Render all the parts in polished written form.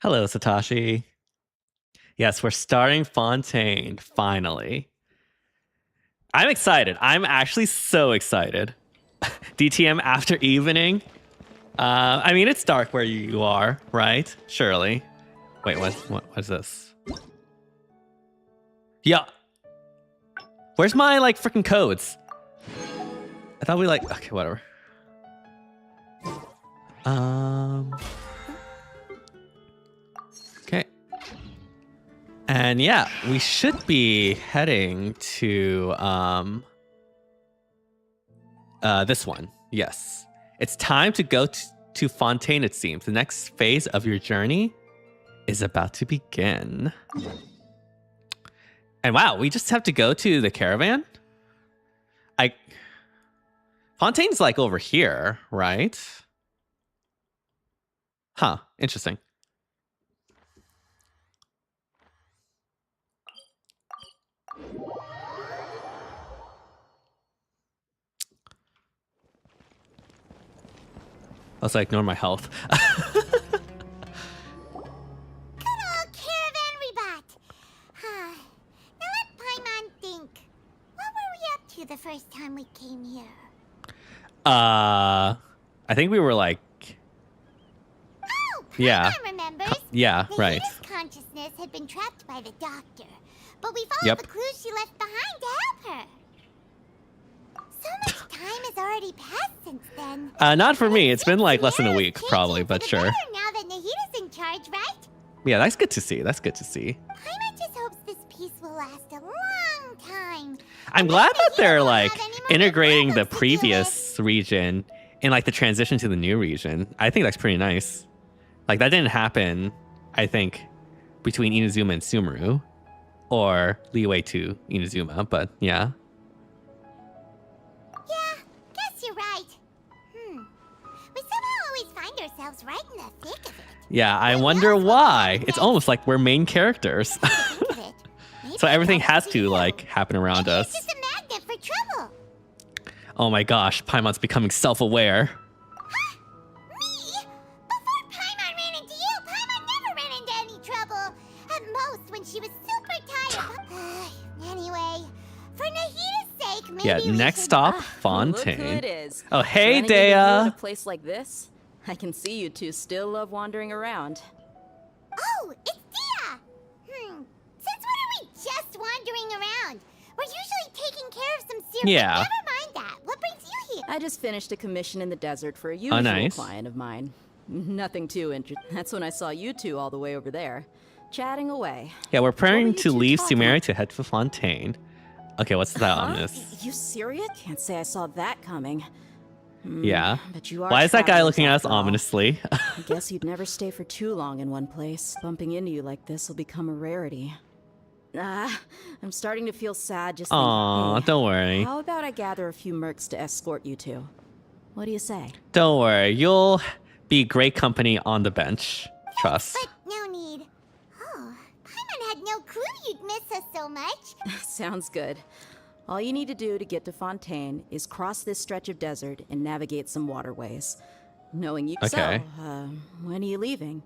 Hello, Satoshi. Yes, we're starting Fontaine, finally. I'm excited. I'm actually so excited. DTM after evening. I mean, it's dark where you are, right? Surely. Wait, what's this? Yeah. Where's my, like, freaking codes? I thought we, like... Okay, whatever. Okay. And yeah, we should be heading to this one. Yes. It's time to go to Fontaine, it seems. The next phase of your journey is about to begin. And wow, we just have to go to the caravan? Fontaine's like over here, right? Huh, interesting. Also, ignore my health. The first time we came here. I think we were like... Oh, yeah. Remembers? Yeah, right. Nahita's consciousness had been trapped by the doctor, but we followed the clues she left behind to help her. So much time has already passed since then. Not for me. It's been like less than a week, probably, but sure. Now that Nahita's in charge, right? Yeah, that's good to see. That's good to see. Paimon just hopes this peace will last a long time. I'm glad that they're like integrating the previous region in like the transition to the new region. I think that's pretty nice. Like that didn't happen, I think, between Inazuma and Sumeru or Liyue to Inazuma, but yeah. Yeah, guess you're right. We somehow always find ourselves right in the thick of it. Yeah, I wonder why. It's almost like we're main characters. So everything has to like happen around us. It's just a magnet for trouble. Oh my gosh, Paimon's becoming self-aware. Huh? Me? Before Paimon ran into you, Paimon never ran into any trouble. At most, when she was super tired. Anyway, for Nahita's sake, maybe yeah, next stop, Fontaine. Look who it is. Oh, hey, Dea. Dea. In a place like this, I can see you two still love wandering around. Oh, it's Dea. Since when are we just wandering around? We're usually taking care of some serious... Yeah. Never mind that. What brings you here? I just finished a commission in the desert for a usual nice. client of mine. Nothing too interesting. That's when I saw you two all the way over there, chatting away. Yeah, we're preparing you to two leave talking Sumeru to head for Fontaine. Okay, what's that on Huh? this? You serious? Can't say I saw that coming. Yeah. But you are Why is that guy travelers looking at us after all. ominously? I guess you'd never stay for too long in one place. Bumping into you like this will become a rarity. I'm starting to feel sad just thinking, Aw, hey, don't worry. how about I gather a few mercs to escort you two? What do you say? Don't worry. You'll be great company on the bench. Trust. But no need. Oh, Paimon had no clue you'd miss us so much. Sounds good. All you need to do to get to Fontaine is cross this stretch of desert and navigate some waterways. Knowing you Okay. so, when are you leaving?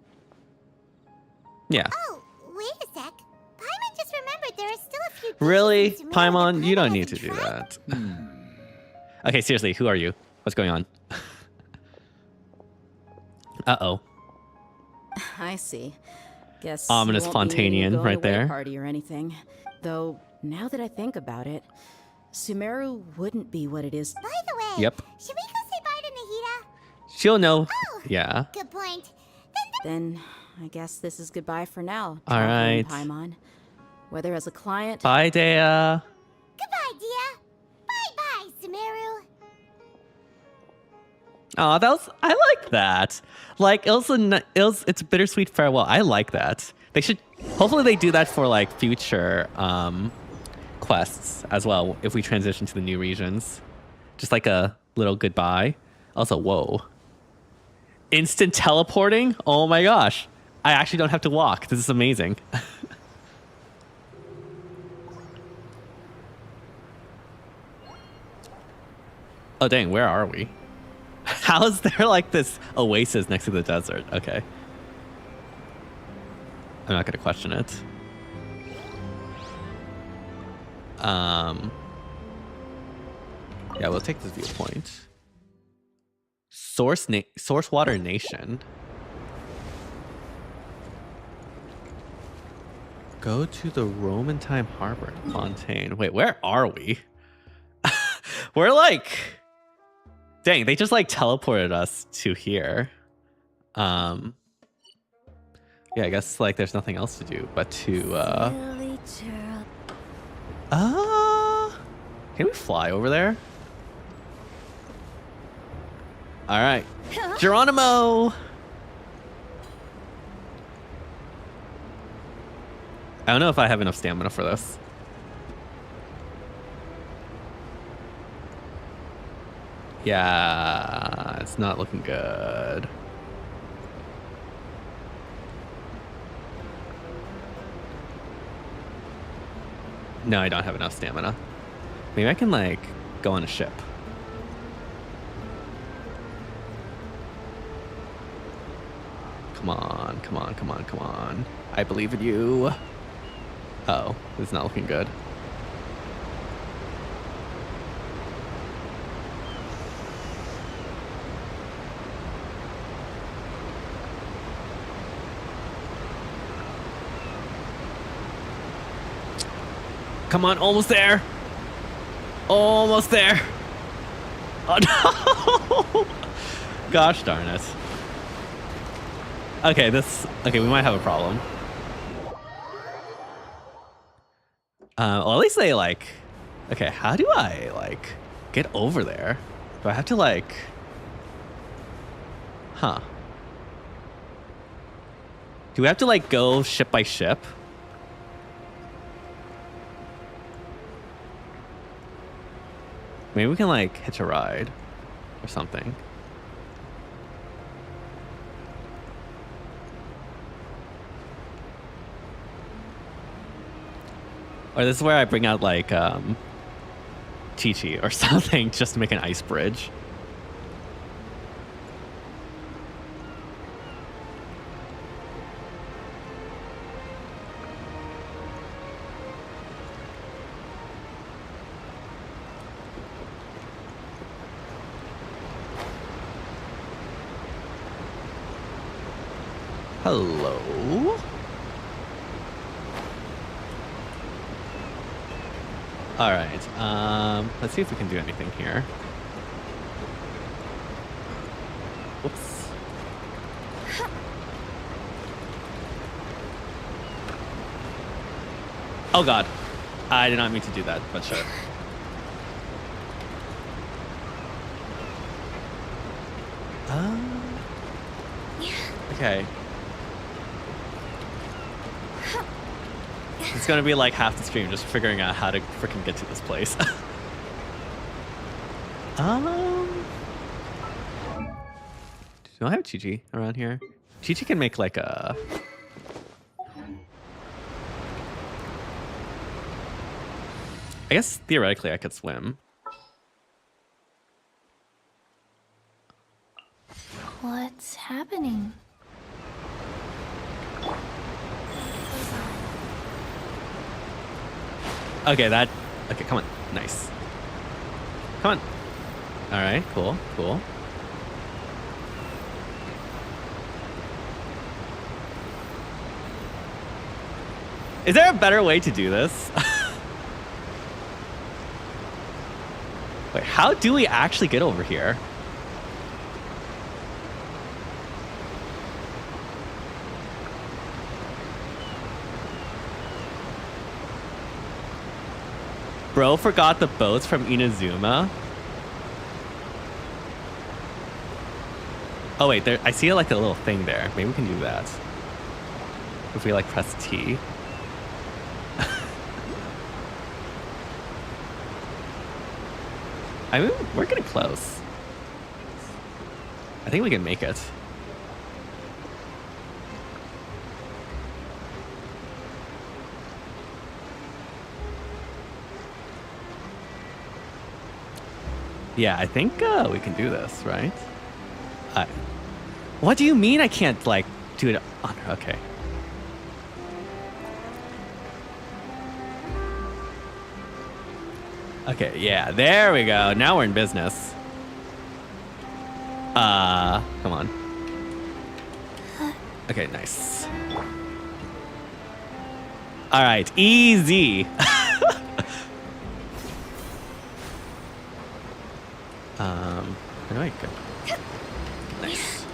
Yeah. Oh, wait a sec. Paimon just remembered there are still a few... Really? pieces in Sumeru Paimon, that you don't Paimon need to hasn't do tried. that. Okay, seriously, who are you? What's going on? Uh-oh. I see. Guess Ominous you won't be needing Fontainian to go on a right away there. Party or anything. Though, now that I think about it, Sumeru wouldn't be what it is. By the way, Yep. should we go say bye to Nahita? She'll know. Oh, Yeah. good point. Then, I guess this is goodbye for now. All traveling right. Paimon. Whether as a client... Bye, Dea. Goodbye, Dea. Bye-bye, Sumeru. Oh, I like that. Like it's a bittersweet farewell. I like that. They should hopefully they do that for like future quests as well if we transition to the new regions. Just like a little goodbye. Also, whoa. Instant teleporting? Oh my gosh. I actually don't have to walk. This is amazing. Oh dang, where are we? How is there like this oasis next to the desert? Okay. I'm not gonna question it. Yeah, we'll take this viewpoint. Source Water Nation. Go to the Roman time harbor in Fontaine. Wait, where are we? We're like, dang, they just like teleported us to here. Yeah, I guess like there's nothing else to do but to can we fly over there? All right, Geronimo. I don't know if I have enough stamina for this. Yeah, it's not looking good. No, I don't have enough stamina. Maybe I can like go on a ship. Come on, come on, come on, come on. I believe in you. Uh-oh, it's not looking good. Come on, almost there. Almost there. Oh no! Gosh darn it. Okay, okay, we might have a problem. Well, at least they like, okay, how do I like get over there? Do I have to like, huh? Do we have to like go ship by ship? Maybe we can like hitch a ride or something. Or this is where I bring out like Chi-Chi or something just to make an ice bridge. Hello? All right, let's see if we can do anything here. Whoops. Oh God, I did not mean to do that, but sure. Okay. It's gonna be like half the stream just figuring out how to freaking get to this place. Do I have Chi-Chi around here? Chi-Chi can make like a... I guess theoretically I could swim. What's happening? Okay, okay, come on. Nice. Come on. All right, cool, cool. Is there a better way to do this? Wait, how do we actually get over here? Bro forgot the boats from Inazuma. Oh wait, there, I see like a little thing there. Maybe we can do that. If we like press T. I mean, we're getting close. I think we can make it. Yeah, I think we can do this, right? What do you mean I can't, like, do it on... Okay. Okay, yeah, there we go. Now we're in business. Come on. Okay, nice. All right, easy. Where do I go? Nice.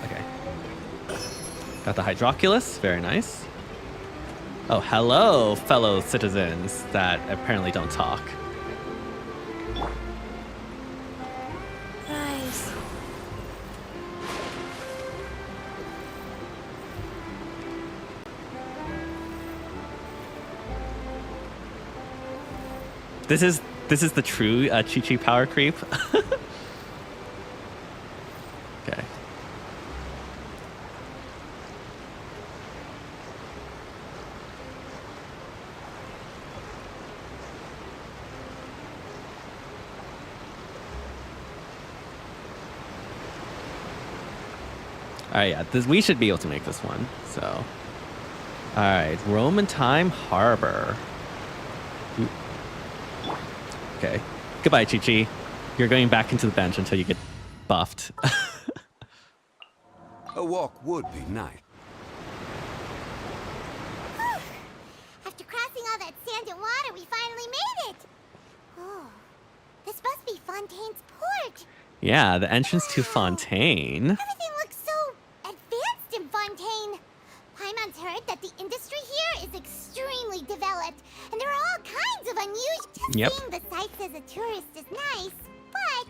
Okay. Got the hydroculus. Very nice. Oh, hello, fellow citizens that apparently don't talk. Rise. This is the true Chi-Chi power creep. Okay. All right, yeah, we should be able to make this one. So, all right, Roman Time Harbor. Ooh. Okay, goodbye, Chi-Chi. You're going back into the bench until you get buffed. A walk would be nice. After crossing all that sand and water, we finally made it. Oh, this must be Fontaine's port. Yeah, the entrance to Fontaine. Everything looks so advanced in Fontaine. Paimon's heard that the industry here is extremely developed, and there are all kinds of unusual. Yep. Seeing the sights as a tourist is nice, but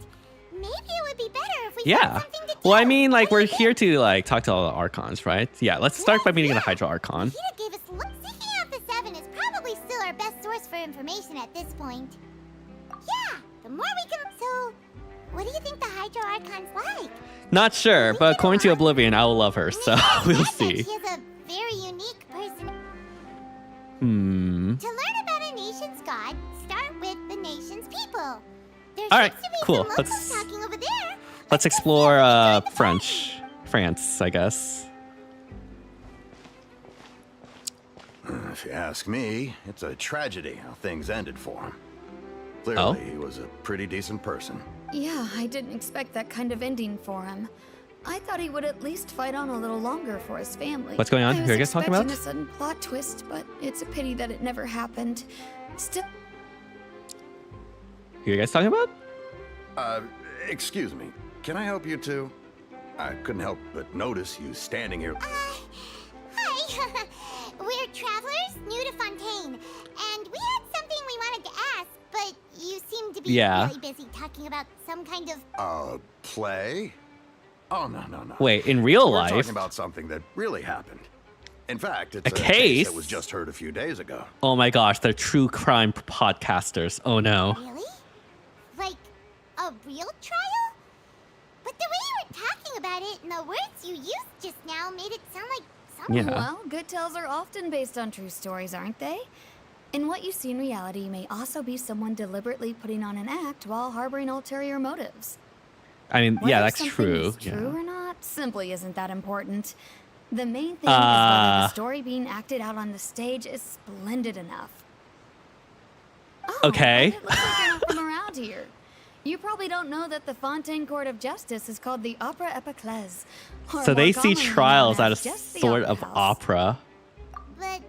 maybe it would be better if we Yeah. found something to do. Well, I mean, like, What do we're you think? here to, like, talk to all the Archons, right? Yeah, let's start by meeting the Hydra Archon. Hida gave us seeking out the Seven is probably still our best source for information at this point. Yeah, the more we can. So, what do you think the Hydra Archon's like? Not sure, but according to Oblivion, I will love her, so we'll see. She has a very unique person. Hmm. To learn about a nation's god, start with the nation's people. There All right, seems to be cool. some locals Let's- talking over there. Let's explore France, I guess. If you ask me, it's a tragedy how things ended for him. Clearly, he was a pretty decent person. Yeah, I didn't expect that kind of ending for him. I thought he would at least fight on a little longer for his family. What's going on? I Who are you guys was talking expecting about? a sudden plot twist, but it's a pity that it never happened. Still, Who are you guys talking about? Excuse me. Can I help you too? I couldn't help but notice you standing here. Hi. We're travelers new to Fontaine, and we had something we wanted to ask, but you seem to be Yeah. really busy talking about some kind of. Play? Oh, no. Wait, in real We're life? talking about something that really happened. In fact, it's A case? that was just heard a few days ago. Oh my gosh, they're true crime podcasters. Oh no. Really? Like a real trial? But the way you were talking about it and the words you used just now made it sound like something. Yeah. well, good tales are often based on true stories, aren't they? And what you see in reality may also be someone deliberately putting on an act while harboring ulterior motives. I mean, yeah, Whether that's something true. is true Yeah. or not simply isn't that important. The main thing is whether the story being acted out on the stage is splendid enough. Oh, Okay. and it looks like you're not from around here. You probably don't know that the Fontaine Court of Justice is called the Opera Epiclese. or So they more see commonly known trials at a as just the sort Opera of House. opera. But,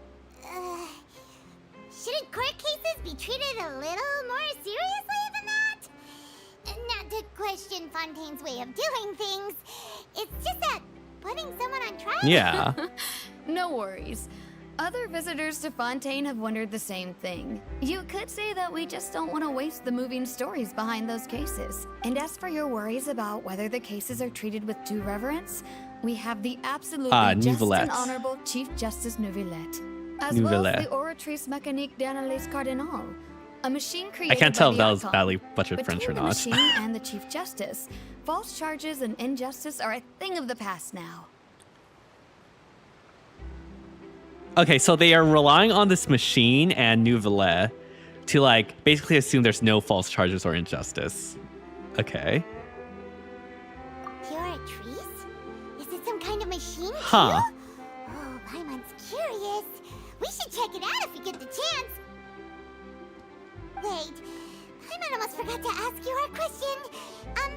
shouldn't court cases be treated a little more seriously than that? Not to question Fontaine's way of doing things. It's just that putting someone on trial. Yeah. No worries. Other visitors to Fontaine have wondered the same thing. You could say that we just don't want to waste the moving stories behind those cases. And as for your worries about whether the cases are treated with due reverence, we have the absolutely just Nouvellette. and honorable Chief Justice Nouvellette, as well Nouvellette. as the Oratrice Mécanique d'Analyse Cardinal, a machine created I can't by tell if the that was Archon. badly butchered Between French or the not. machine and the Chief Justice, false charges and injustice are a thing of the past now. Okay, so they are relying on this machine and Nouvellette to, like, basically assume there's no false charges or injustice. Okay. Oratrice? Is it some kind of machine? Huh. Too? Oh, Paimon's curious. We should check it out if we get the chance. Wait, Paimon almost forgot to ask you our question.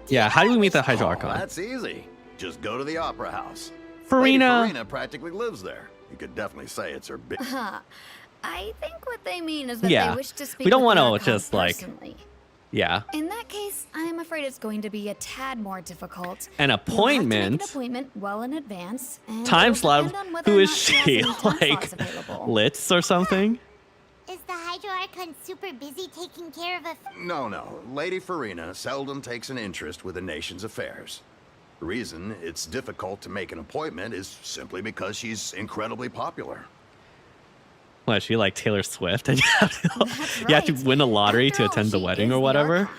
Yeah, how do we meet the Hydro Archon? That's easy. Just go to the Opera House. Lady Farina. Farina practically lives there. You could definitely say it's her big... I think what they mean is that Yeah. they wish to speak We don't with the wanna Archon just, like- personally. Yeah. In that case, I am afraid it's going to be a tad more difficult. An You'll have to appointment. make an appointment well in advance. And Time it'll slot. depend on whether Who or is not she? has any time Like slots available. Litz or something? Is the Hydro Archon super busy taking care of a... No. Lady Farina seldom takes an interest with the nation's affairs. The reason it's difficult to make an appointment is simply because she's incredibly popular. What, is she like Taylor Swift? And you have to, That's you have to right. win a lottery After to all, attend the she wedding is or the whatever? Archon.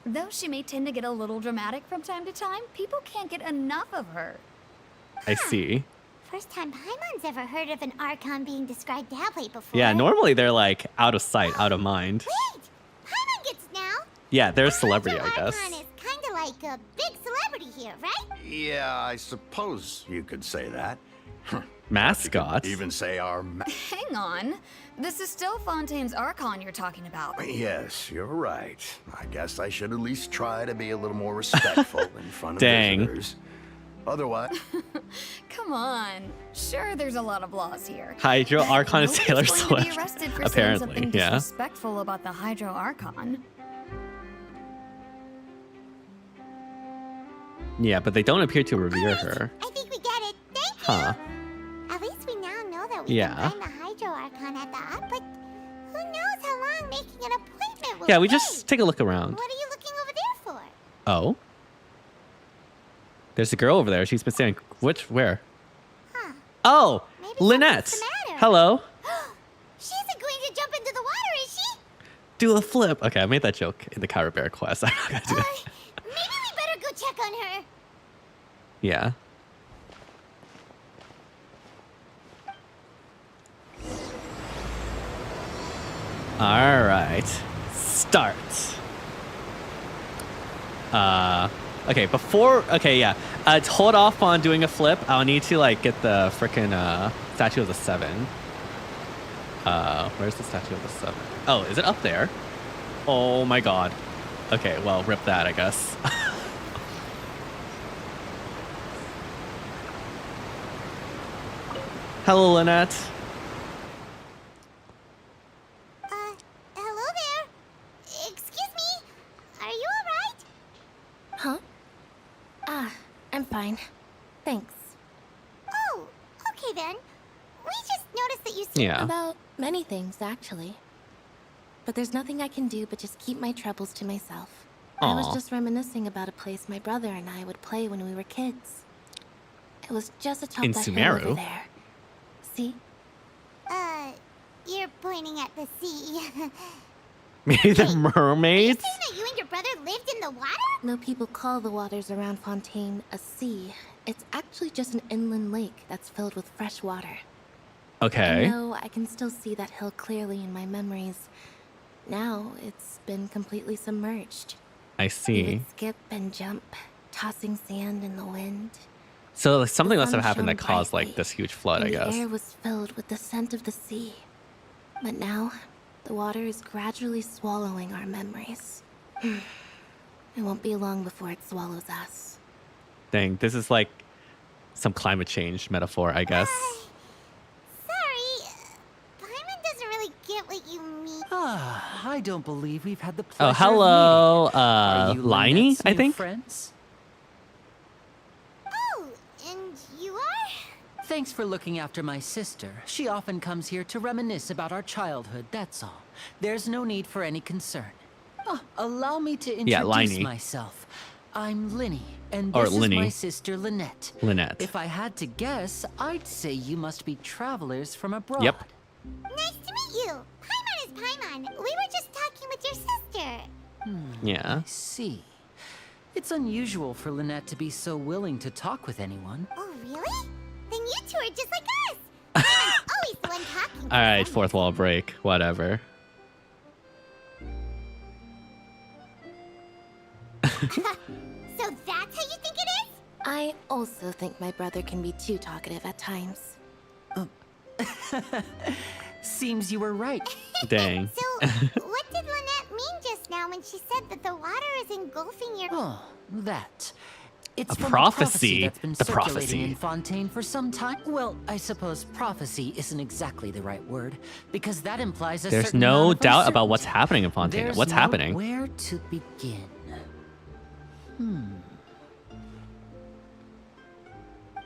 Though she may tend to get a little dramatic from time to time, people can't get enough of her. I see. First time Paimon's ever heard of an Archon being described that way before. Yeah, normally they're like out of sight, out of mind. Wait! Paimon gets now! Yeah, they're a The celebrity, I Hydro guess. Archon is kinda like a big celebrity here, right? Yeah, I suppose you could say that. Mascot. Even say our... Hang on. This is still Fontaine's Archon you're talking about. Yes, you're right. I guess I should at least try to be a little more respectful in front of Dang. visitors. Otherwise... Come on. Sure, there's a lot of laws here. Hydro but Archon is nobody's Taylor going to be Swift. arrested for saying Apparently, something yeah. disrespectful about the Hydro Archon. Yeah, but they don't appear to revere her. I think we get it. Thank you! Huh. At least we now know that we Yeah. can find the Hydro Archon at the Up, but who knows how long making an appointment will Yeah, we take? just take a look around. What are you looking over there for? Oh. There's a girl over there. She's been saying, where? Huh. Oh, Maybe Lynette. something's the matter. Hello. She isn't going to jump into the water, is she? Do a flip. Okay, I made that joke in the Kyra Bear quest. I'm not gonna do it. Maybe we better go check on her. Yeah. All right. Start. Okay, okay, yeah. Hold off on doing a flip. I'll need to like get the frickin' statue of the 7. Where's the statue of the 7? Oh, is it up there? Oh my god. Okay, well, rip that, I guess. Hello, Lynette. Hello there. Excuse me. Are you alright? Huh? I'm fine. Thanks. Oh, okay then. We just noticed that you seem... Yeah. About many things, actually. But there's nothing I can do but just keep my troubles to myself. I was Aw. just reminiscing about a place my brother and I would play when we were kids. It was just atop In that hill Sumeru? over there. See? You're pointing at the sea. Maybe the Are you mermaids? saying that you and your brother lived in the water? No people call the waters around Fontaine a sea. It's actually just an inland lake that's filled with fresh water. Okay. I know I can still see that hill clearly in my memories. Now it's been completely submerged. I We see. would skip and jump, tossing sand in the wind. So something must have sun happened that shone caused like brightly, this huge flood, I and guess. the air was filled with the scent of the sea. But now, the water is gradually swallowing our memories. It won't be long before it swallows us. Dang, this is like some climate change metaphor, I guess. Sorry. Paimon doesn't really get what you mean. I don't believe we've had the pleasure Oh, of hello, meeting. Are you Liney, Lynette's I new think. friends? Oh, and you are? Thanks for looking after my sister. She often comes here to reminisce about our childhood, that's all. There's no need for any concern. Allow me to introduce Liney. myself. I'm Linny, and Or this is Linny. my sister Lynette. Lynette. If I had to guess, I'd say you must be travelers from abroad. Yep. Nice to meet you. Paimon is Paimon. We were just talking with your sister. Yeah. I see. It's unusual for Lynette to be so willing to talk with anyone. Oh, really? Then you two are just like us. Paimon's always the one talking. All right, fourth wall break. Whatever. So that's how you think it is? I also think my brother can be too talkative at times. Seems you were right. Dang. So, what did just now when she said that the water is engulfing your... Oh, that. It's A from prophecy. that's been The circulating prophecy. in Fontaine for some time. Well, I suppose prophecy isn't exactly the right word, because that implies a There's certain no amount of doubt about what's uncertainty. happening in Fontaine. There's What's happening? Where to begin?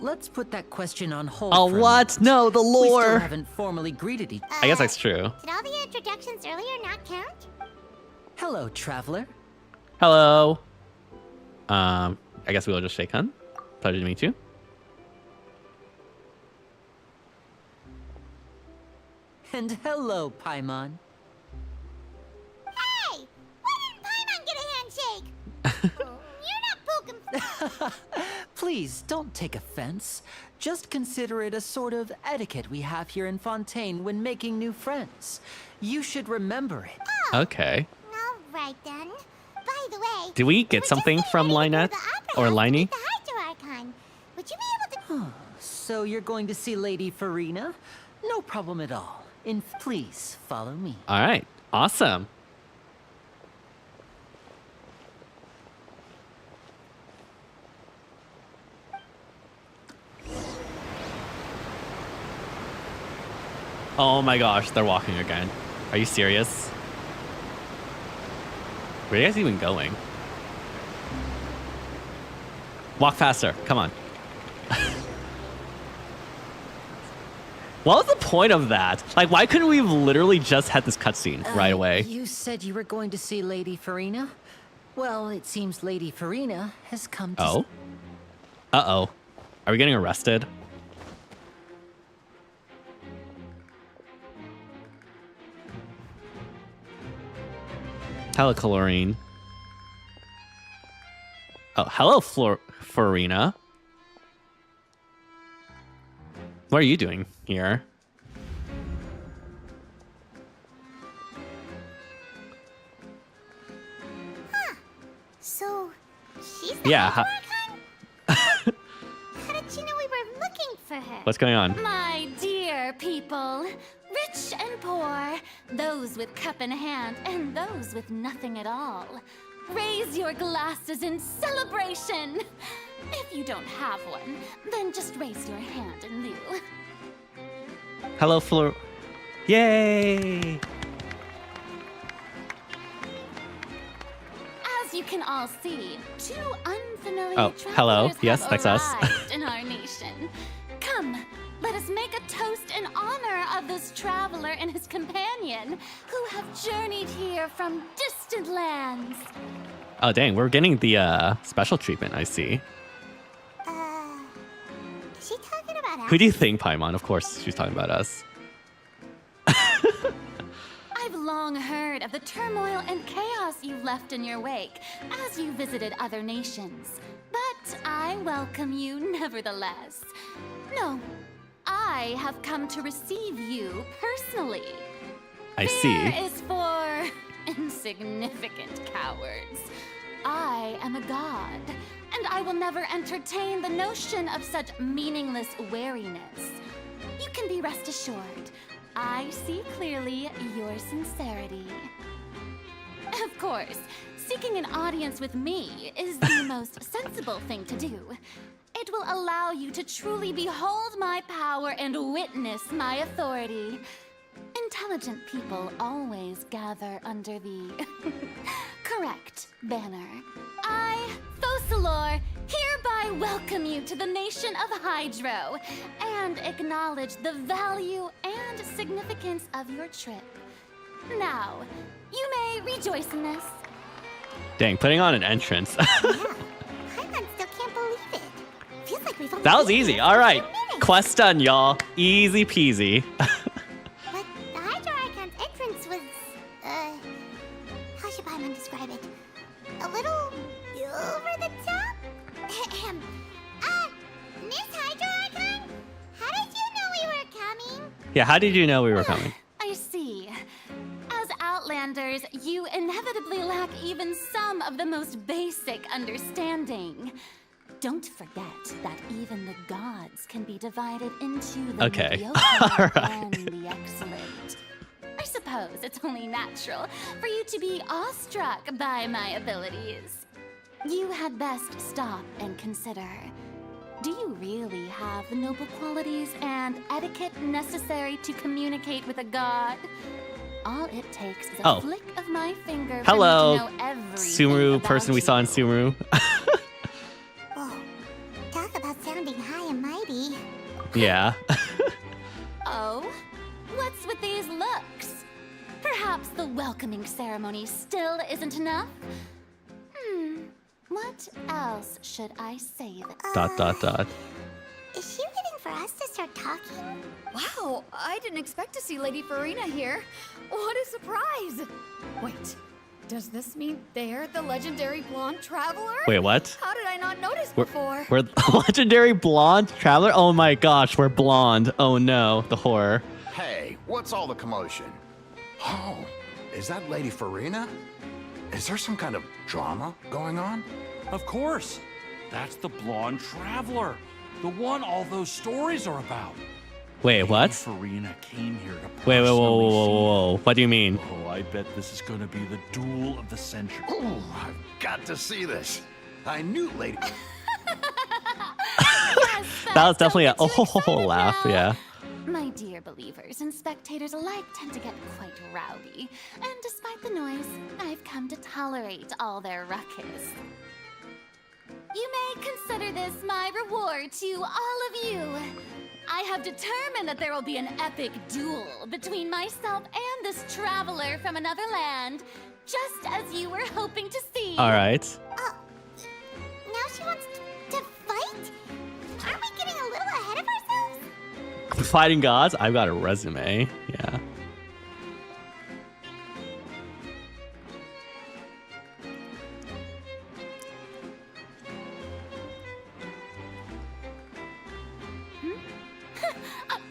Let's put that question on hold. Oh, for a what? moment. No, the We still lore. haven't formally greeted each. I guess that's true. Did all the introductions earlier not count? Hello, traveler. Hello. I guess we'll just shake hands. Pleasure to meet you. And hello, Paimon. Hey! Why didn't Paimon get a handshake? You're not poking... Please, don't take offense. Just consider it a sort of etiquette we have here in Fontaine when making new friends. You should remember it. Okay. All right, then. By the way... Did we get were something just from getting ready to Lynette go to the opera or house to Liney? meet the Hydro Archon. Would you be able to... So you're going to see Lady Farina? No problem at all. Please follow me. All right. Awesome. Oh my gosh, they're walking again. Are you serious? Where are you guys even going? Walk faster. Come on. What was the point of that? Like, why couldn't we have literally just had this cutscene right away? You said you were going to see Lady Farina? Well, it seems Lady Farina has come to... Oh? Uh-oh. Are we getting arrested? Hello, Colorine. Oh, hello, Farina. What are you doing here? So, she's the Yeah. Hydro Archon? How did she know we were looking for her? What's going on? My dear people, rich and poor, those with cup in hand and those with nothing at all, raise your glasses in celebration. If you don't have one, then just raise your hand in lieu. Hello, Flor. Yay! As you can all see, two unfamiliar Oh, hello. travelers Yes, have that's us. arrived in our nation. Come, let us make a toast in honor of this traveler and his companion who have journeyed here from distant lands. Oh, dang. We're getting the special treatment, I see. Is she talking about us? Who do you think, Paimon? Of course, she's talking about us. I've long heard of the turmoil and chaos you've left in your wake as you visited other nations. But I welcome you nevertheless. No, I have come to receive you personally. I Fear see. is for insignificant cowards. I am a god, and I will never entertain the notion of such meaningless wariness. You can be rest assured, I see clearly your sincerity. Of course, seeking an audience with me is the most sensible thing to do. It will allow you to truly behold my power and witness my authority. Intelligent people always gather under the correct banner. I, Focalor, hereby welcome you to the nation of Hydro and acknowledge the value and significance of your trip. Now, you may rejoice in this. Dang, putting on an entrance. Paimon still can't believe it. Feels like we've only That was been easy. here All for right. 10 minutes. Quest done, y'all. Easy peasy. But the Hydro Archon's entrance was, how should Paimon describe it? A little over the top? Miss Hydro Archon? How did you know we were coming? Yeah, how did you know we were coming? I see. As Outlanders, you inevitably lack even some of the most basic understanding. Don't forget that even the gods can be divided into the Okay. mediocre All right. and the excellent. I suppose it's only natural for you to be awestruck by my abilities. You had best stop and consider. Do you really have the noble qualities and etiquette necessary to communicate with a god? All it takes is a flick of my finger Hello, for me to know everything Sumeru about person we saw in you. Sumeru. Whoa. Talk about sounding high and mighty. Yeah. Oh? What's with these looks? Perhaps the welcoming ceremony still isn't enough? What else should I say? Dot. Is she waiting for us to start talking? Wow, I didn't expect to see Lady Farina here. What a surprise! Wait, does this mean they're the legendary blonde traveler? Wait, what? How did I not notice before? We're legendary blonde traveler? Oh my gosh, we're blonde. Oh no, the horror. Hey, what's all the commotion? Oh, is that Lady Farina? Is there some kind of drama going on? Of course. That's the blonde traveler. The one all those stories are about. Wait, what? Farina came here to Wait, personally whoa. What do you mean? see- Oh, I bet this is gonna be the duel of the century. Oh, I've got to see this. I knew Lady... That was definitely a Don't get too excited laugh, now. yeah. My dear believers and spectators alike tend to get quite rowdy, and despite the noise, I've come to tolerate all their ruckus. You may consider this my reward to all of you. I have determined that there will be an epic duel between myself and this traveler from another land, just as you were hoping to see. All right. Now she wants to fight? Aren't we getting a little ahead of ourselves? Fighting gods? I've got a resume. Yeah.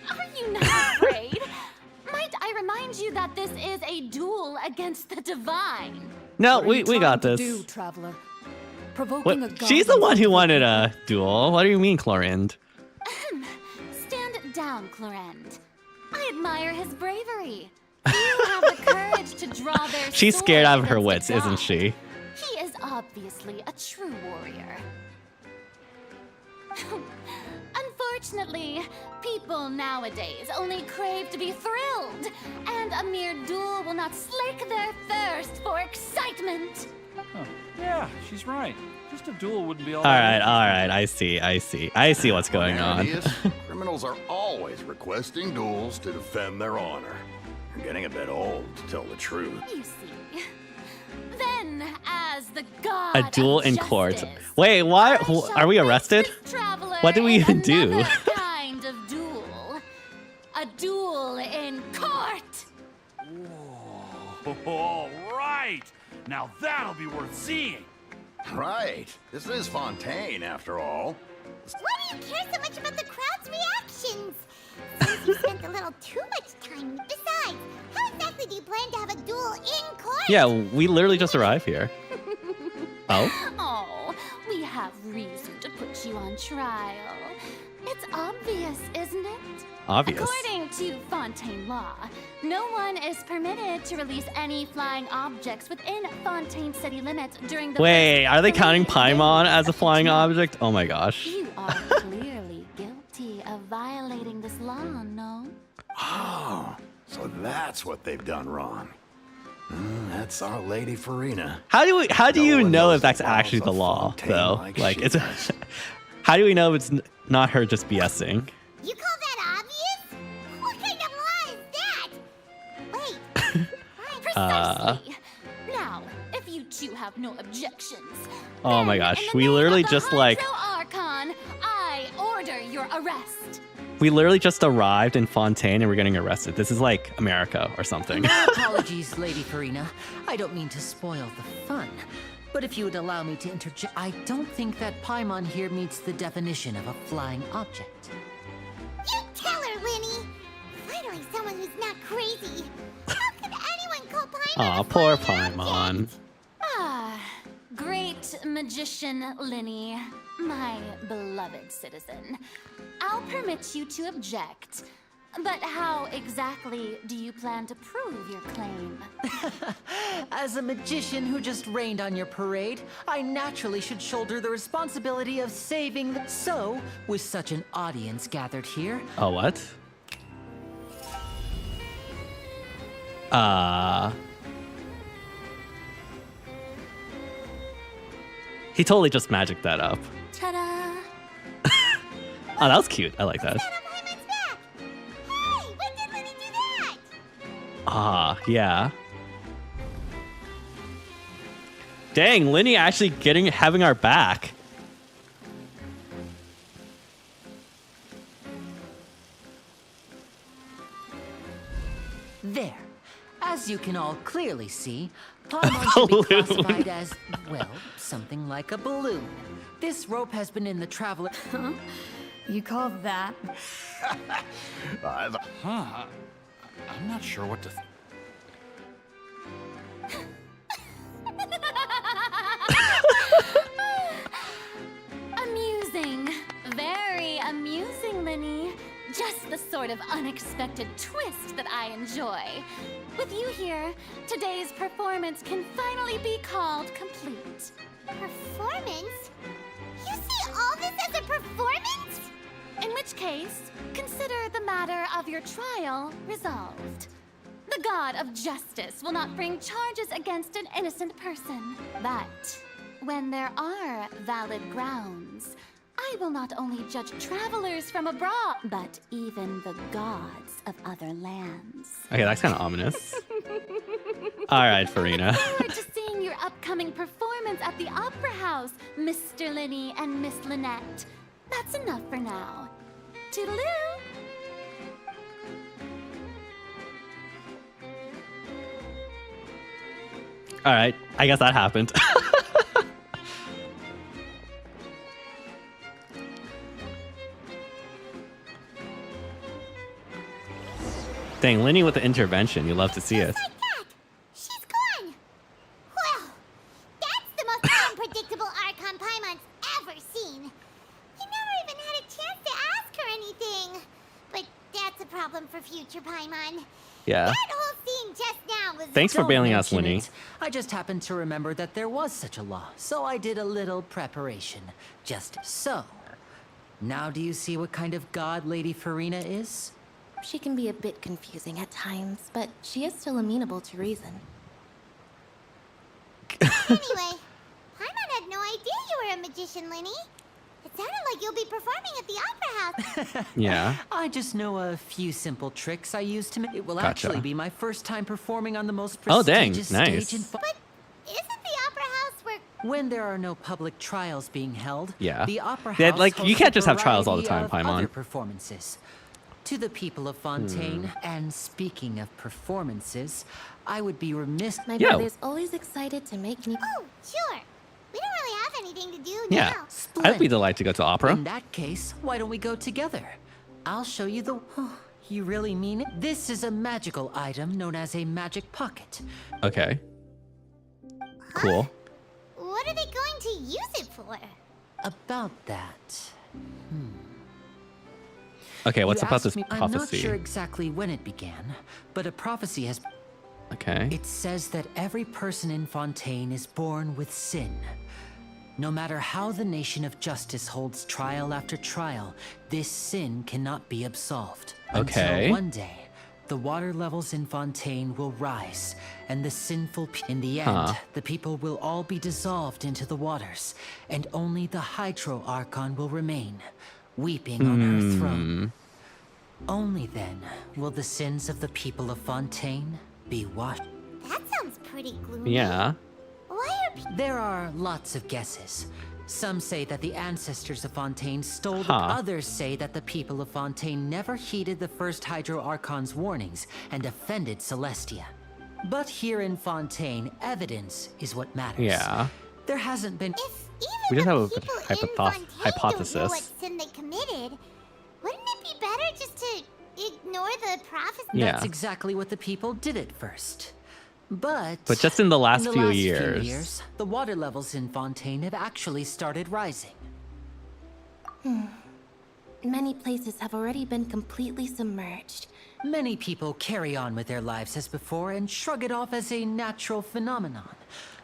Are you not afraid? Might I remind you that this is a duel against the divine? No, What are we you got trying this. to do, traveler? Provoking a What? god She's the in one who front of wanted the a duel. What do you mean, Clorind? Stand down, Clorend. I admire his bravery. You have the courage to draw their She's scared out of her sword wits, against the isn't she? god. He is obviously a true warrior. Unfortunately, people nowadays only crave to be thrilled, and a mere duel will not slake their thirst for excitement. Huh. Yeah, she's right. Just a duel wouldn't be all All that right. interesting. I see what's going There on. it is. Criminals are always requesting duels to defend their honor. You're getting a bit old, to tell the truth. You see. Then, as the god A duel of in court. justice, Wait, why? I shall Are we face arrested? this traveler What did we in even do? another kind of duel. A duel in court. Whoa, all right. Now that'll be worth seeing. Right. This is Fontaine, after all. Why do you care so much about the crowd's reactions? Seems you spent a little too much time. Besides, how exactly do you plan to have a duel in court? Yeah, we literally just arrived here. Oh? Oh, we have reason to put you on trial. It's obvious, isn't it? Obvious. According to Fontaine law, no one is permitted to release any flying objects within Fontaine city limits during the Wait, first are they 3 counting Paimon days as a of each flying month. object? Oh my gosh. You are clearly guilty of violating this law, no? Oh, so that's what they've done wrong. That's our Lady Farina. How do No you one know knows if that's the laws actually the of law, Fontaine though? like Like, she it's. does. How do we know it's not her just BSing? You call that obvious? What kind of law is that? Wait. Precisely. Now, if you two have no objections. Oh my then, gosh, in the we name literally of the just, like- Hydro Archon, I order your arrest. We literally just arrived in Fontaine and we're getting arrested. This is like America or something. My apologies, Lady Farina. I don't mean to spoil the fun. But if you would allow me to interject, I don't think that Paimon here meets the definition of a flying object. You tell her, Linny. Finally, someone who's not crazy. How could anyone call Paimon Aw, a poor flying Paimon. object? Ah, great magician Linny, my beloved citizen. I'll permit you to object, But how exactly do you plan to prove your claim? As a magician who just rained on your parade, I naturally should shoulder the responsibility of saving the... So, with such an audience gathered here... Oh, what? He totally just magicked that up. Ta-da! Oh, that was cute. I like that. Paimon's back! Hey, when did Lenny do that? Ah, yeah. Dang, Linny actually having our back. There. As you can all clearly see, Paimon should be classified as, well, something like a balloon. This rope has been in the traveler... You call that? Huh? I'm not sure what to think. Amusing. Very amusing, Linny. Just the sort of unexpected twist that I enjoy. With you here, today's performance can finally be called complete. Performance? You see all this as a performance? In which case, consider the matter of your trial resolved. The god of justice will not bring charges against an innocent person. But when there are valid grounds, I will not only judge travelers from abroad, but even the gods of other lands. Okay, that's kind of ominous. All right, Farina. Forward to seeing your upcoming performance at the Opera House, Mr. Linny and Miss Lynette. That's enough for now. Toodaloo! All right, I guess that happened. Dang, Linny with the intervention. You love to see it. Like that! She's gone! Well, that's the most unpredictable Archon Paimon's ever seen. He never even had a chance to ask her anything. But that's a problem for future Paimon. Yeah. That whole scene just now was... Thanks for Don't bailing us, mention Linny. it. I just happened to remember that there was such a law, so I did a little preparation. Just so. Now do you see what kind of god Lady Farina is? She can be a bit confusing at times, but she is still amenable to reason. Anyway, Paimon had no idea you were a magician, Linny. It sounded like you'll be performing at the Opera House. Yeah. I just know a few simple tricks I use to make... It will Gotcha. actually be my first time performing on the most Oh, dang, prestigious nice. stage in... But isn't the Opera House where... When there are no public trials being held, Yeah. the Opera Yeah, House like, you hosts can't a just have trials all the variety time, of Paimon. other performances. To the people of Fontaine, and speaking of performances, I would be remiss... My Yo. brother's always excited to make new... Oh, sure. We don't really have anything to do Yeah. now. I'd be delighted to go to opera. In that case, why don't we go together? I'll show you the... Oh, you really mean it? This is a magical item known as a magic pocket. Okay. Cool. What are they going to use it for? About that... Okay, what's You about asked this me- I'm not prophecy? sure exactly when it began, but a prophecy has... Okay. It says that every person in Fontaine is born with sin. No matter how the nation of justice holds trial after trial, this sin cannot be absolved. Okay. Until one day, the water levels in Fontaine will rise, and the sinful... In the end, Huh. the people will all be dissolved into the waters, and only the Hydro Archon will remain, weeping on her throne. Only then will the sins of the people of Fontaine be washed. That sounds pretty gloomy. Yeah. Why are people... There are lots of guesses. Some say that the ancestors of Fontaine stole Huh. the others say that the people of Fontaine never heeded the first Hydro Archon's warnings and offended Celestia. But here in Fontaine, evidence is what matters. Yeah. There hasn't been... If even We just the have a people in hypothesis. Fontaine don't know Hypothesis. what sin they committed, wouldn't it be better just to ignore the prophecy? Yeah. That's exactly what the people did at first. But Just in the last in the few last years. few years, the water levels in Fontaine have actually started rising. Many places have already been completely submerged. Many people carry on with their lives as before and shrug it off as a natural phenomenon.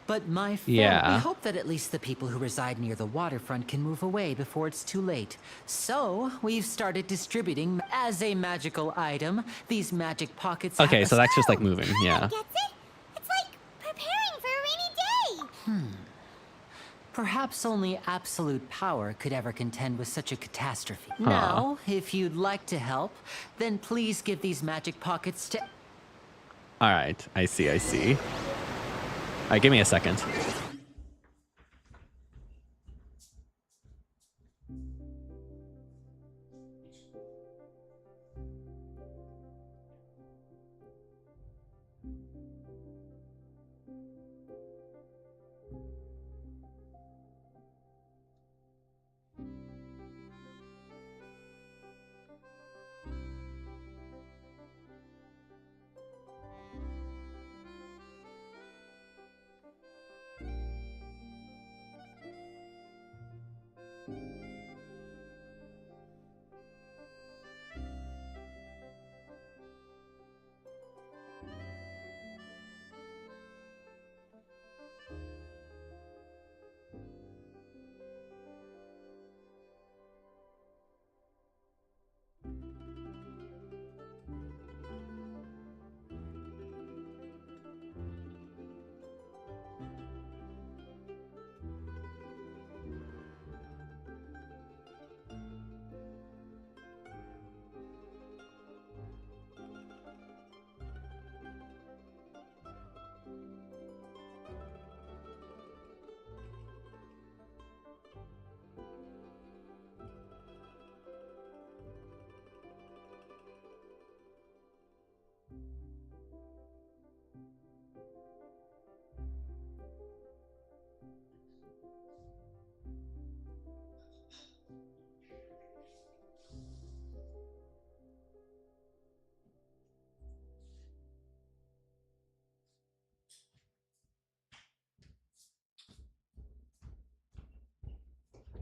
But my friend, Yeah. we hope that at least the people who reside near the waterfront can move away before it's too late. So, we've started distributing as a magical item. These magic pockets Okay, have so that's just like moving. Yeah. Gets it? It's like preparing for a rainy day. Perhaps only absolute power could ever contend with such a catastrophe. Now, if you'd like to help, then please give these magic pockets to... All right. I see. I see. All right. Give me a second.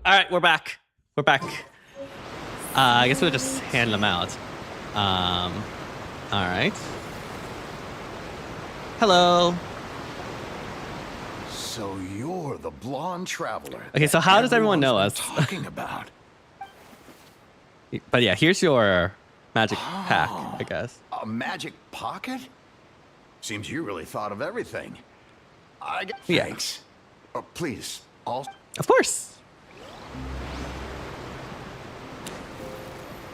All right, we're back. We're back. I guess we'll just hand them out. All right. Hello. So you're the blonde traveler. Okay, so how does everyone know everyone's us? been talking about. But yeah, here's your magic pack, I guess. A magic pocket? Seems you really thought of everything. Yeah. Thanks. Please, all. Of course.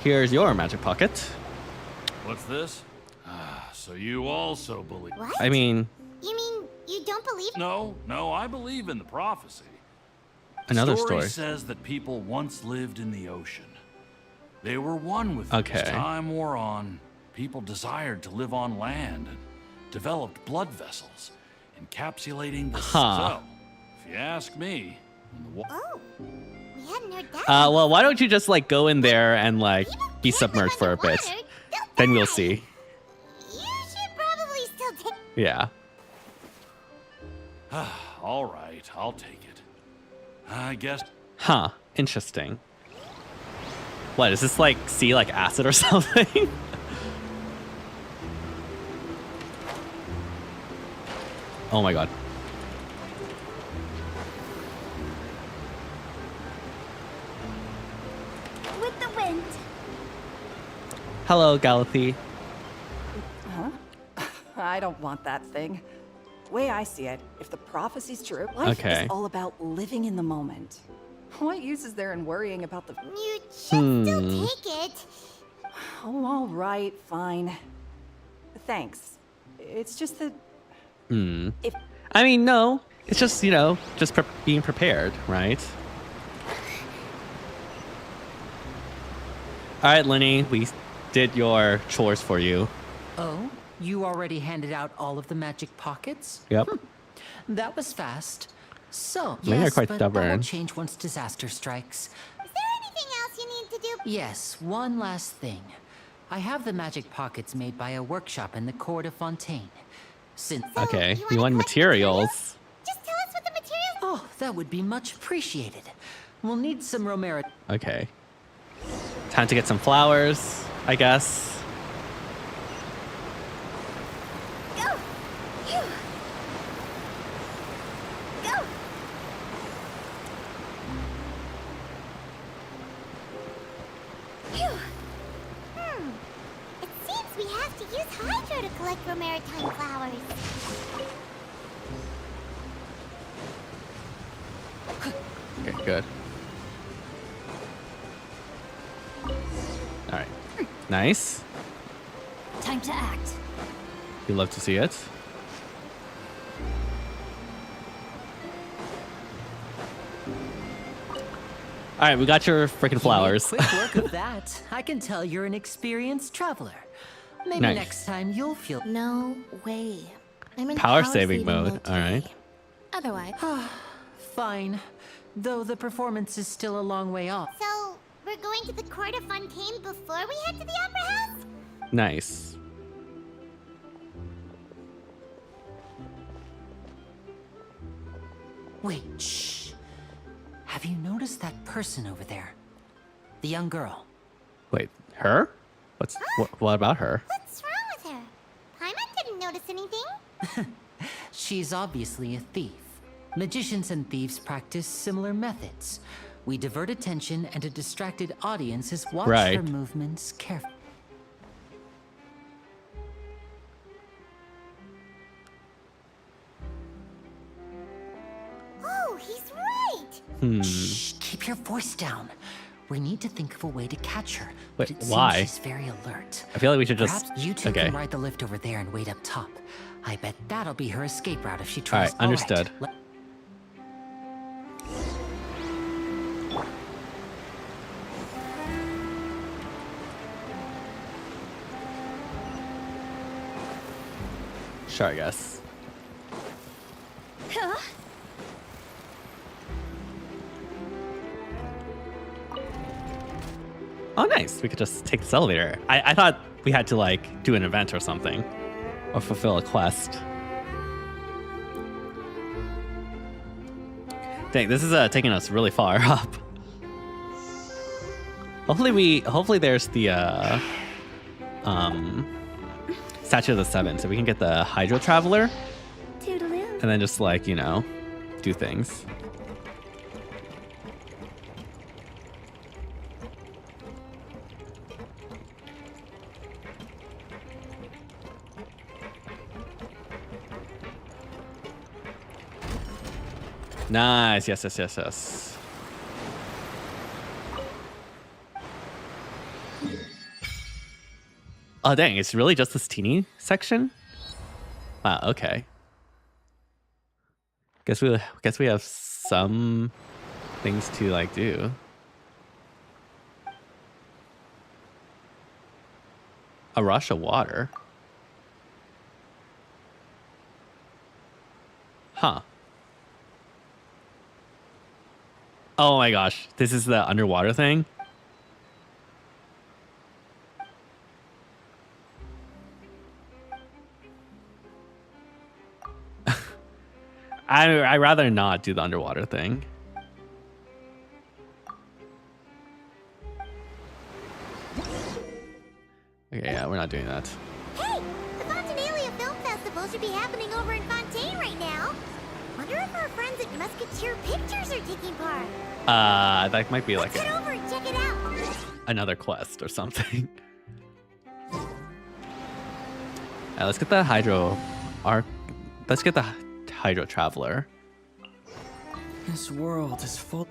Here's your magic pocket. What's this? So you also believe... What? I mean, You mean you don't believe? No, I believe in the prophecy. another The story. says that people once lived in the ocean. They were one with it. Okay. As time wore on, people desired to live on land and developed blood vessels, encapsulating the Huh. So, if you ask me, when the Oh, we hadn't heard that. Well, why don't you just like go in there and like People be can't live submerged for a bit? underwater. They'll Then we'll die. see. You should probably still take. Yeah. all right, I'll take it. I guess. Huh. Interesting. What, is this like sea like acid or something? Oh my god. With the wind. Hello, Galathy. I don't want that thing. Way I see it, if the prophecy's true, life Okay. is all about living in the moment. What use is there in worrying about the... You should still take it. Oh, all right, fine. Thanks. It's just that... If... I mean, no. It's just, you know, just being prepared, right? All right, Lenny, we did your chores for you. Oh, you already handed out all of the magic pockets? Yep. That was fast. So, Maybe you're yes, quite but that stubborn. will change once disaster strikes. Is there anything else you need to do? Yes, one last thing. I have the magic pockets made by a workshop in the court of Fontaine. Since Okay, you you wanna want collect materials? materials. Just tell us what the materials. Oh, that would be much appreciated. We'll need some Romero. Okay. Time to get some flowers, I guess. Go! Phew. Go! Phew. It seems we have to use Hydro to collect for maritime flowers. Okay, good. All right. Nice. Time to act. You love to see it. All right, we got your freaking flowers. You made quick work of that. I can tell you're an experienced traveler. Maybe Nice. next time you'll feel. No way. I'm in Power saving mode. All right. today. Otherwise, Fine. Though the performance is still a long way off. So, we're going to the court of Fontaine before we head to the opera house? Nice. Wait, shh. Have you noticed that person over there? The young girl. Wait, her? What about her? What's wrong with her? Paimon didn't notice anything. She's obviously a thief. Magicians and thieves practice similar methods. We divert attention and a distracted audiences watch Right. her movements carefully. Oh, he's right! Shh, keep your voice down. We need to think of a way to catch her. Wait, but it why? Seems she's very alert. I feel like we should just. Perhaps you two Okay. can ride the lift over there and wait up top. I bet that'll be her escape route if she All tries. right, understood. Sure, I guess. Huh? Oh, nice. We could just take this elevator. I thought we had to, like, do an event or something. Or fulfill a quest. Dang, this is taking us really far up. Hopefully there's the, Statue of the Seven, so we can get the Hydro Traveler. Toodaloo. And then just, like, you know, do things. Nice. Yes, yes, yes, yes. Oh, dang. It's really just this teeny section? Wow, okay. Guess we have some things to, like, do. A rush of water. Huh. Oh my gosh. This is the underwater thing? I'd rather not do the underwater thing. Okay, yeah, we're not doing that. Hey! The Fontanalia Film Festival should be happening over in Fontaine right now. Wonder if our friends at Musketeer Pictures are taking part. That might be like Let's head over and check it out. another quest or something. Let's get the Hydro Arc. Let's get the Hydro Traveler. This world is full.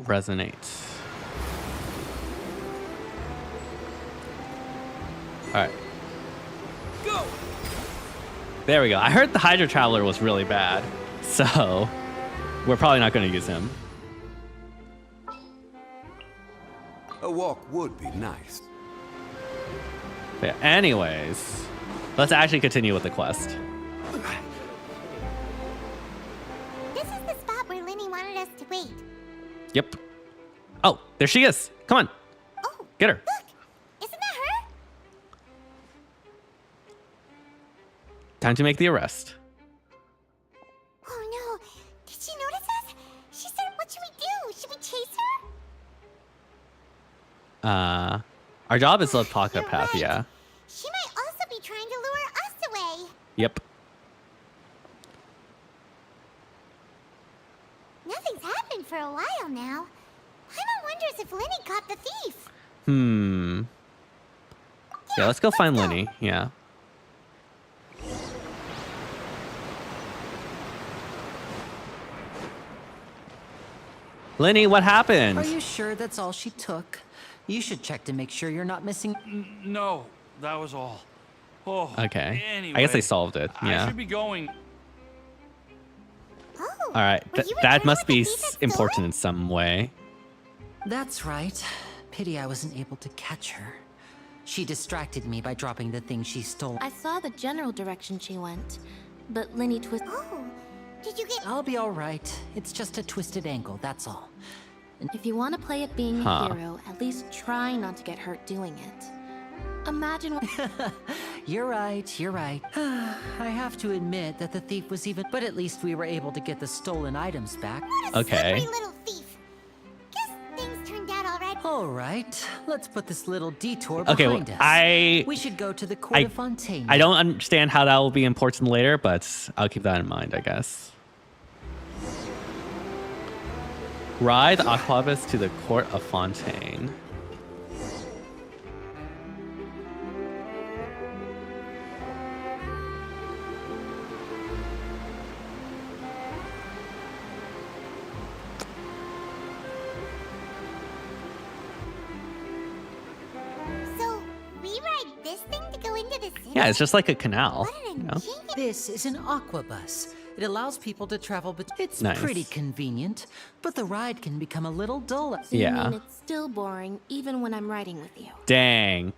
Resonate. All right. Go! There we go. I heard the Hydro Traveler was really bad, so we're probably not going to use him. A walk would be nice. But yeah, anyways, let's actually continue with the quest. This is the spot where Linny wanted us to wait. Yep. Oh, there she is. Come on. Oh, Get her. look! Isn't that her? Time to make the arrest. Our job is the pocket path, right. yeah. She might also be trying to lure us away. Yep. Nothing's happened for a while now. Paimon wonders if Lenny caught the thief. Yeah, let's go find Lenny. Yeah. Lenny, what happened? Are you sure that's all she took? You should check to make sure you're not missing. No, that was all. Oh, Okay. Anyway, I guess they solved it. I Yeah. should be going. Oh. All right. Will you That return must what the be thief had important stolen? in some way. That's right. Pity I wasn't able to catch her. She distracted me by dropping the thing she stole. I saw the general direction she went, but Lenny twisted. Oh, did you get... I'll be all right. It's just a twisted ankle, that's all. If you want to play at being Huh. a hero, at least try not to get hurt doing it. Imagine what... You're right, you're right. I have to admit that the thief was even... But at least we were able to get the stolen items back. What a Okay. slippery little thief. Guess things turned out all right. All right, let's put this little detour Okay, behind well, us. We should go to the court I- of Fontaine. I don't understand how that will be important later, but I'll keep that in mind, I guess. Ride the Aquabus to the court of Fontaine. So, we ride this thing to go into the city? Yeah, it's just like a canal. What an You know? ingenious... This is an aquabus. It allows people to travel, but it's Nice. pretty convenient. But the ride can become a little dull. So you Yeah. mean it's still boring, even when I'm riding with you. Dang.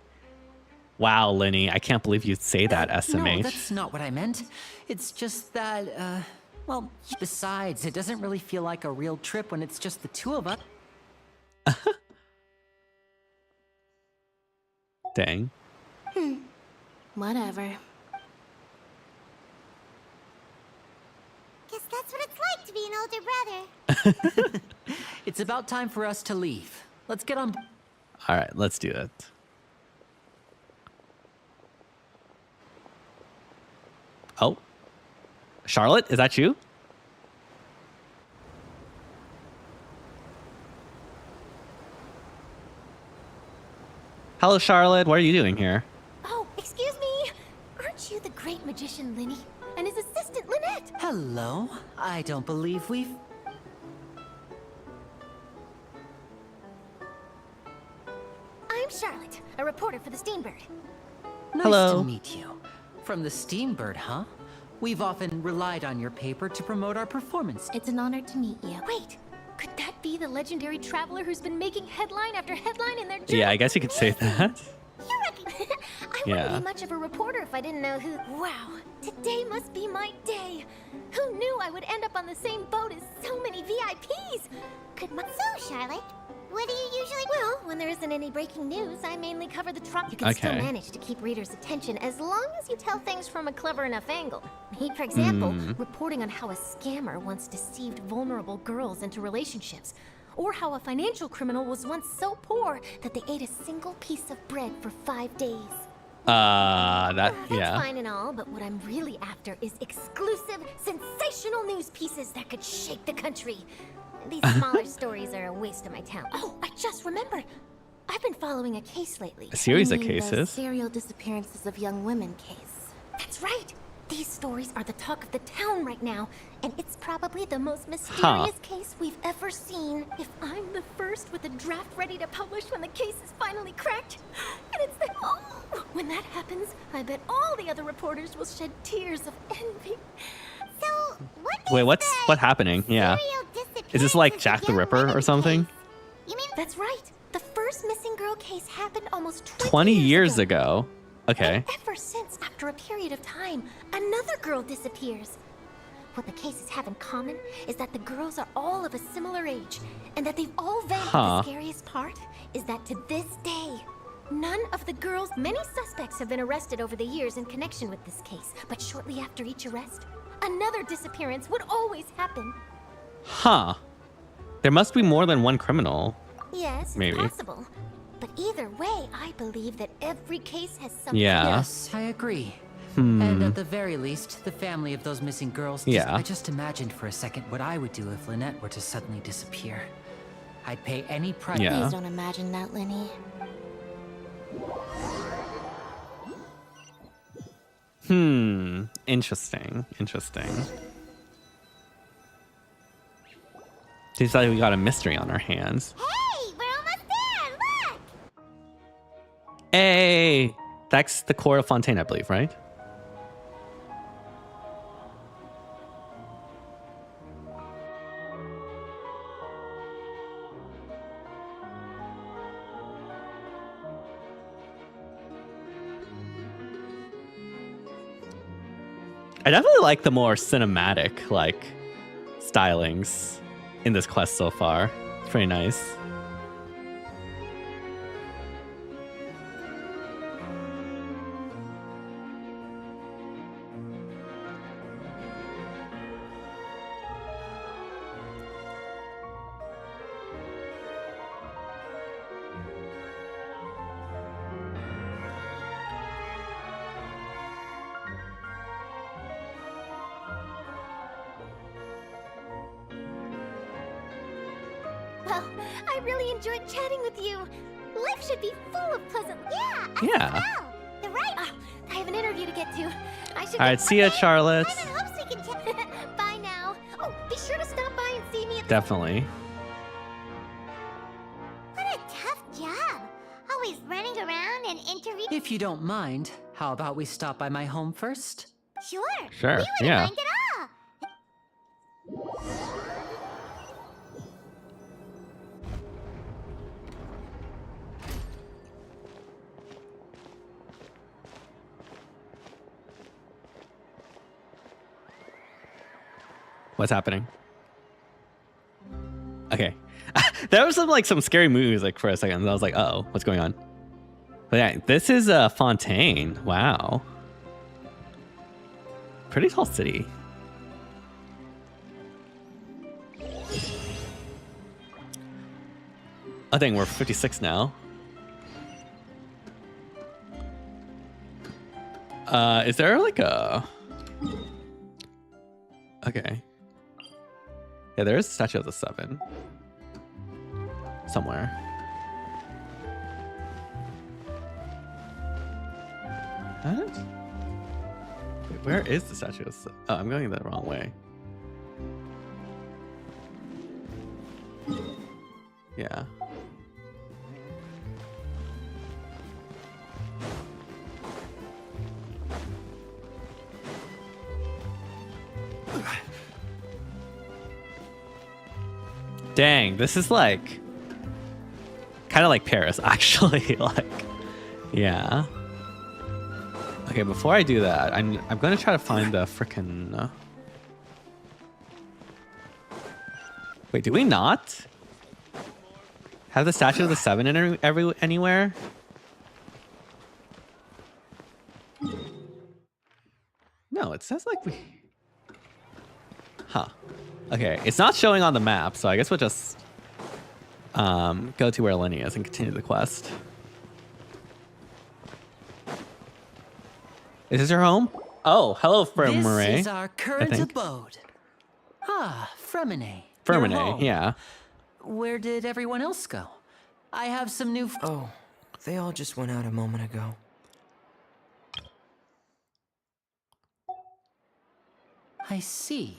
Wow, Lenny, I can't believe you'd say that, No, SMH. that's not what I meant. It's just that, well, besides, it doesn't really feel like a real trip when it's just the two of us. Dang. Whatever. Guess that's what it's like to be an older brother. It's about time for us to leave. Let's get on. All right, let's do it. Oh. Charlotte, is that you? Hello, Charlotte. What are you doing here? Oh, excuse me. Aren't you the great magician Lenny? And his assistant Lynette? Hello. I don't believe we've. I'm Charlotte, a reporter for the Steambird. Nice Hello. to meet you. From the Steambird, huh? We've often relied on your paper to promote our performance. It's an honor to meet you. Wait, could that be the legendary traveler who's been making headline after headline in their journal? Yeah, I guess you could say that. You reckon? I Yeah. wouldn't be much of a reporter if I didn't know who. Wow, today must be my day. Who knew I would end up on the same boat as so many VIPs? So, Charlotte, what do you usually? Well, when there isn't any breaking news, I mainly cover the trunk. You can still Okay. manage to keep readers' attention as long as you tell things from a clever enough angle. Me, for example, reporting on how a scammer once deceived vulnerable girls into relationships. Or how a financial criminal was once so poor that they ate a single piece of bread for 5 days. That's That's fine and all, but what I'm really after is exclusive, sensational news pieces that could shake the country. These smaller stories are a waste of my time. Oh, I just remembered. I've been following a case lately. A series You of mean the cases. serial disappearances of young women case. That's right. These stories are the talk of the town right now, and it's probably the most mysterious case we've ever seen. If I'm the first with a draft ready to publish when the case is finally cracked, and it's the... Oh, when that happens, I bet all the other reporters will shed tears of envy. So, Wait, what's happening? Yeah. Is this like Jack the Ripper or something? You mean that's right? The first missing girl case happened almost 20 years ago. Okay. And ever since, after a period of time, another girl disappears. What the cases have in common is that the girls are all of a similar age, and that they've all vanished. The scariest part is that to this day, none of the girls... Many suspects have been arrested over the years in connection with this case, but shortly after each arrest, another disappearance would always happen. Huh. There must be more than one criminal. Yes, Maybe. possible. But either way, I believe that every case has something. Yeah. Yes, I agree. And at the very least, the family of those missing girls. Yeah. I just imagined for a second what I would do if Lynette were to suddenly disappear. I'd pay any price. Yeah. Please don't imagine that, Lenny. Interesting. Interesting. Seems like we got a mystery on our hands. Hey, we're almost there. Look. Hey! That's the core of Fontaine, I believe, right? I definitely like the more cinematic, like, stylings in this quest so far. It's pretty nice. Well, I really enjoyed chatting with you. Life should be full of pleasant. Yeah. Yeah. Wow. You're right. I have an interview to get to. I should. All right, see ya, Charlotte. Simon hopes we can chat. Bye now. Oh, be sure to stop by and see me at the. Definitely. What a tough job. Always running around and interviewing. If you don't mind, how about we stop by my home first? Sure. Sure, We wouldn't yeah. mind at all. What's happening? Okay. There was some scary music for a second. I was like, uh-oh, what's going on? But yeah, this is Fontaine. Wow. Pretty tall city. I think we're 56 now. Is there like a... Okay. Yeah, there is a statue of the 7. Somewhere. What? Wait, where is the statue of the 7? Oh, I'm going the wrong way. Yeah. Dang, this is like kind of like Paris, actually. Like, yeah. Okay, before I do that, I'm gonna try to find the frickin'. Wait, do we not have the statue of the 7 in anywhere? No, it says like we. Huh. Okay, it's not showing on the map, so I guess we'll just go to where Lenny is and continue the quest. Is this your home? Oh, hello, Fremere. This is our current abode. Ah, Fremine. Fremine, yeah. Where did everyone else go? I have some new... Oh, they all just went out a moment ago. I see.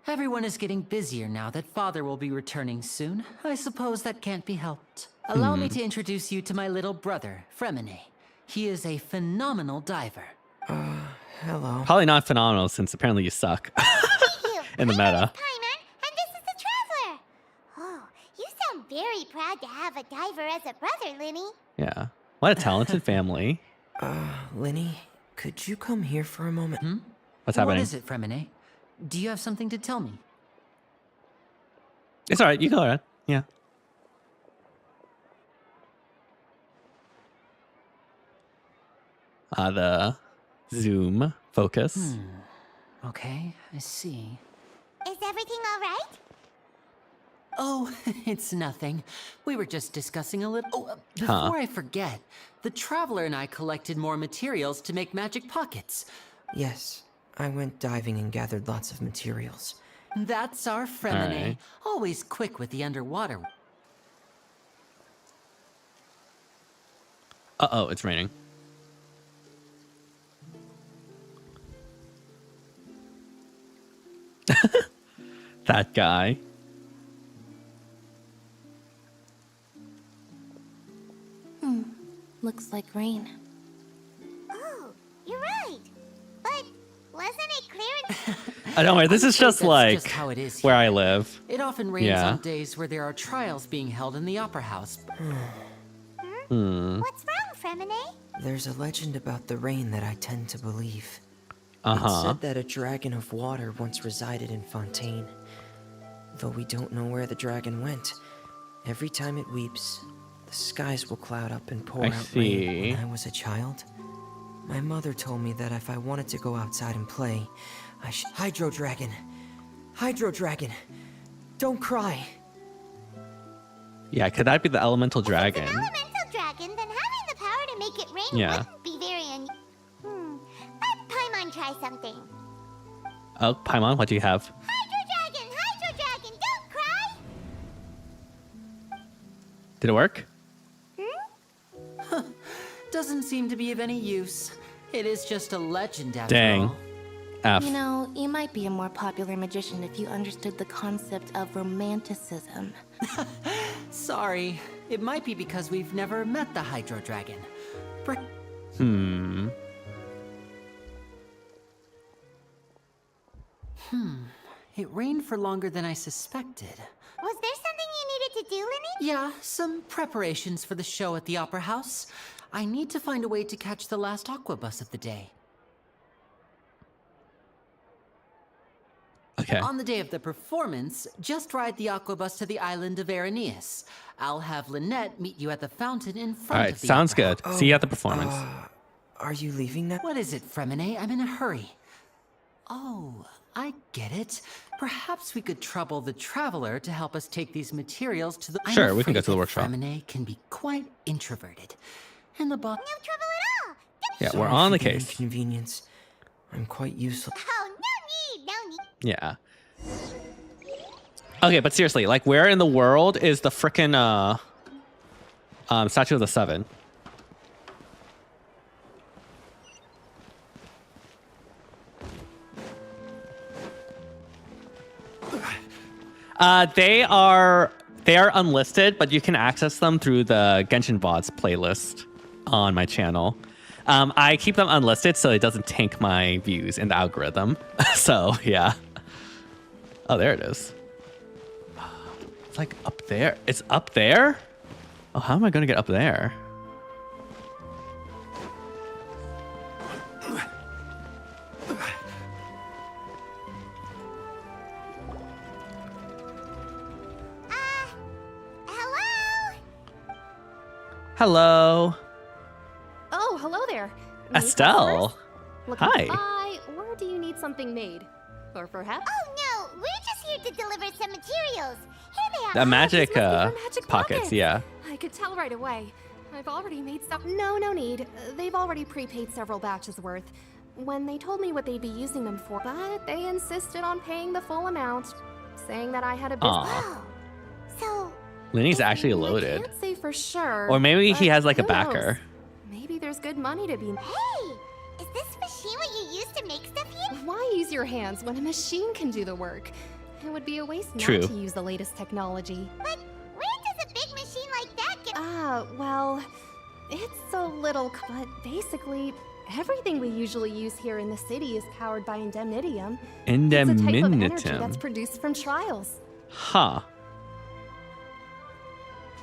Everyone is getting busier now that Father will be returning soon. I suppose that can't be helped. Allow me to introduce you to my little brother, Fremine. He is a phenomenal diver. Hello. Probably not phenomenal since apparently you suck in the meta. Paimon, and this is the Traveler. Oh, you sound very proud to have a diver as a brother, Linny. Yeah. What a talented family. Lenny, could you come here for a moment? What's happening? What is it, Fremine? Do you have something to tell me? It's all right. You go ahead. Yeah. The zoom focus. Okay, I see. Is everything all right? Oh, it's nothing. We were just discussing a little... Oh, before I forget, the Traveler and I collected more materials to make magic pockets. Yes, I went diving and gathered lots of materials. That's our Fremine. Alright. Always quick with the underwater. Uh-oh, it's raining. That guy. Looks like rain. Oh, you're right. But wasn't it clear? I don't worry, this is just That's like just how it is where here. I live. It often rains Yeah. on days where there are trials being held in the Opera House. What's wrong, Fremine? There's a legend about the rain that I tend to believe. It Uh-huh. said that a dragon of water once resided in Fontaine. Though we don't know where the dragon went, every time it weeps, the skies will cloud up and pour I out see. rain. When I was a child, my mother told me that if I wanted to go outside and play, I should... Hydro Dragon! Hydro Dragon! Don't cry! Yeah, could that be the elemental If dragon? it's an elemental dragon, then having the power to make it rain Yeah. wouldn't be very Let Paimon try something. Oh, Paimon, what do you have? Hydro dragon, don't cry! Did it work? Doesn't seem to be of any use. It is just a legend after Dang. all. F. You know, you might be a more popular magician if you understood the concept of romanticism. Sorry. It might be because we've never met the Hydro Dragon. It rained for longer than I suspected. Was there something you needed to do, Linny? Yeah, some preparations for the show at the Opera House. I need to find a way to catch the last aqua bus of the day. Okay. On the day of the performance, just ride the aqua bus to the island of Aeneas. I'll have Lynette meet you at the fountain in front Alright, of the sounds opera good. See you at the performance. Are you leaving now? What is it, Fremine? I'm in a hurry. Oh, I get it. Perhaps we could trouble the Traveler to help us take these materials to the... Sure, I'm we can go afraid to the that workshop. Fremine can be quite introverted. And the boss... No trouble at all. Yeah, Sorry we're on the for the case. inconvenience. I'm quite useless. Oh, no need. Yeah. Okay, but seriously, like, where in the world is the frickin' Statue of the Seven? They are unlisted, but you can access them through the Genshin bots playlist on my channel. I keep them unlisted so it doesn't tank my views in the algorithm. So yeah. Oh, there it is. It's like up there. It's up there? Oh, how am I going to get up there? Hello? Hello. Oh, hello there. May I come Estelle. first? Looking Hi. to buy, or do you need something made? Or perhaps... Oh, no. We're just here to deliver some materials. Here they are. The magic, these must be for magic pockets, yeah. I could tell right away. I've already made stuff. No need. They've already prepaid several batches worth. When they told me what they'd be using them for, but they insisted on paying the full amount, saying that I had a business. Aw. So, Lenny's actually I loaded. can't say for sure. Or maybe he but has like a who knows? backer. Maybe there's good money to be made. hey, is this machine what you use to make stuff in? Why use your hands when a machine can do the work? It would be a waste True. not to use the latest technology. But where does a big machine like that get? Well, it's a little, but basically, everything we usually use here in the city is powered by indemnitium. It's a type of energy that's Indemnitium. produced from trials. Huh.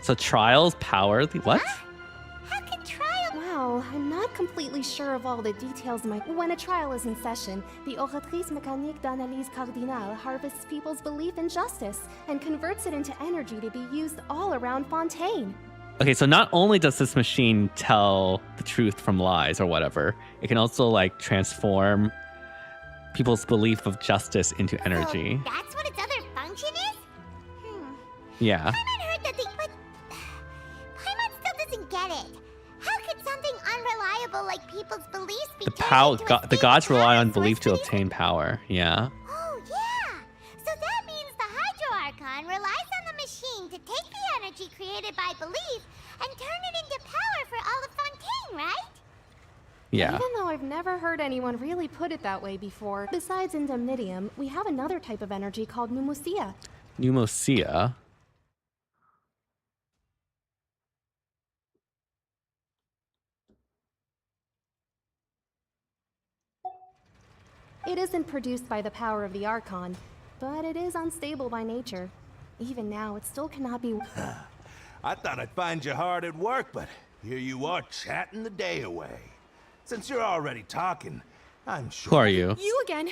So trials power the what? How can trial? Well, I'm not completely sure of all the details. When a trial is in session, the Oratrice Mécanique d'Analyse Cardinale harvests people's belief in justice and converts it into energy to be used all around Fontaine. Okay, so not only does this machine tell the truth from lies or whatever, it can also like transform people's belief of justice into energy. So that's what its other function is? Yeah. Paimon heard that but Paimon still doesn't get it. How could something unreliable like people's beliefs be The gods rely on belief to obtain power. Yeah. Oh, yeah. So that means the Hydro Archon relies on the machine to take the energy created by belief and turn it into power for all of Fontaine, right? Yeah. Even though I've never heard anyone really put it that way before, besides indemnitium, we have another type of energy called pneumosia. Pneumosia. It isn't produced by the power of the Archon, but it is unstable by nature. Even now, it still cannot be... I thought I'd find you hard at work, but here you are chatting the day away. Since you're already talking, I'm sure... Who are you? You again!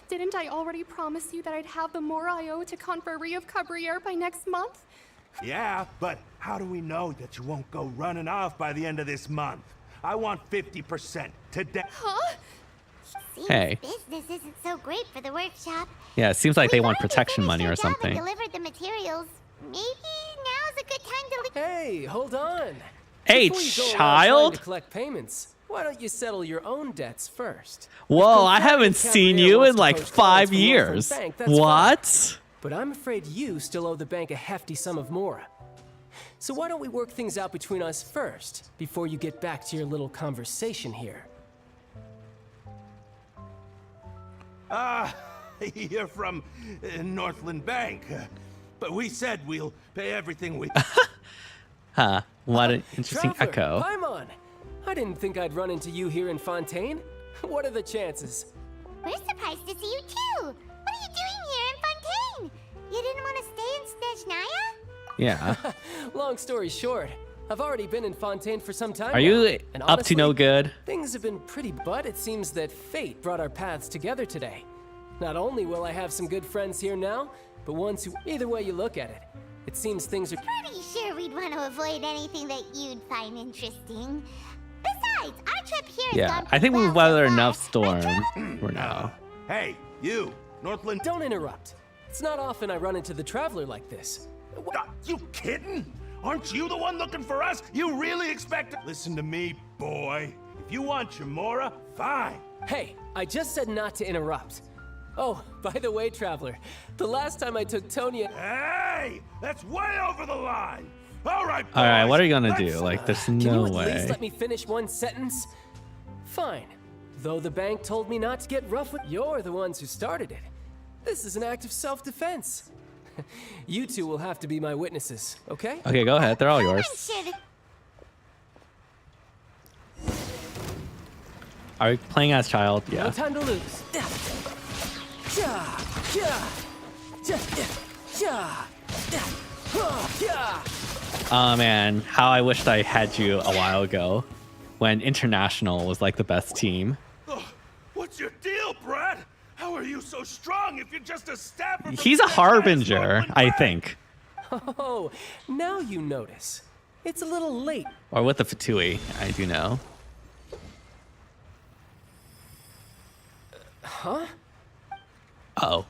Didn't I already promise you that I'd have the more I owe to Confrérie of Cabriere by next month? Yeah, but how do we know that you won't go running off by the end of this month? I want 50% today. Huh? Seems Hey. business isn't so great for the workshop. Yeah, it seems like they want We protection finished money our or job and something. delivered the materials. Maybe now's a good time to leave. Hey, hold on. Hey, Before you go around trying child. to collect payments, why don't you settle your own debts first? Whoa, I haven't seen you in like 5 years. years. What? But I'm afraid you still owe the bank a hefty sum of mora. So why don't we work things out between us first, before you get back to your little conversation here? You're from Northland Bank. But we said we'll pay everything we... Huh. What an interesting Traveler, echo. Paimon! I didn't think I'd run into you here in Fontaine. What are the chances? We're surprised to see you too. What are you doing here in Fontaine? You didn't want to stay in Snezhnaya? Yeah. Long story short, I've already been in Fontaine for some time Are now, you and up to no honestly, good? Things have been pretty, but it seems that fate brought our paths together today. Not only will I have some good friends here now, but ones who, either way you look at it, it seems things are... Pretty sure we'd want to avoid anything that you'd find interesting. Besides, our trip here has Yeah, gone I think pretty we've well so weathered far. enough storm for now. Hey, you, Northland... Don't interrupt. It's not often I run into the Traveler like this. You kidding? Aren't you the one looking for us? You really expect to... Listen to me, boy. If you want your mora, fine. Hey, I just said not to interrupt. Oh, by the way, Traveler, the last time I took Tonya... Hey! That's way over the line! All right, boys, All right, what are you gonna let's- do? Like, there's Can you no at way. least let me finish one sentence? Fine. Though the bank told me not to get rough with... You're the ones who started it. This is an act of self-defense. You two will have to be my witnesses, okay? Okay, go ahead. They're all yours. Are we playing as child? No Yeah. time to lose. Oh man, how I wished I had you a while ago, when International was like the best team. What's your deal, Brad? How are you so strong if you're just a staffer? from He's a Snezhnaya's harbinger, Northland I Bank? think, Oh, now you notice. It's a little late. or with the Fatui. I do know. Huh? Oh,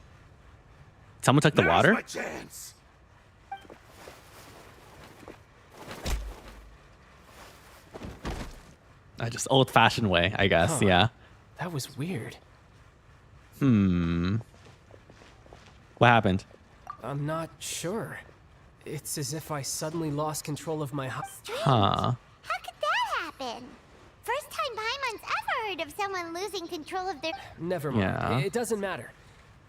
someone took the Now's water. my chance. Just old-fashioned way, I guess. Huh. Yeah. That was weird. What happened? I'm not sure. It's as if I suddenly lost control of my... Huh. How could that happen? First time Paimon's ever heard of someone losing control of their... Never mind. Yeah. It doesn't matter.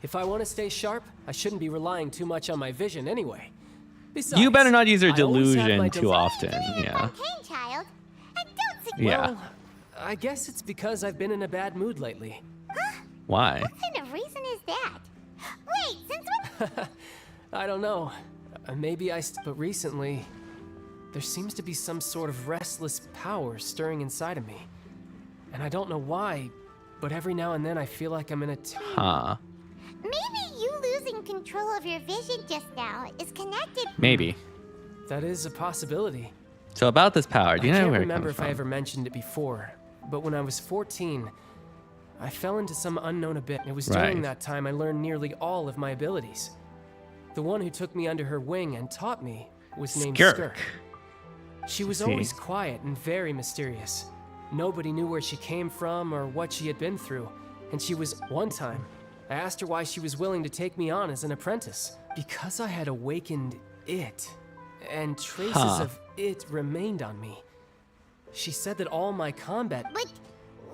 If I want to stay sharp, I shouldn't be relying too much on my vision anyway. Besides, You better not use your I always have my delusion too often. Yeah. Fontaine, child. And don't suggest... Yeah. Well, I guess it's because I've been in a bad mood lately. Why? What kind of reason is that? Wait, since when... I don't know. Maybe but recently, there seems to be some sort of restless power stirring inside of me. And I don't know why, but every now and then I feel like I'm in a... Huh. Maybe you losing control of your vision just now is connected... Maybe. That is a possibility. So about this power, do you I know can't where it remember comes if from? I ever mentioned it before, but when I was 14, I fell into some unknown abyss. It was during Right. that time I learned nearly all of my abilities. The one who took me under her wing and taught me was named Skirk. Skirk. She was See. always quiet and very mysterious. Nobody knew where she came from or what she had been through. And she was, one time, I asked her why she was willing to take me on as an apprentice. Because I had awakened it, and traces of it remained on me. She said that all my combat... But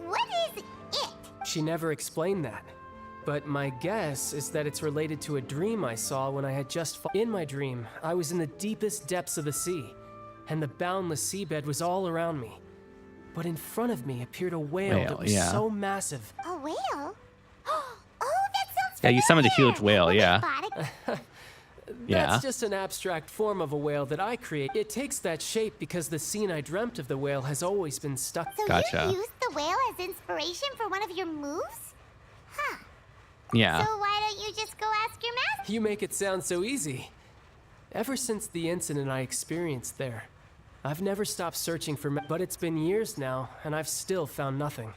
what is it? She never explained that. But my guess is that it's related to a dream I saw when I had just... In my dream, I was in the deepest depths of the sea, and the boundless seabed was all around me. But in front of me appeared a whale that was so massive. A whale? Oh, that sounds Yeah, you summoned a familiar. huge whale, yeah. Yeah. That's just an abstract form of a whale that I create. It takes that shape because the scene I dreamt of the whale has always been stuck. So Gotcha. you used the whale as inspiration for one of your moves? Huh. Yeah. So why don't you just go ask your master? You make it sound so easy. Ever since the incident I experienced there, I've never stopped searching for but it's been years now, and I've still found nothing.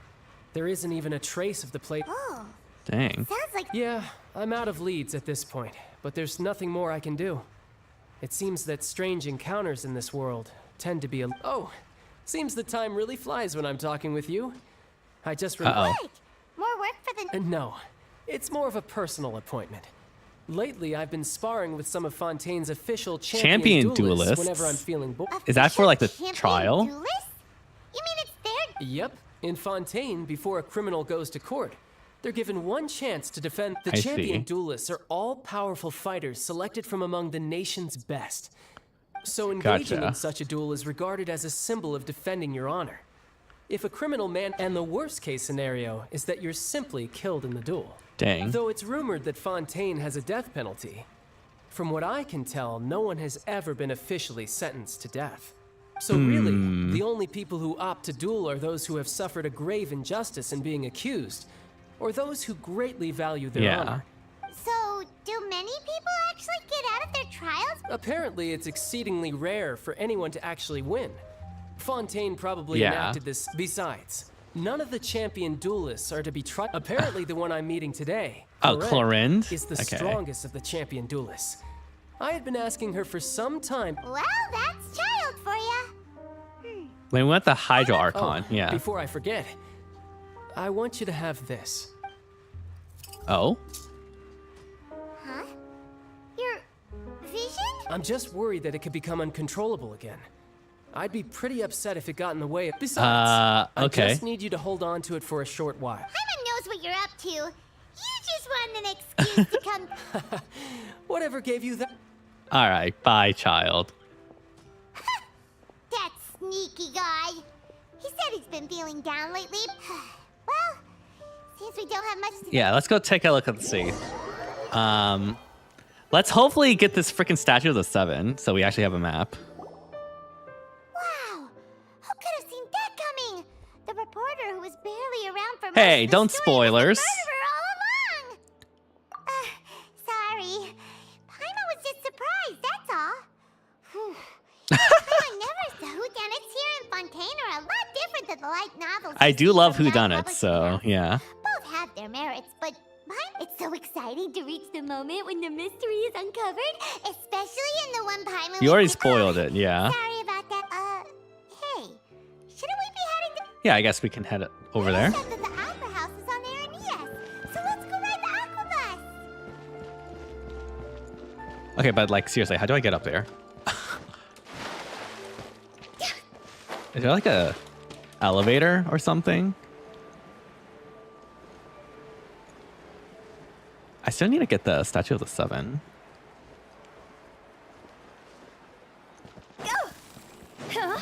There isn't even a trace of the place. Oh, Dang. sounds like... Yeah, I'm out of leads at this point, but there's nothing more I can do. It seems that strange encounters in this world tend to be a... Oh, seems the time really flies when I'm talking with you. I just... Uh-oh. What? More work for the... No, it's more of a personal appointment. Lately, I've been sparring with some of Fontaine's official champion duelists whenever I'm feeling bored. Is that for like the Champion trial? duelist? You mean it's their... Yep. In Fontaine, before a criminal goes to court, they're given one chance to defend. The I champion see. duelists are all powerful fighters selected from among the nation's best. So engaging Gotcha. in such a duel is regarded as a symbol of defending your honor. If a criminal man, and the worst case scenario is that you're simply killed in the duel. Dang. Though it's rumored that Fontaine has a death penalty, from what I can tell, no one has ever been officially sentenced to death. So really, the only people who opt to duel are those who have suffered a grave injustice in being accused, or those who greatly value their honor. So, do many people actually get out of their trials? Apparently, it's exceedingly rare for anyone to actually win. Fontaine probably Yeah. enacted this. Besides, none of the champion duelists are to be tried. Apparently, the one I'm meeting today, Oh, Clorinde? is the Okay. strongest of the champion duelists. I had been asking her for some time. Well, that's child for ya. We went the Hydro Archon. Yeah. Before I forget, I want you to have this. Oh? Huh? Your vision? I'm just worried that it could become uncontrollable again. I'd be pretty upset if it got in the way. Besides, okay. I just need you to hold on to it for a short while. Paimon knows what you're up to. You just want an excuse to come... Whatever gave you that? All right. Bye, child. That sneaky guy. He said he's been feeling down lately. Well, since we don't have much to... Yeah, let's go take a look at the sea. Let's hopefully get this freaking Statue of the Seven, so we actually have a map. Wow! Who could have seen that coming? The reporter who was barely around for most Hey, of the don't story was spoilers. the murderer all along! Sorry. Paimon was just surprised, that's all. Whew. Paimon never saw whodunits here in Fontaine are a lot different than the light novels. I you do see love from whodunits, non-published so accounts. yeah. Both have their merits, but it's so exciting to reach the moment when the mystery is uncovered, especially in the one Paimon... You already spoiled it, yeah. Sorry about that. Hey, shouldn't we be heading to... Yeah, I guess we can head over there. That the opera house is on Aranias, so let's go ride the aqua bus. Okay, but like seriously, how do I get up there? Is there like a elevator or something? I still need to get the Statue of the Seven. Huh?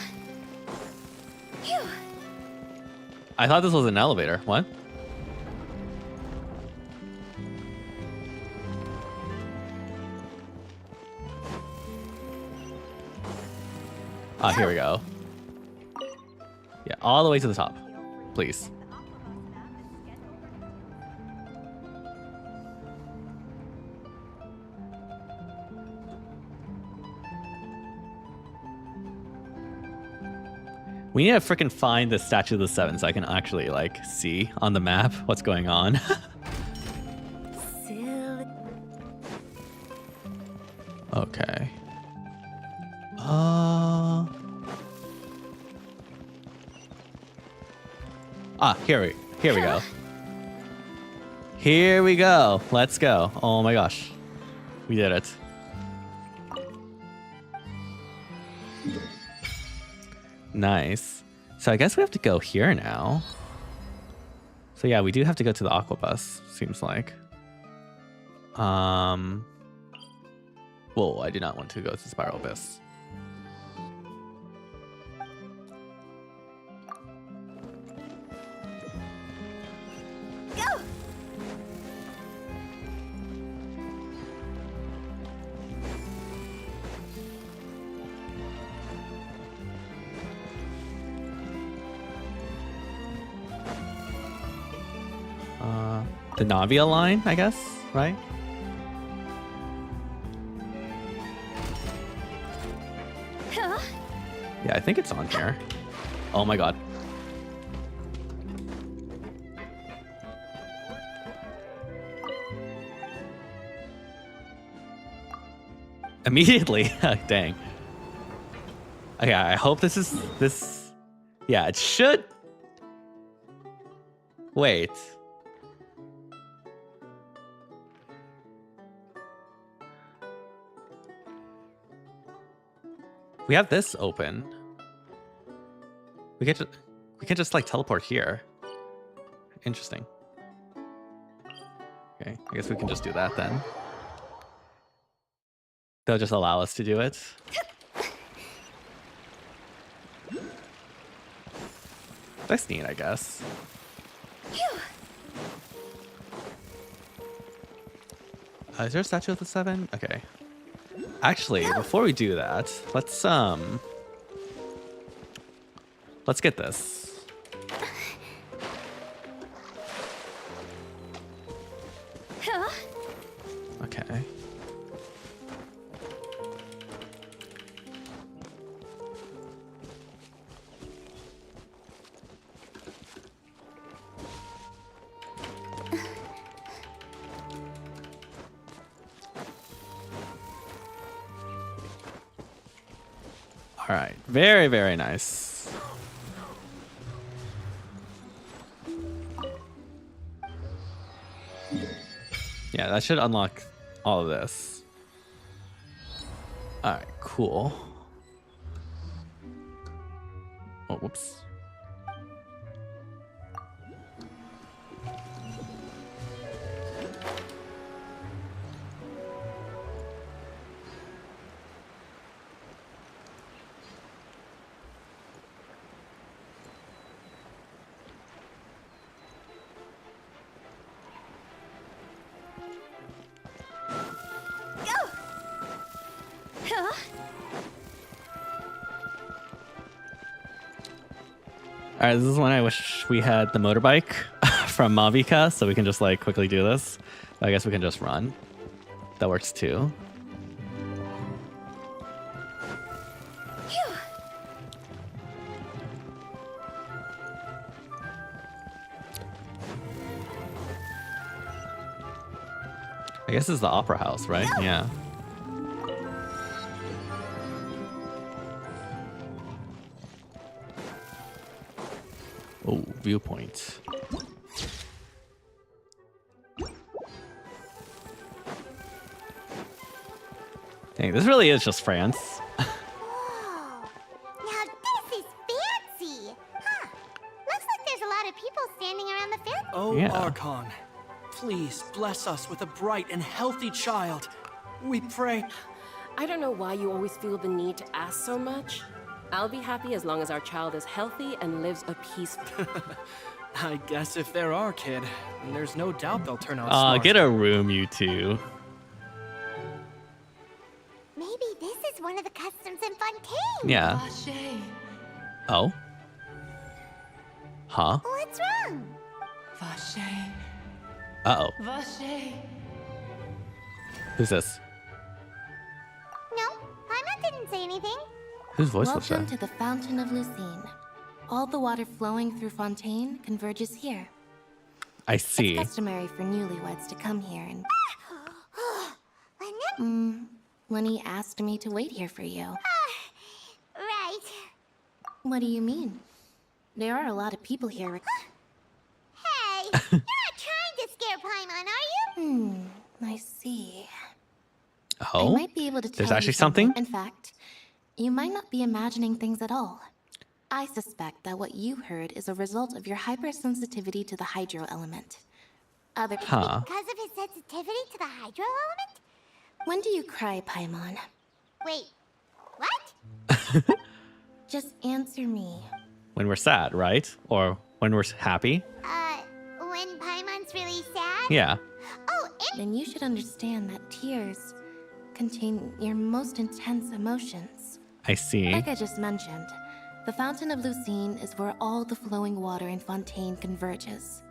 Phew. I thought this was an elevator. What? Ah, here we go. Yeah, all the way to the top. Please. We need to freaking find the Statue of the Seven so I can actually, like, see on the map what's going on. Okay. Here we go. Here we go. Let's go. Oh my gosh. We did it. Nice. So I guess we have to go here now. So yeah, we do have to go to the Aquabus, seems like. Whoa, I do not want to go to Spiral Abyss. Go! The Navia line, I guess, right? Huh? Yeah, I think it's on here. Oh my god. Immediately. Dang. Okay, I hope this is this. Yeah, it should. Wait. We have this open. We can just like teleport here. Interesting. Okay, I guess we can just do that then. They'll just allow us to do it. That's neat, I guess. Is there a statue of the seven? Okay. Actually, before we do that, let's get this. Okay. All right, very, very nice. Yeah, that should unlock all of this. All right, cool. Oh, whoops. All right, this is when I wish we had the motorbike from Mavika, so we can just like quickly do this. I guess we can just run. That works too. I guess this is the opera house, right? Yeah. Oh, viewpoint. Dang, this really is just France. Whoa! Now this is fancy! Huh. Looks like there's a lot of people standing around the fountain. Oh, Yeah. Archon, please bless us with a bright and healthy child. We pray. I don't know why you always feel the need to ask so much. I'll be happy as long as our child is healthy and lives a peaceful. I guess if they're our kid, then there's no doubt they'll turn out Aw, smart. get a room, you two. Maybe this is one of the customs in Fontaine. Yeah. Vache. Oh? Huh? What's wrong? Vache. Uh-oh. Vache. Who's this? No, Paimon didn't say anything. Whose voice was Welcome that? to the Fountain of Lucine. All the water flowing through Fontaine converges here. I see. It's customary for newlyweds to come here and Lenny asked me to wait here for you. Right. What do you mean? There are a lot of people here. Hey, you're not trying to scare Paimon, are you? I see. Oh, I might be able to tell there's you actually something? In fact, you might not be imagining things at all. I suspect that what you heard is a result of your hypersensitivity to the hydro element. Other Huh. Because of his sensitivity to the hydro element? When do you cry, Paimon? Wait, what? Just answer me. When we're sad, right? Or when we're happy? When Paimon's really sad? Yeah. Oh, Then you should understand that tears contain your most intense emotions. I see. Like I just mentioned, the Fountain of Lucine is where all the flowing water in Fontaine converges.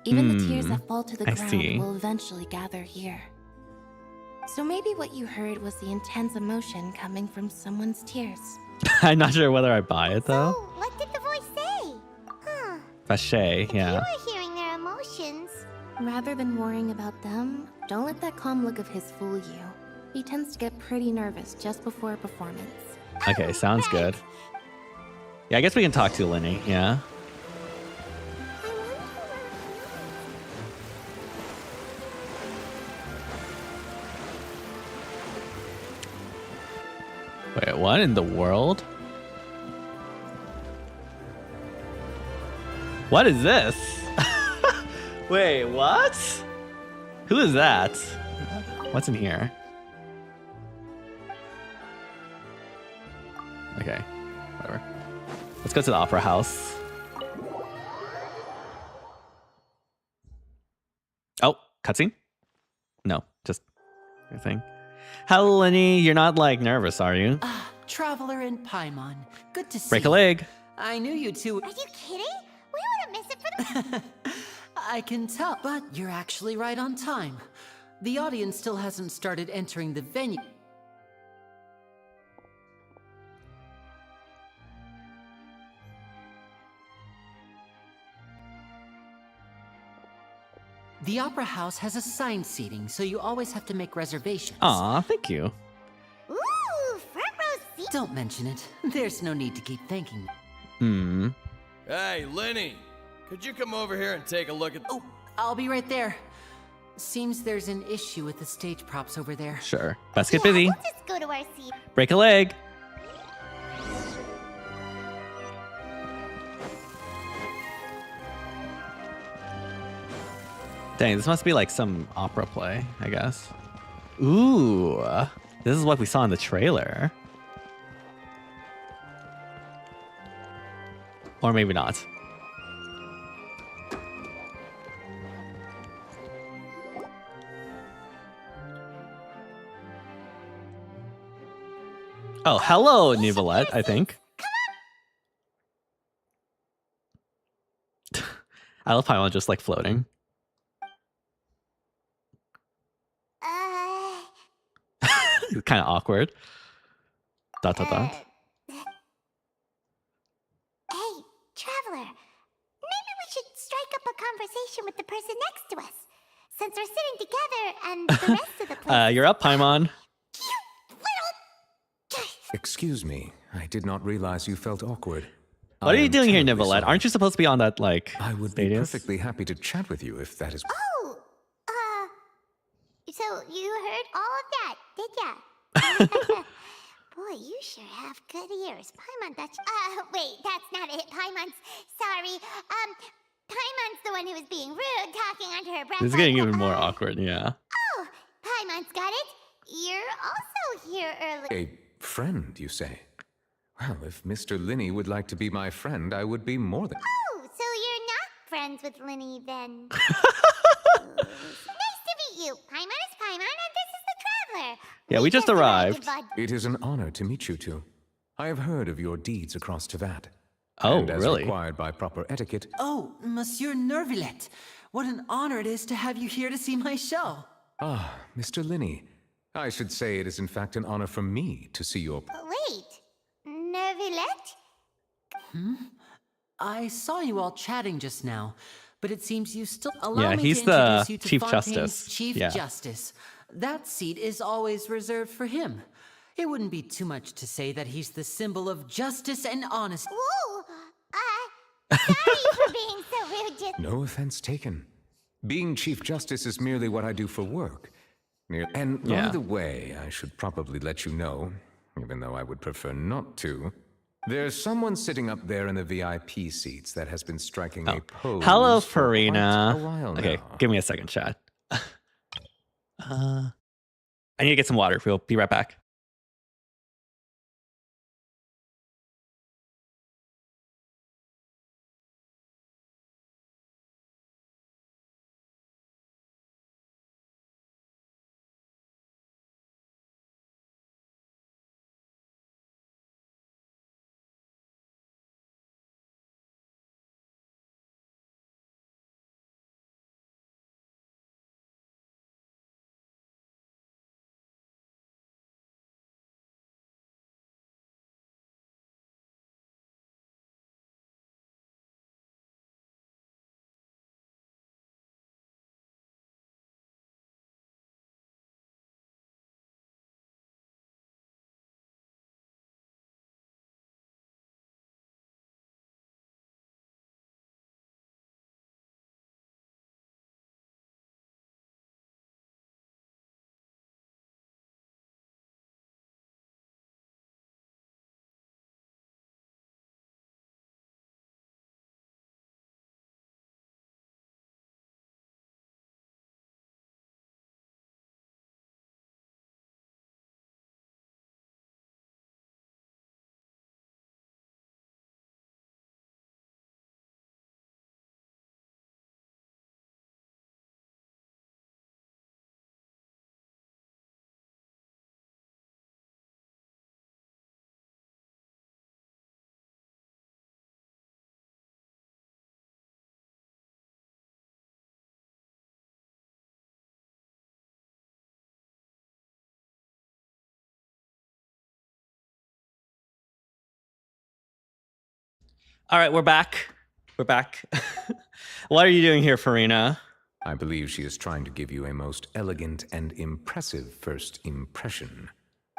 Even the tears that fall to the ground will eventually gather here. So maybe what you heard was the intense emotion coming from someone's tears. I'm not sure whether I buy it though. So, what did the voice say? Huh. Vache, yeah. You were hearing their emotions. Rather than worrying about them, don't let that calm look of his fool you. He tends to get pretty nervous just before a performance. Okay, sounds good. Yeah, I guess we can talk to Lenny, yeah. Wait, what in the world? What is this? Wait, what? Who is that? What's in here? Okay, whatever. Let's go to the opera house. Oh, cutscene? No, just your thing. Hello, Lenny. You're not like nervous, are you? Traveler in Paimon. Good to see Break a you. leg. I knew you two. Are you kidding? We wouldn't miss it for the... I can tell, but you're actually right on time. The audience still hasn't started entering the venue. The Opera House has assigned seating, so you always have to make reservations. Aw, thank you. Ooh, front row seat. Don't mention it. There's no need to keep thanking me. Hmm. Hey, Lenny, could you come over here and take a look at... Oh, I'll be right there. Seems there's an issue with the stage props over there. Sure. Let's get busy. We'll just go to our seat. Break a leg. Dang, this must be like some opera play, I guess. Ooh, this is what we saw in the trailer. Or maybe not. Oh, hello, Nicolette, I think. I love Paimon just like floating. Kind of awkward. Dot, dot, dot. Hey, Traveler. Maybe we should strike up a conversation with the person next to us. Since we're sitting together and the rest of the place... You're up, Paimon. Excuse me, I did not realize you felt awkward. What are you doing here, terribly Nicolette? sorry. Aren't you supposed to be on that, like, I would be perfectly happy to chat with you if that is... Oh, so you heard all of that, did ya? Boy, you sure have good ears. Paimon, that's... wait, that's not it. Paimon's... Sorry. Paimon's the one who was being rude, talking under her breath. This is getting even more awkward, yeah. Oh, Paimon's got it. You're also here early. A friend, you say? Well, if Mr. Linney would like to be my friend, I would be more than... Oh, so you're not friends with Linny, then. Nice to meet you. Paimon is Paimon, and this is the Traveler. Yeah, we just arrived. It is an honor to meet you two. I have heard of your deeds across Teyvat. Oh, and as really? required by proper etiquette... Oh, Monsieur Nervillet. What an honor it is to have you here to see my show. Ah, Mr. Linney. I should say it is in fact an honor for me to see your... Wait, Nervillet? I saw you all chatting just now, but it seems you still allow Yeah, me he's to the introduce you to Chief Fontaine's Justice. Chief Yeah. Justice. That seat is always reserved for him. It wouldn't be too much to say that he's the symbol of justice and honesty. Whoa! Sorry for being so rude, just... No offense taken. Being Chief Justice is merely what I do for work. And by Yeah. the way, I should probably let you know, even though I would prefer not to, there's someone sitting up there in the VIP seats that has been striking a pose Hello, for Farina. quite a while Okay, now. give me a second, chat. I need to get some water. We'll be right back. All right, we're back. We're back. What are you doing here, Farina? I believe she is trying to give you a most elegant and impressive first impression.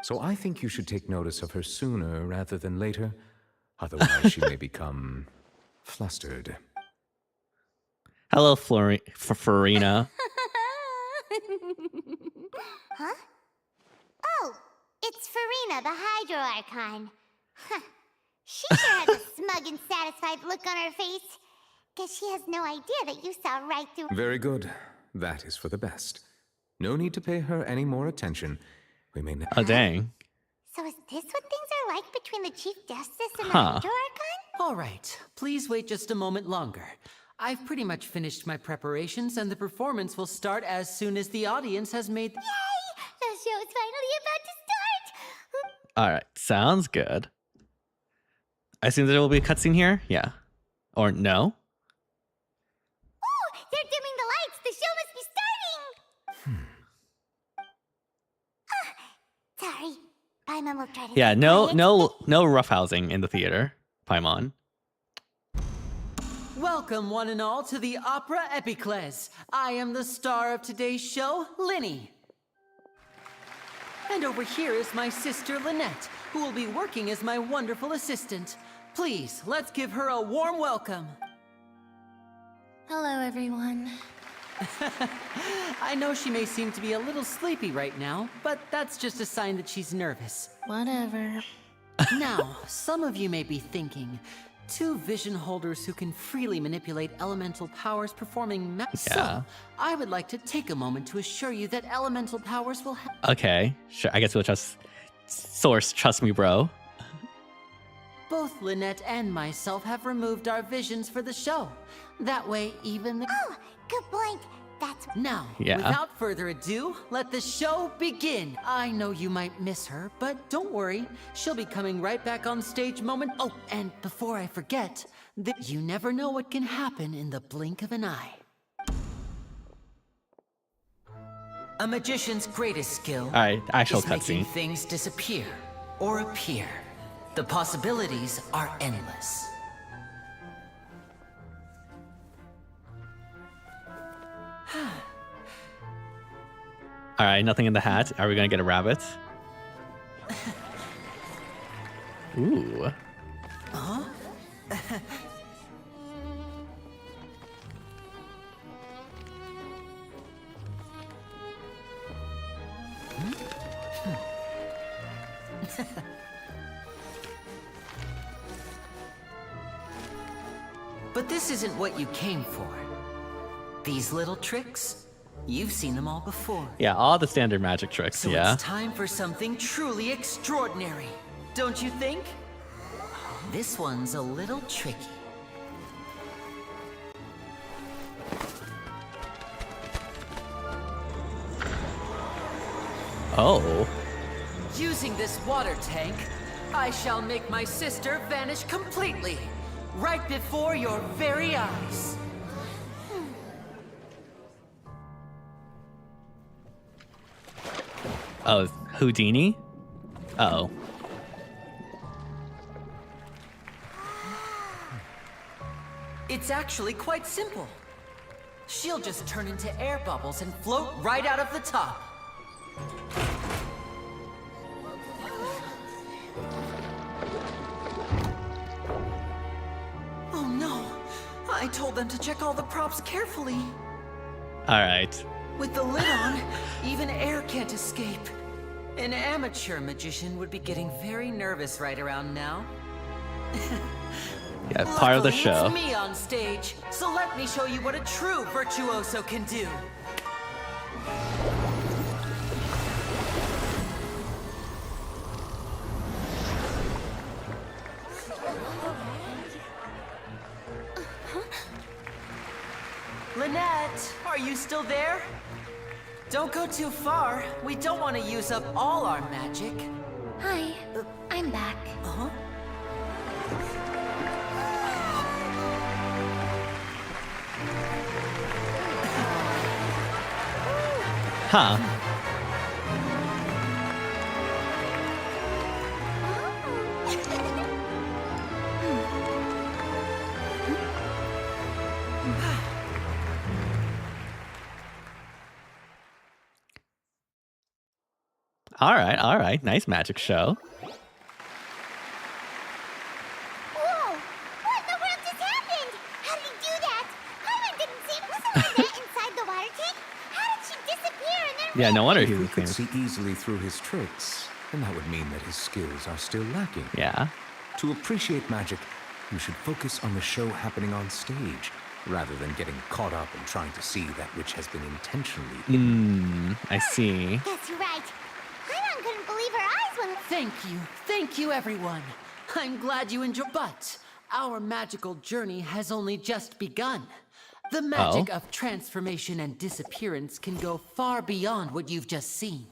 So I think you should take notice of her sooner rather than later. Otherwise, she may become flustered. Hello, Farina. Huh? Oh, it's Farina, the Hydro Archon. Huh. She sure has a smug and satisfied look on her face. Guess she has no idea that you saw right through... Very good. That is for the best. No need to pay her any more attention. We may... Oh, dang. So is this what things are like between the Chief Justice and the Huh. Hydro Archon? All right, please wait just a moment longer. I've pretty much finished my preparations, and the performance will start as soon as the audience has made... Yay! The show's finally about to start! All right, sounds good. I assume there will be a cutscene here? Yeah. Or no? Oh, they're dimming the lights! The show must be starting! Sorry. Paimon will try to... Yeah, stay no quiet. roughhousing in the theater, Paimon. Welcome, one and all, to the Opera Epiclese. I am the star of today's show, Linny. And over here is my sister, Lynette, who will be working as my wonderful assistant. Please, let's give her a warm welcome. Hello, everyone. I know she may seem to be a little sleepy right now, but that's just a sign that she's nervous. Whatever. Now, some of you may be thinking, two vision holders who can freely manipulate elemental powers performing So, I would like to take a moment to assure you that elemental powers will Okay, sure. I guess we'll trust Source. Trust me, bro. Both Lynette and myself have removed our visions for the show. That way, even the... Oh, good point. That's... Now, Yeah. without further ado, let the show begin. I know you might miss her, but don't worry. She'll be coming right back on stage moment. Oh, and before I forget, you never know what can happen in the blink of an eye. A magician's greatest skill All right, actual is making cutscene. things disappear or appear. The possibilities are endless. All right, nothing in the hat. Are we gonna get a rabbit? Ooh. Huh? But this isn't what you came for. These little tricks, you've seen them all before. Yeah, all the standard magic tricks, So yeah. it's time for something truly extraordinary, don't you think? This one's a little tricky. Oh. Using this water tank, I shall make my sister vanish completely, right before your very eyes. Oh, Houdini? Uh-oh. It's actually quite simple. She'll just turn into air bubbles and float right out of the top. Oh no! I told them to check all the props carefully. All right. With the lid on, even air can't escape. An amateur magician would be getting very nervous right around now. Yeah, part of the Luckily, show. It's me on stage, so let me show you what a true virtuoso can do. Lynette, are you still there? Don't go too far. We don't want to use up all our magic. Hi, I'm back. Uh-huh. Huh. All right, all right. Nice magic show. Whoa! What in the world just happened? How did he do that? Carmen didn't see. Wasn't Lynette inside the water tank? How did she disappear and then? Yeah, no wonder If he we was could famous. see easily through his tricks, then that would mean that his skills are still lacking. Yeah. To appreciate magic, you should focus on the show happening on stage, rather than getting caught up in trying to see that which has been intentionally hidden. I see. That's right. Carmen couldn't believe her eyes when. Thank you, everyone. I'm glad you enjoyed. But our magical journey has only just begun. The magic of transformation and disappearance can go far beyond what you've just seen.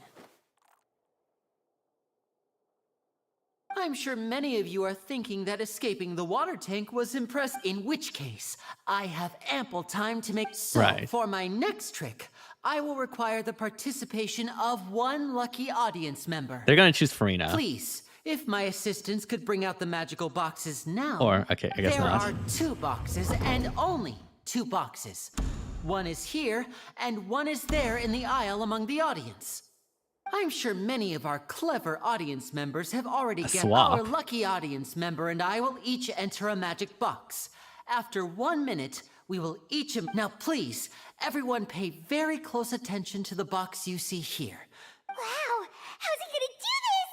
I'm sure many of you are thinking that escaping the water tank was impressive, in which case, I have ample time to make. So, Right. for my next trick, I will require the participation of one lucky audience member. They're gonna choose Farina. Please, if my assistants could bring out the magical boxes now. Or, okay, I guess there not. are 2 boxes, and only 2 boxes. One is here, and one is there in the aisle among the audience. I'm sure many of our clever audience members have already guessed. swap. Our lucky audience member and I will each enter a magic box. After 1 minute, we will each. Now, please, everyone pay very close attention to the box you see here. Wow! How's he gonna do this?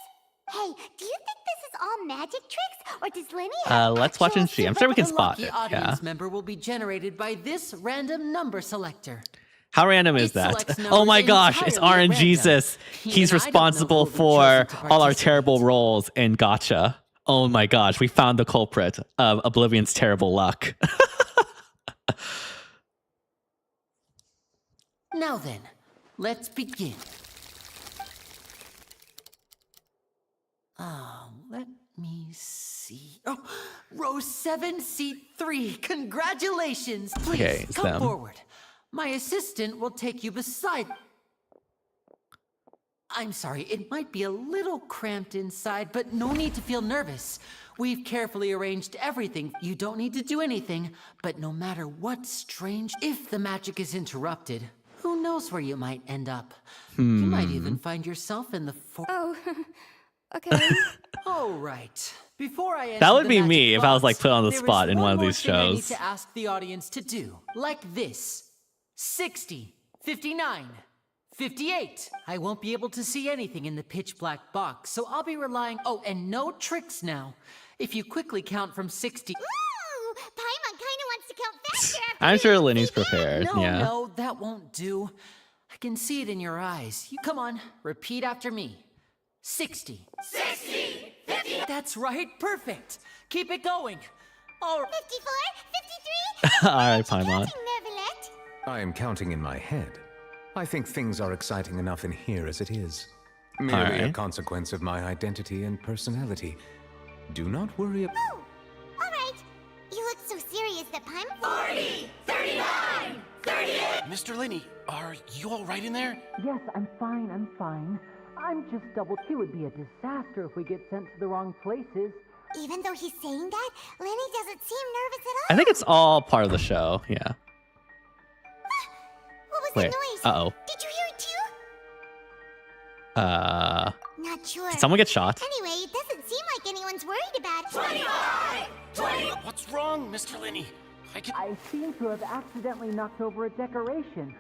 Hey, do you think this is all magic tricks, or does Lenny have Let's watch and see. I'm sure we can The spot lucky it. audience Yeah. member will be generated by this random number selector. How random is It that? selects Oh my numbers gosh, it's entirely RNG random. sis. He's And I don't know responsible who will be for chosen to all our terrible rolls in Gacha. Oh my gosh, we found the culprit of Oblivion's terrible luck. Now then, let's begin. Let me see. Oh, row 7, seat 3. Congratulations. Please, Okay, it's come them. forward. My assistant will take you beside. I'm sorry, it might be a little cramped inside, but no need to feel nervous. We've carefully arranged everything. You don't need to do anything, but no matter what strange, if the magic is interrupted, who knows knows where you might end up? You Hmm. might even find yourself in the Oh, okay. All right. Before I That enter would the be magic me if I was box, like put on the there is spot in one of more these thing I need shows. to ask the audience to do, like this: 60, 59, 58. I won't be able to see anything in the pitch black box, so I'll be relying. Oh, and no tricks now. If you quickly count from 60. Ooh, Paimon kinda wants to count faster after I'm sure we Lenny's prepared. No, Yeah. no, that won't do. I can see it in your eyes. You come on, repeat after me. 60. 60, 50, That's right, perfect. Keep it going. All right. 54, 53. All right, Paimon. Neverlet. I am counting in my head. I think things are exciting enough in here as it is. Merely a right. consequence of my identity and personality. Do not worry about... Oh, all right. You look so serious that Paimon... 40, 39, 38. Mr. Lenny, are you all right in there? Yes, I'm fine, I'm fine. I'm just double-checked. It would be a disaster if we get sent to the wrong places. Even though he's saying that, Lenny doesn't seem nervous at all. I think it's all part of the show. Yeah. What was Wait. the noise? Uh-oh. Did you hear it too? Not sure. Did someone get shot? Anyway, it doesn't seem like anyone's worried about it. 20! What's wrong, Mr. Lenny? I seem to have accidentally knocked over a decoration.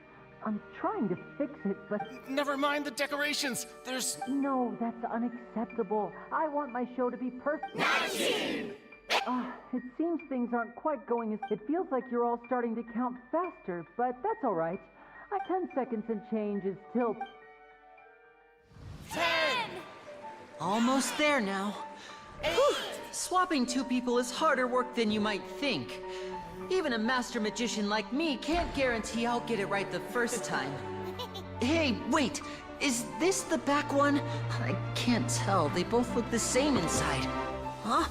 I'm trying to fix it, but... Never mind the decorations. There's... No, that's unacceptable. I want my show to be perfect. 19! It seems things aren't quite going as... It feels like you're all starting to count faster, but that's all right. 10 seconds and change is still... 10! Almost there now. Whew. Swapping two people is harder work than you might think. Even a master magician like me can't guarantee I'll get it right the first time. Hey, wait! Is this the back one? I can't tell. They both look the same inside. Huh?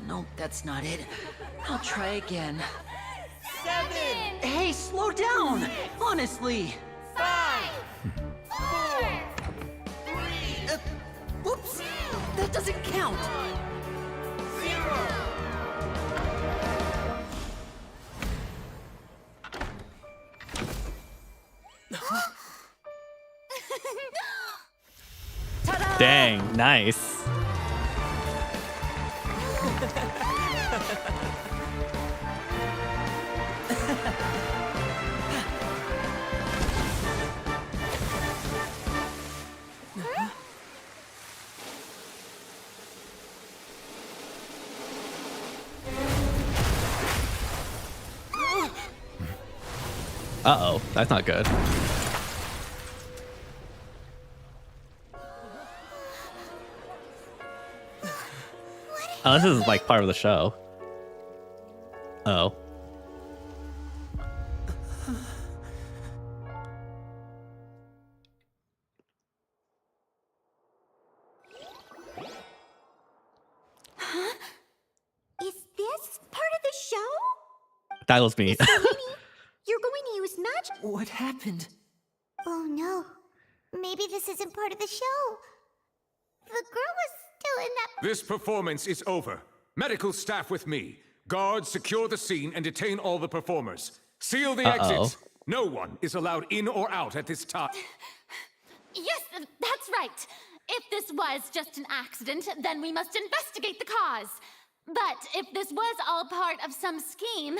No, that's not it. I'll try again. 7! Hey, slow down! Honestly! 5! 4! 3! Whoops! That doesn't count! 0! Dang, nice. Uh-oh, that's not good. Oh, this is like part of the show. Oh. Huh? Is this part of the show? That was me. You're going to use magic? What happened? Oh no. Maybe this isn't part of the show. The girl was still in that... This performance is over. Medical staff with me. Guards, secure the scene and detain all the performers. Seal the exits. No one is allowed in or out at this time. Yes, that's right. If this was just an accident, then we must investigate the cause. But if this was all part of some scheme,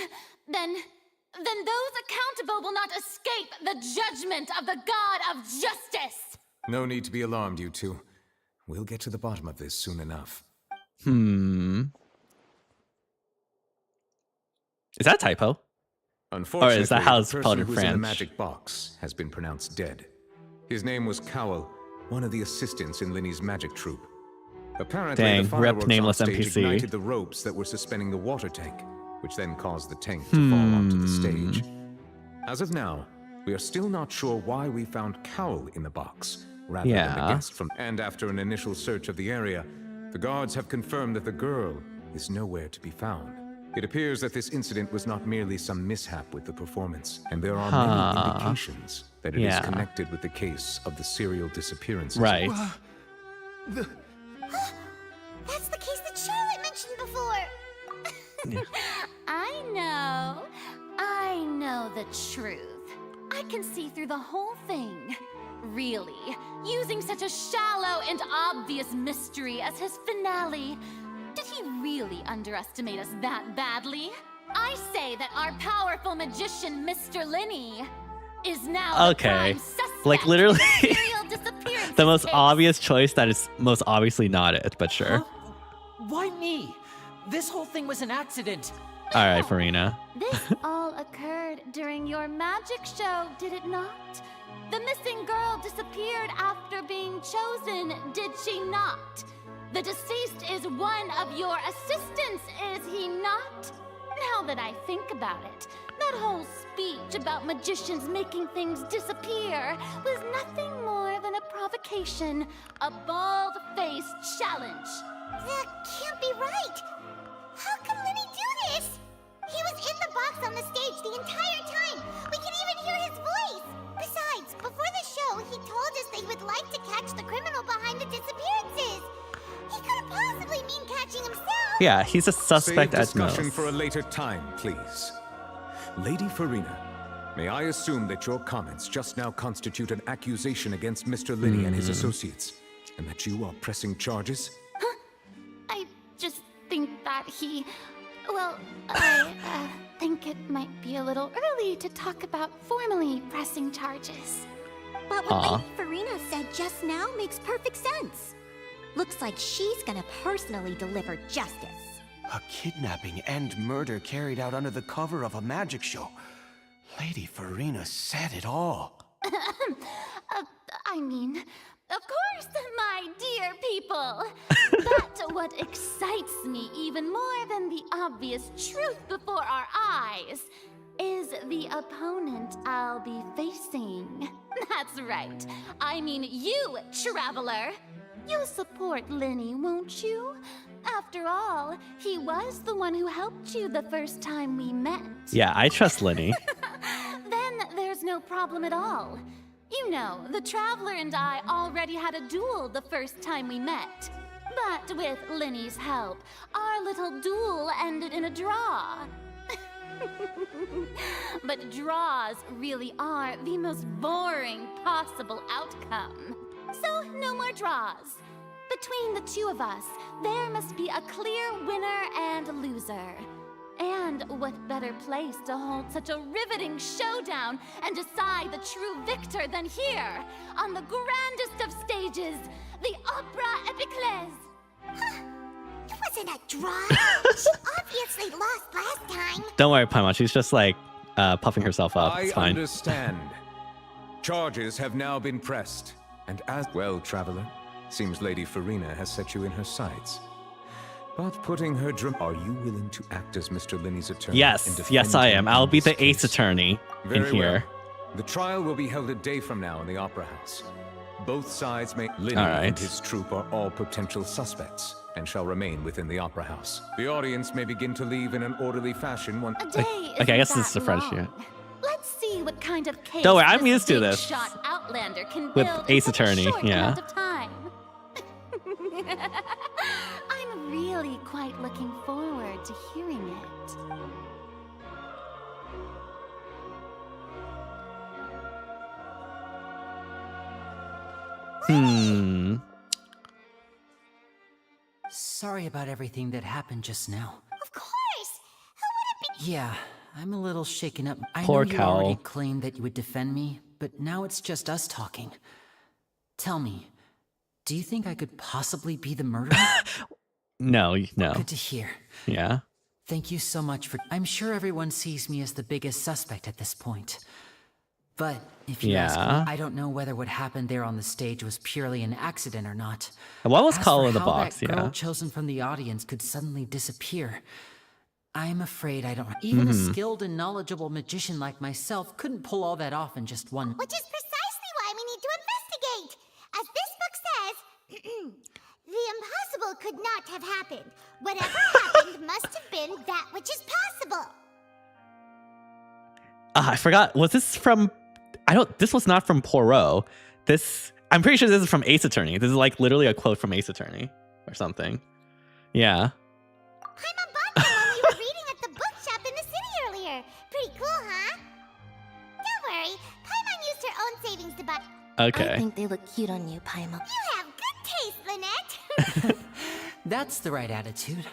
then those accountable will not escape the judgment of the God of Justice. No need to be alarmed, you two. We'll get to the bottom of this soon enough. Is that a typo? Unfortunately, or is that how it's the spelled person in who's in the French? magic box has been pronounced dead. His name was Cowell, one of the assistants in Linny's magic troupe. Apparently, Dang, the rip fireworks nameless on stage NPC. ignited the ropes that were suspending the water tank, which then caused the tank to fall onto the stage. As of now, we are still not sure why we found Cowell in the box, rather than the Yeah. guest from... And after an initial search of the area, the guards have confirmed that the girl is nowhere to be found. It appears that this incident was not merely some mishap with the performance, and there are many indications that it is Yeah. connected with the case of the serial disappearances. Right. That's the case that Charlotte mentioned before. I know the truth. I can see through the whole thing. Really, using such a shallow and obvious mystery as his finale. Did he really underestimate us that badly? I say that our powerful magician, Mr. Linney, is now the prime suspect. Like literally in serial disappearance the most case. obvious choice that is most obviously not it, but sure. Why me? This whole thing was an accident. All right, Farina. This all occurred during your magic show, did it not? The missing girl disappeared after being chosen, did she not? The deceased is one of your assistants, is he not? Now that I think about it, that whole speech about magicians making things disappear was nothing more than a provocation, a bald-faced challenge. That can't be right. How could Lenny do this? He was in the box on the stage the entire time. We can even hear his voice. Besides, before the show, he told us that he would like to catch the criminal behind the disappearances. He couldn't possibly mean catching himself. Yeah, he's a suspect Save at discussion most. for a later time, please. Lady Farina, may I assume that your comments just now constitute an accusation against Mr. Linney and his associates, and that you are pressing charges? I just think that he... Well, I think it might be a little early to talk about formally pressing charges. But what Lady Farina said just now makes perfect sense. Looks like she's gonna personally deliver justice. A kidnapping and murder carried out under the cover of a magic show. Lady Farina said it all. I mean, of course, my dear people. But what excites me even more than the obvious truth before our eyes is the opponent I'll be facing. That's right. I mean you, Traveler. You'll support Lenny, won't you? After all, he was the one who helped you the first time we met. Yeah, I trust Lenny. Then there's no problem at all. You know, the Traveler and I already had a duel the first time we met. But with Lenny's help, our little duel ended in a draw. But draws really are the most boring possible outcome. So, no more draws. Between the two of us, there must be a clear winner and loser. And what better place to hold such a riveting showdown and decide the true victor than here, on the grandest of stages, the Opera Epiclese. It wasn't a draw. She obviously lost last time. Don't worry, Paimon. She's just like puffing herself up. It's I fine. understand. Charges have now been pressed. And as well, Traveler, seems Lady Farina has set you in her sights. But putting her are you willing to act as Mr. Linney's attorney? Yes, yes, I am. I'll be the ace attorney in here. Well. The trial will be held a day from now in the Opera House. Both sides may... Linney and his troupe are all potential suspects and shall remain within the Opera House. The audience may begin to leave in an orderly fashion once... Okay, I guess this is a French shoot. Let's see what kind of case Don't worry, I'm used to this. shot Outlander can With build Ace in such a Attorney, short yeah. amount of time. I'm really quite looking forward to hearing it. Sorry about everything that happened just now. Of course! Who would have been... Yeah, I'm a little shaken up. I Poor know you Cal. already claimed that you would defend me, but now it's just us talking. Tell me, do you think I could possibly be the murderer? No. Good to hear. Yeah. Thank you so much for... I'm sure everyone sees me as the biggest suspect at this point. But if you ask me, I don't know whether what happened there on the stage was purely an accident or not. What was As Call for in the how box? that girl Yeah. chosen from the audience could suddenly disappear, I'm afraid I don't... Even a skilled and knowledgeable magician like myself couldn't pull all that off in just one... Which is precisely why we need to investigate. As this book says, the impossible could not have happened. Whatever happened must have been that which is possible. I forgot. Was this from... This was not from Poirot. I'm pretty sure this is from Ace Attorney. This is like literally a quote from Ace Attorney or something. Yeah. Paimon bought them when we were reading at the bookshop in the city earlier. Pretty cool, huh? Don't worry, Okay. I think they look cute on you, Paimon. You have good taste, Lynette. That's the right attitude.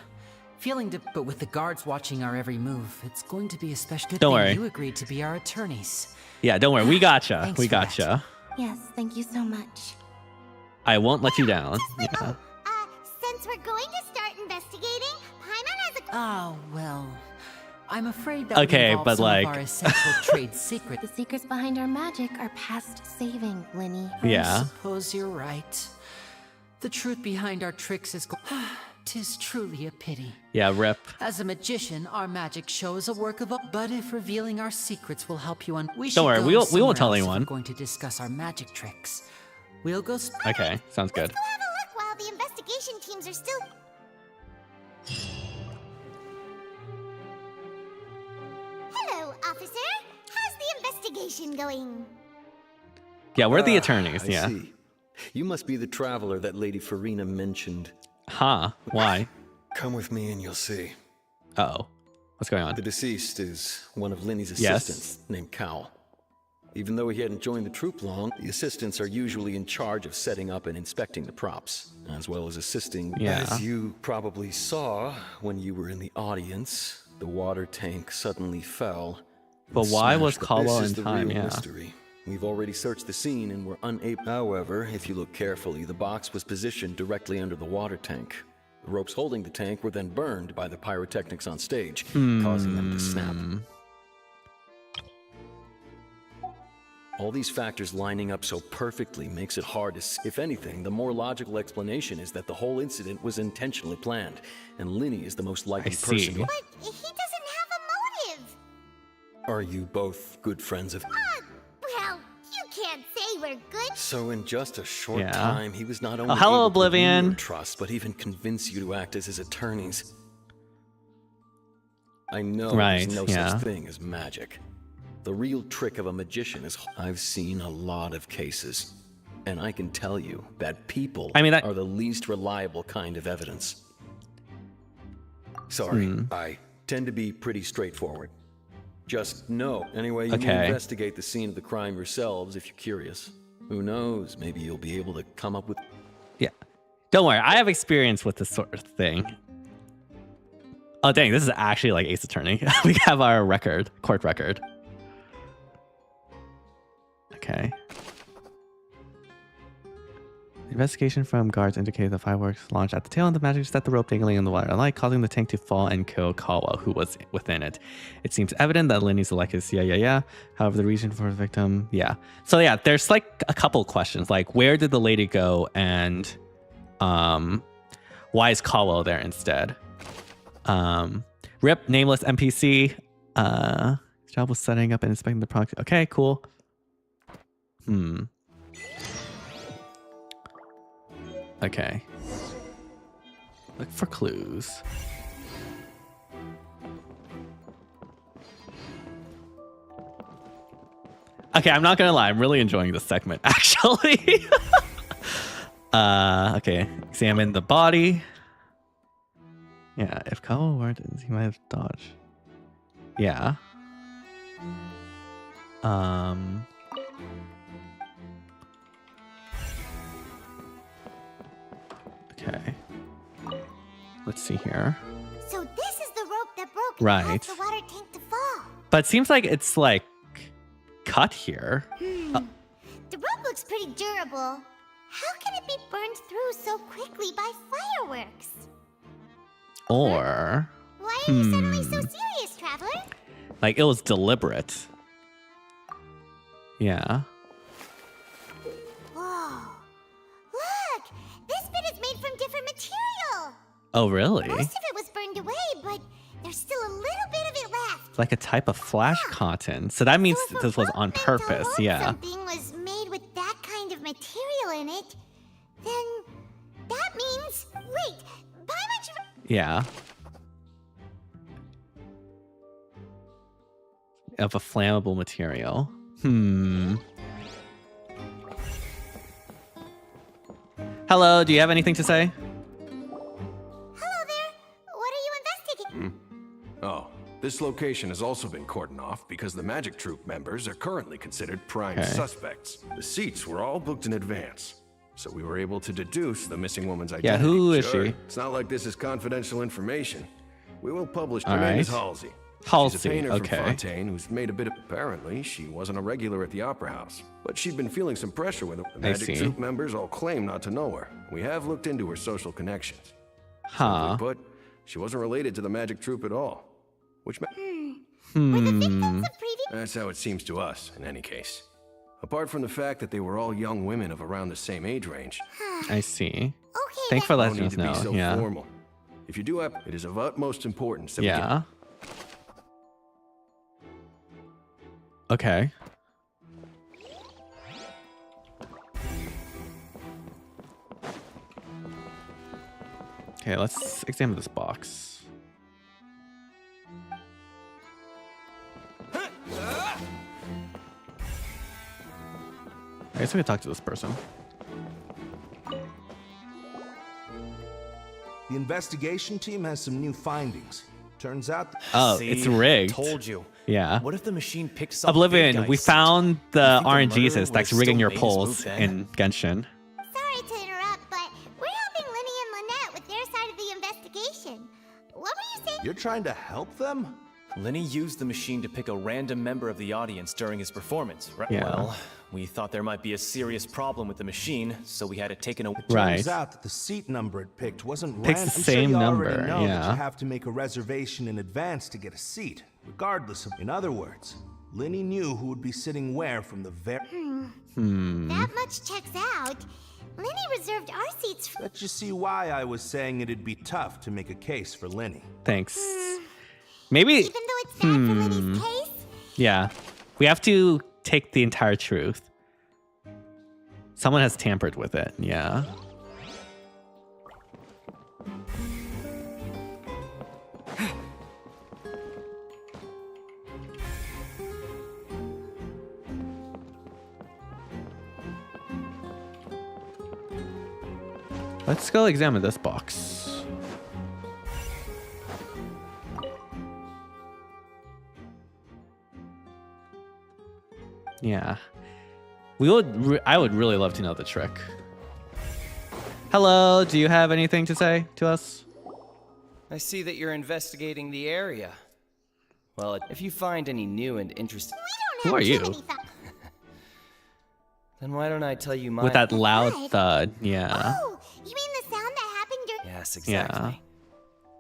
But with the guards watching our every move, it's going to be a special good Don't thing worry. you agreed to be our attorneys. Yeah, don't worry. We gotcha. Thanks We for that. gotcha. Yes, thank you so much. I won't let you down. Yeah. Since we're going to start investigating, Paimon has a... Oh, well. I'm afraid that Okay, would involve but some like- of our essential trade secret. The secrets behind our magic are past saving, Linny. Yeah. I suppose you're right. The truth behind our tricks is... 'Tis truly a pity. Yeah, rip. As a magician, our magic show is a work of art. But if revealing our secrets will help you we Don't worry, should we go won't- we won't somewhere tell else if anyone. We're going to discuss our magic tricks. We'll go... Okay, sounds good. Go have a look while the investigation teams are still... Hello, officer. How's the investigation going? Yeah, we're the attorneys. I Yeah. see. You must be the traveler that Lady Farina mentioned. Huh? Why? Come with me and you'll see. Uh-oh. What's going on? The deceased is one of Linny's Yes. assistants, named Cal. Even though he hadn't joined the troop long, the assistants are usually in charge of setting up and inspecting the props, as well as assisting. Yeah. As you probably saw when you were in the audience, the water tank suddenly fell. and But why was smashed. But Caldwell this is in the time? real Yeah. mystery. We've already searched the scene and were unable. However, if you look carefully, the box was positioned directly under the water tank. The ropes holding the tank were then burned by the pyrotechnics on stage, causing them to snap. All these factors lining up so perfectly makes it hard to see. If anything, the more logical explanation is that the whole incident was intentionally planned, and Linny is the most likely person. see. But he doesn't have a motive. Are you both good friends of... Well, you can't say we're good. So in just a short Yeah. time, he was not only hello, able to win Oblivion. your trust, but even convince you to act as his attorneys. I know Right, there's no yeah. such thing as magic. The real trick of a magician is... I've seen a lot of cases, and I can tell you that people are the least reliable kind of evidence. Sorry, I tend to be pretty straightforward. Just know. Anyway, you can investigate the scene of the crime yourselves if you're curious. Who knows? Maybe you'll be able to come up with... Yeah. Don't worry. I have experience with this sort of thing. Oh, dang. This is actually like Ace Attorney. We have our record, court record. Okay. The investigation from guards indicated the fireworks launched at the tail end of magic set the rope dangling in the water light, causing the tank to fall and kill Caldwell, who was within it. It seems evident that Linny's Alekis, yeah. However, the reason for the victim, yeah. So yeah, there's like a couple questions, like where did the lady go, and why is Caldwell there instead? Rip, nameless NPC. His job was setting up and inspecting the product. Okay, cool. Okay. Look for clues. Okay, I'm not gonna lie. I'm really enjoying this segment, actually. Okay. Examine the body. Yeah, if Caldwell weren't, he might have dodged. Yeah. Okay. Let's see here. So this is the rope that broke Right. and caused the water tank to fall. But it seems like it's like cut here. The rope looks pretty durable. How can it be burned through so quickly by fireworks? Or Why are you suddenly so serious, traveler? like it was deliberate. Yeah. Whoa. Look! This bit is made from different material. Oh, really? Most of it was burned away, but there's still a little bit of it left. Like a type of flash cotton. So that means this was on purpose. Yeah. Something was made with that kind of material in it, then that means... Wait, Paimon... Yeah. Of a flammable material. Hello, do you have anything to say? Hello there. What are you investigating? Oh, This location has also been cordoned off because the Magic Troop members are currently considered prime Okay. suspects. The seats were all booked in advance, so we were able to deduce the missing woman's identity. Yeah, who is Sure, she? It's not like this is confidential information. We will publish. Her All name is right. Halsey. Halsey, She's a painter okay. from Fontaine who's made a bit of... Apparently, she wasn't a regular at the Opera House, but she'd been feeling some pressure with her. The I Magic see. Troop members all claim not to know her. We have looked into her social connections. Huh. Simply put, she wasn't related to the Magic Troop at all. Which That's how it seems to us, in any case. Apart from the fact that they were all young women of around the same age range. I see. Thanks for No letting need us to be know. so Yeah. formal. If you do have, it is of utmost importance that we Yeah. Okay. Okay, let's examine this box. I guess we can talk to this person. The investigation team has some new findings. Turns out. Oh, See, it's rigged. Told you. Yeah. What if the machine picks up Oblivion, big we guys? found the think the RNGs murderer that's was rigging still your May's polls move then? in Genshin. Sorry to interrupt, but we're helping Lenny and Lynette with their side of the investigation. What were you saying? You're trying to help them? Lenny used the machine to pick a random member of the audience during his performance, right? Yeah. Well, we thought there might be a serious problem with the machine, so we had it taken away. Right. Turns out that the seat number it picked wasn't Picks random. the I'm same sure you number, already know that yeah. you have to make a reservation in advance to get a seat, regardless of. In other words, Lenny knew who would be sitting where from the very. That much checks out. Lenny reserved our seats for. Let you see why I was saying it'd be tough to make a case for Lenny. Thanks. Maybe. Even though it's bad for Lenny's case? Yeah. We have to take the entire truth. Someone has tampered with it. Yeah. Let's go examine this box. Yeah. I would really love to know the trick. Hello, do you have anything to say to us? I see that you're investigating the area. Well, if you find any new and interesting... Who are you? Then why don't I tell you my... With that loud thud, yeah. Oh, you mean the sound that happened during... Yes, exactly.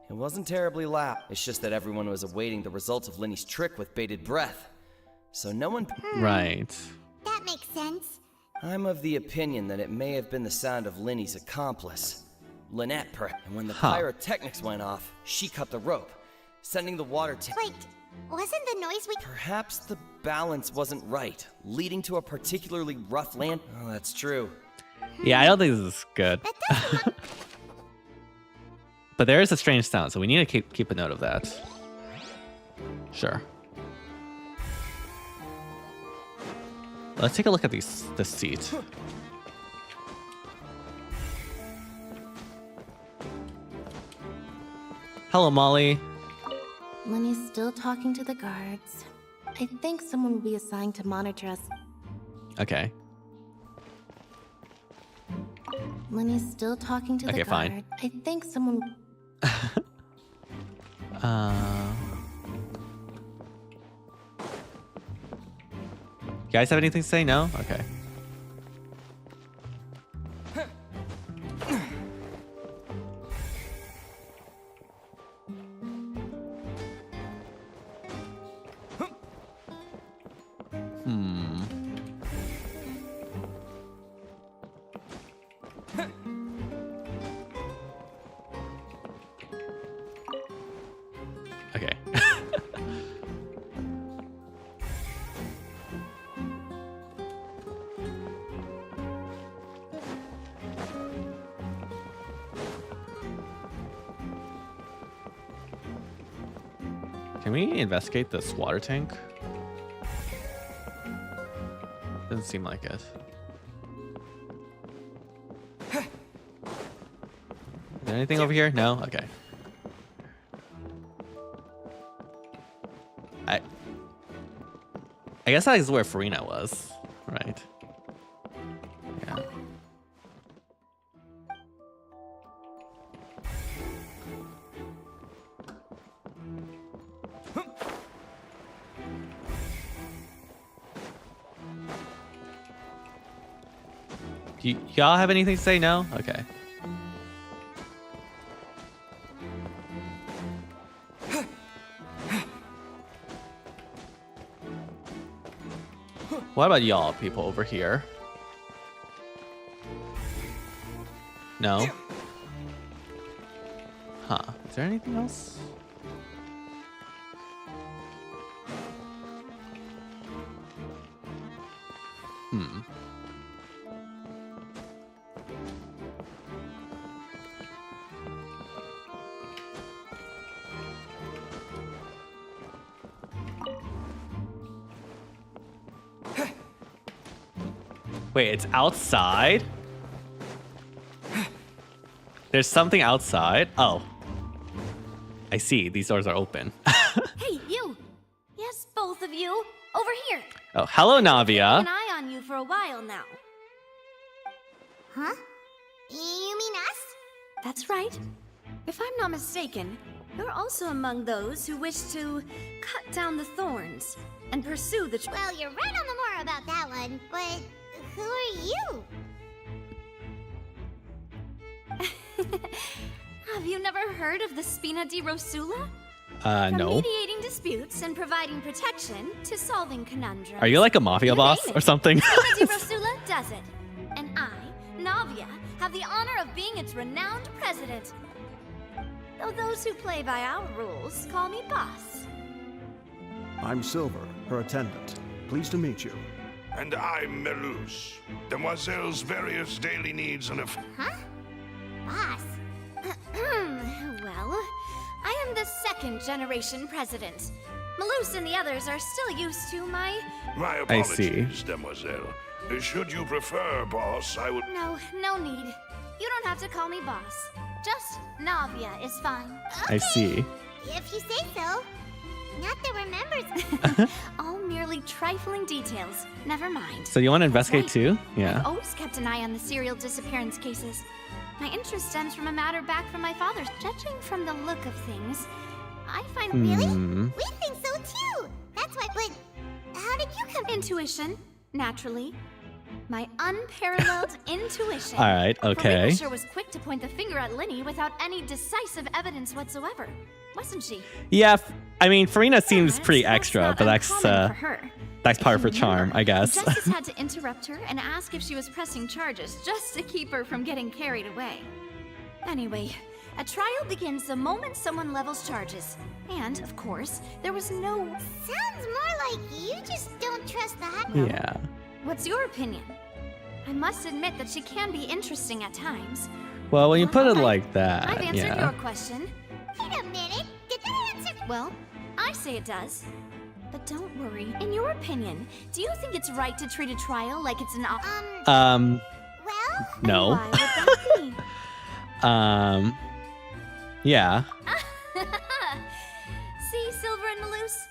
It wasn't terribly loud. It's just that everyone was awaiting the results of Lenny's trick with bated breath. So no one... Right. That makes sense. I'm of the opinion that it may have been the sound of Lenny's accomplice, Lynette. And when the pyrotechnics went off, she cut the rope, sending the water tank... Wait, wasn't the noise we... Perhaps the balance wasn't right, leading to a particularly rough land... Oh, that's true. Yeah, I don't think this is good. But there is a strange sound, so we need to keep a note of that. Sure. Let's take a look at this seat. Hello, Molly. Lenny's still talking to the guards. I think someone will be assigned to monitor us. Okay. Lenny's still talking to the Okay, guard. fine. I think someone... You guys have anything to say? No? Okay. Okay. Can we investigate this water tank? Doesn't seem like it. Is there anything over here? No? Okay. I guess that is where Farina was, right? Yeah. Y'all have anything to say? No? Okay. What about y'all people over here? No? Huh. Is there anything else? Hmm. Wait, it's outside? There's something outside? Oh. I see. These doors are open. Hey, you! Yes, both of you! Over here! Oh, hello, Navia. Keep an eye on you for a while now. Huh? You mean us? That's right. If I'm not mistaken, you're also among those who wish to cut down the thorns and pursue the... Well, you're right on the more about that one, but who are you? Have you never heard of the Spina di Rosula? No. From mediating disputes and providing protection to solving conundrums. Are you like a mafia boss or something? Spina di Rosula does it. And I, Navia, have the honor of being its renowned president. Though those who play by our rules call me boss. I'm Silver, her attendant. Pleased to meet you. And I'm Melus, Demoiselle's various daily needs and Huh? Boss? Well, I am the second generation president. Malus and the others are still used to my... My I see. apologies, Demoiselle. Should you prefer, boss, I would... No need. You don't have to call me boss. Just Navia is fine. I see. If you say so. Not that remembers. All merely trifling details. Never mind. So you want to investigate Right. too? Yeah. I've always kept an eye on the serial disappearance cases. My interest stems from a matter back from my father's. Judging from the look of things, I find... Really? Hmm. We think so too. That's why, but how did you come... Intuition, naturally. My unparalleled intuition. All right, okay. Farina sure was quick to point the finger at Linny without any decisive evidence whatsoever, wasn't she? Yeah, I mean, Farina seems pretty That's extra, not but uncommon for her. that's part of her charm, I guess. Justice had to interrupt her and ask if she was pressing charges just to keep her from getting carried away. Anyway, a trial begins the moment someone levels charges. And, of course, there was no... Sounds more like you just don't trust the high... Yeah. What's your opinion? I must admit that she can be interesting at times. Well, when you put it like I've that, answered yeah. your question. Wait a minute. Did that answer... Well, I say it does. But don't worry. In your opinion, do you think it's right to treat a trial like it's an Well... No. Why would that be? Yeah. See, Silver and Malus?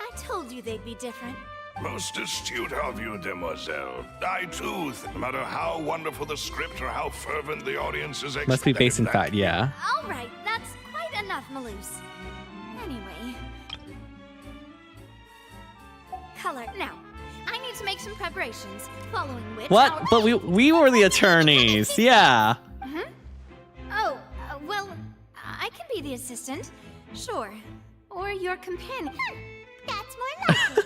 I told you they'd be different. Most astute of you, Demoiselle. I too, no matter how wonderful the script or how fervent the audience is... Must be based in fact, yeah. All right, that's quite enough, Malus. Anyway... Color. Now, I need to make some preparations, following which... What? But we were the attorneys, yeah. Huh? Oh, well, I can be the assistant. Sure. Or your companion. That's more likely.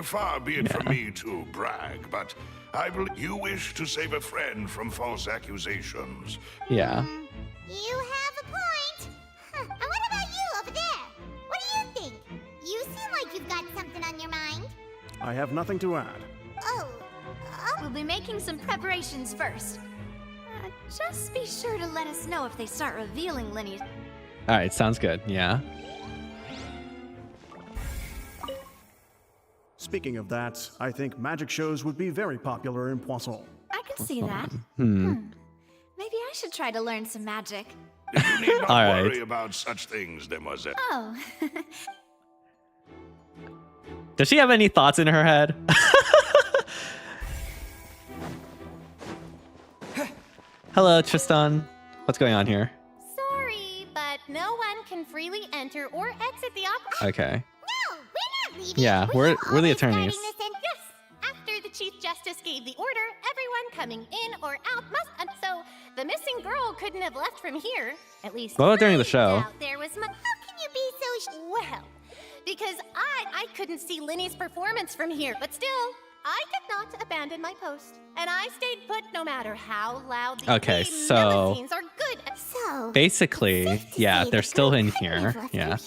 Far be it from me to brag, but I believe you wish to save a friend from false accusations. Yeah. You have a point. Huh. And what about you over there? What do you think? You seem like you've got something on your mind. I have nothing to add. Oh. We'll be making some preparations first. Just be sure to let us know if they start revealing Linny's... All right, sounds good, yeah. Speaking of that, I think magic shows would be very popular in Poisson. I can see that. Hmm. Maybe I should try to learn some magic. You need not All right. worry about such things, Demoiselle. Oh. Does she have any thoughts in her head? Hello, Tristan. What's going on here? Sorry, but no one can freely enter or exit the aqua. Okay. No, we're not leaving. Yeah, we're the attorneys. Yes, after the Chief Justice gave the order, everyone coming in or out must. So the missing girl couldn't have left from here. At least. What about during the I show? doubt There was. How can you be so? Well, because I couldn't see Linny's performance from here, but still. I did not abandon my post, and I stayed put no matter how loud the Okay, so scenes are good. So basically, yeah, they're still in here. Yeah.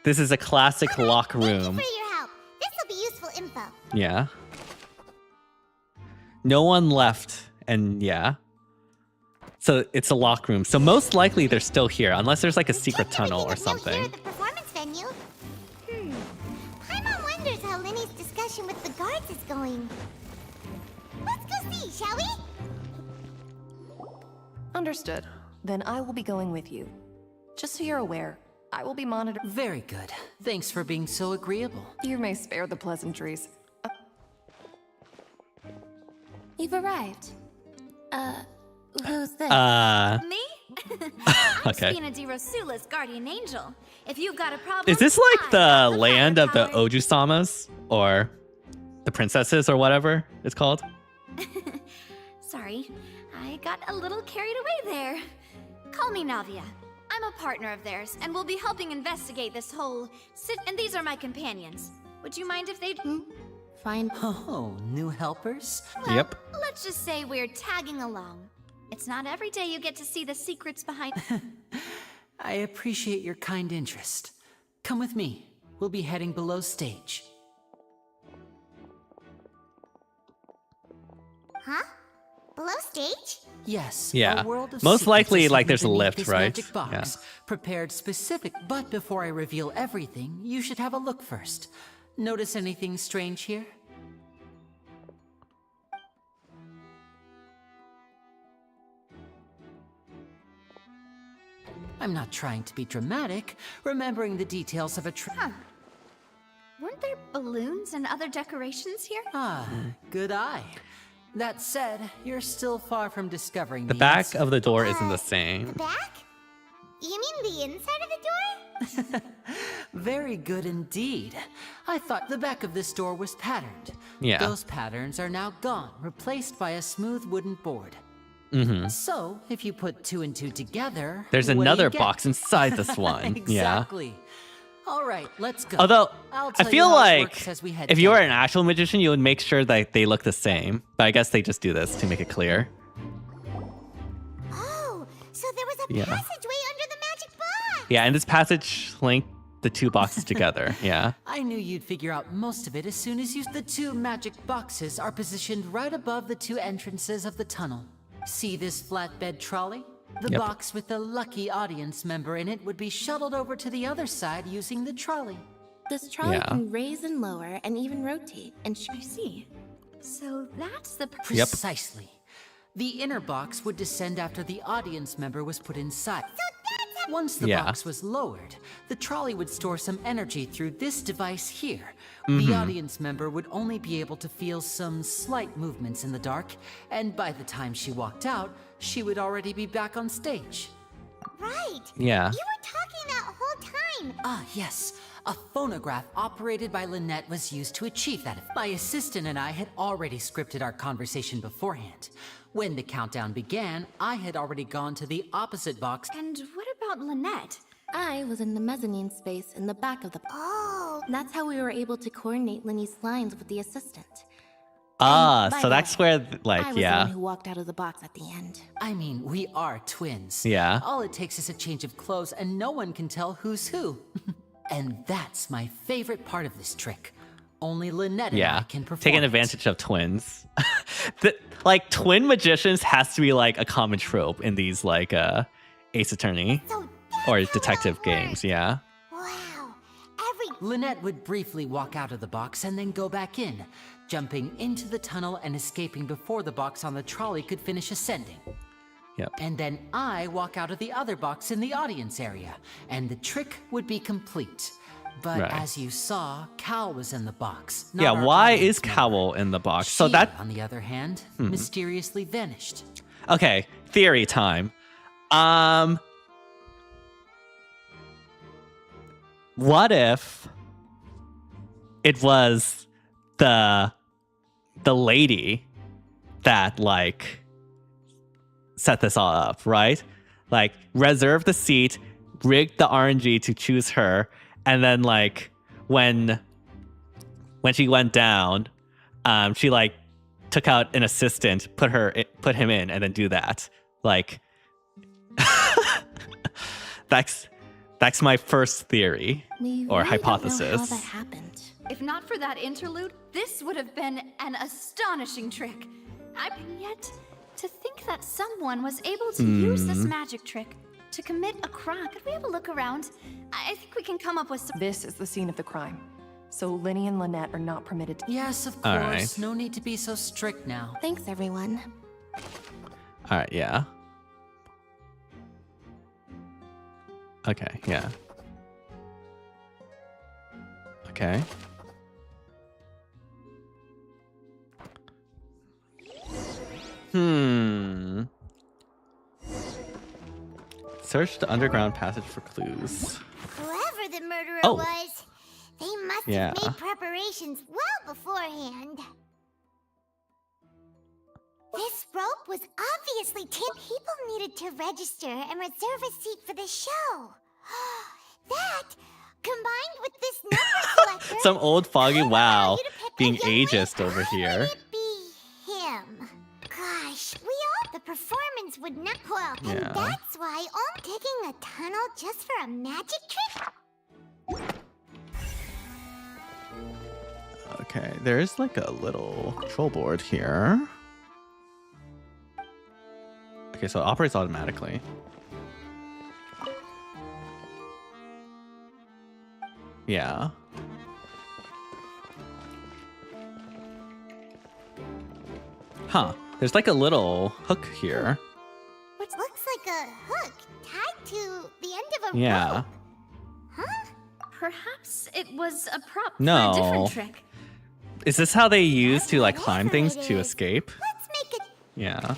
This is a classic lock room. For your help. This will be useful info. Yeah. No one left, and yeah. So it's a lock room. So most likely they're still here, unless there's like a secret tunnel or something. The performance venue. Paimon wonders how Linny's discussion with the guards is going. Let's go see, shall we? Understood. Then I will be going with you. Just so you're aware, I will be monitored. Very good. Thanks for being so agreeable. You may spare the pleasantries. You've arrived. Who's this? Me? I'm Okay. Spina di Rosula's guardian angel. If you've got a problem, Is this like the land of the Oju-samas? Or the princesses or whatever it's called? Sorry, I got a little carried away there. Call me Navia. I'm a partner of theirs, and we'll be helping investigate this whole and these are my companions. Would you mind if they'd... Fine. Oh, new helpers? Well, Yep. let's just say we're tagging along. It's not every day you get to see the secrets behind... I appreciate your kind interest. Come with me. We'll be heading below stage. Huh? Below stage? Yes. Yeah. A world of Most secrets likely, is like, hidden there's a beneath lift, this right? magic box, prepared specific. But before I reveal everything, you should have a look first. Notice anything strange here? I'm not trying to be dramatic, remembering the details of a Weren't there balloons and other decorations here? Ah, good eye. That said, you're still far from discovering The the back answer. of the door isn't the same. The back? You mean the inside of the door? Very good indeed. I thought the back of this door was patterned. Yeah. Those patterns are now gone, replaced by a smooth wooden board. Mm-hmm. So, if you put two and two together, There's what do another you get? box inside this one. Yeah. Exactly. All right, let's go. Although, I'll I tell feel you how it like works as we head if you down. were an actual magician, you would make sure that they look the same. But I guess they just do this to make it clear. Oh, so there was a Yeah. passageway under the magic box. Yeah, and this passage linked the two boxes together. Yeah. I knew you'd figure out most of it as soon as you... The two magic boxes are positioned right above the two entrances of the tunnel. See this flatbed trolley? The Yep. box with the lucky audience member in it would be shuttled over to the other side using the trolley. This trolley Yeah. can raise and lower and even rotate. And I see. So that's the... Precisely. The inner box would descend after the audience member was put inside. Once the Yeah. box was lowered, the trolley would store some energy through this device here. The Mhm. audience member would only be able to feel some slight movements in the dark, and by the time she walked out, she would already be back on stage. Right. Yeah. You were talking that whole time. Ah, yes. A phonograph operated by Lynette was used to achieve that. My assistant and I had already scripted our conversation beforehand. When the countdown began, I had already gone to the opposite box. And what about Lynette? I was in the mezzanine space in the back of the... Oh. That's how we were able to coordinate Linny's lines with the assistant. Ah, by so the that's way, where, I was like, the yeah. one who walked out of the box at the end. I mean, we are twins. Yeah. All it takes is a change of clothes and no one can tell who's who. And that's my favorite part of this trick. Only Lynette and I Yeah. can perform Taking it. advantage of twins. Like, twin magicians has to be, like, a common trope in these, like, Ace Attorney or detective games. Yeah. Wow. Lynette would briefly walk out of the box and then go back in, jumping into the tunnel and escaping before the box on the trolley could finish ascending. Yep. And then I walk out of the other box in the audience area, and the trick would be complete. But Right. as you saw, Cal was in the box. not Yeah, our why audience is member. Cowl in the box? So She, that on the other hand, mysteriously vanished. okay, theory time. What if it was the lady that like set this all up, right? Like reserved the seat, rigged the RNG to choose her, and then like when she went down, she like took out an assistant, put him in, and then do that. Like that's my first theory We or really hypothesis. Don't know how that happened. If not for that interlude, this would have been an astonishing trick. And yet, to think that someone was able to use this magic trick to commit a crime. Could we have a look around? I think we can come up with some. This is the scene of the crime. So Linny and Lynette are not permitted to. Yes, of All course. right. No need to be so strict now. Thanks, everyone. All right, yeah. Okay, yeah. Okay. Search the underground passage for clues. Whoever the murderer Oh. was, they must Yeah. have made preparations well beforehand. This rope was obviously tipped. People needed to register and reserve a seat for the show. That, combined with this number selector, Some old foggy wow you to pick being a young ageist over here. be him. Gosh, we all the performance would not well, and Yeah. that's why I'm digging a tunnel just for a magic trick. Okay, there's like a little control board here. Okay, so it operates automatically. Yeah. Huh. There's like a little hook here. Which looks like a hook tied to the end of a Yeah. rope. Huh? Perhaps it was a prop No. for a different trick. Is this how they use to like climb things to escape? Let's make it. Yeah.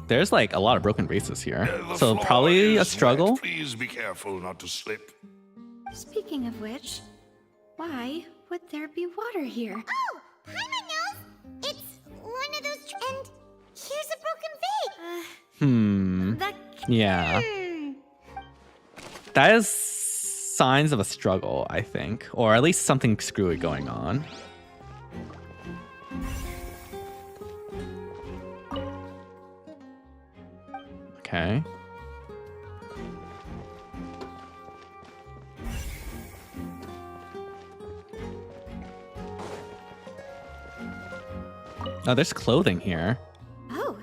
There's like a lot of broken vases here. The So floor probably a is struggle. wet. Please be careful not to slip. Speaking of which, why would there be water here? Oh, Paimon knows. It's one of those. And here's a broken vase. That. Yeah. That is signs of a struggle, I think. Or at least something screwy going on. Okay. Oh, there's clothing here. Oh,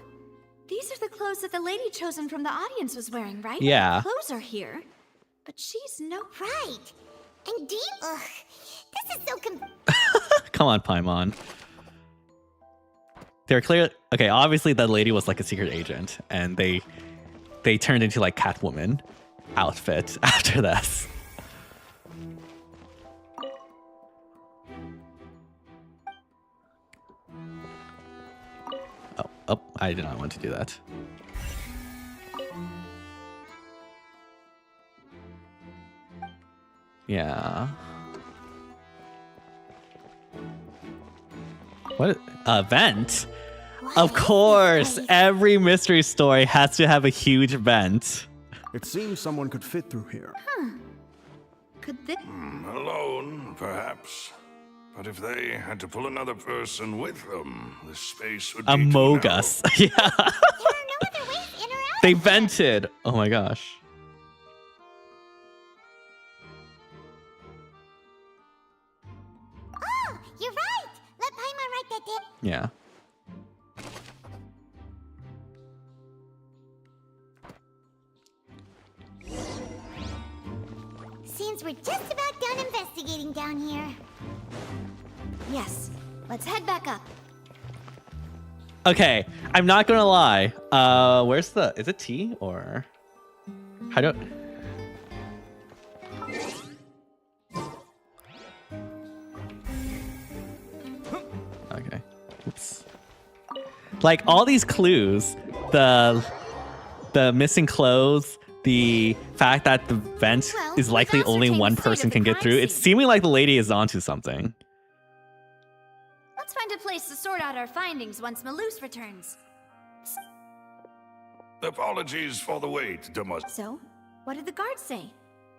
these are the clothes that the lady chosen from the audience was wearing, right? Yeah. Clothes are here, but she's no. Right. And deep. Ugh. This is so Come on, Paimon. They're clear. Okay, obviously that lady was like a secret agent, and they turned into like Catwoman outfit after this. Oh, I did not want to do that. Yeah. What vent? Of course, every mystery story has to have a huge vent. It seems someone could fit through here. Could this? Alone, perhaps. But if they had to pull another person with them, the space would be Among too Us. Yeah. They vented. Oh my gosh. Oh, you're right. Let Paimon write that down. Yeah. Seems we're just about done investigating down here. Yes. Let's head back up. Okay, I'm not gonna lie. Where's the? Is it T or? How do? Okay. Oops. Like all these clues, the missing clothes, the fact that the vent is likely only one person can get through. It's seeming like the lady is onto something. Let's find a place to sort out our findings once Malouse returns. Apologies for the wait, Demoiselle. So, what did the guards say?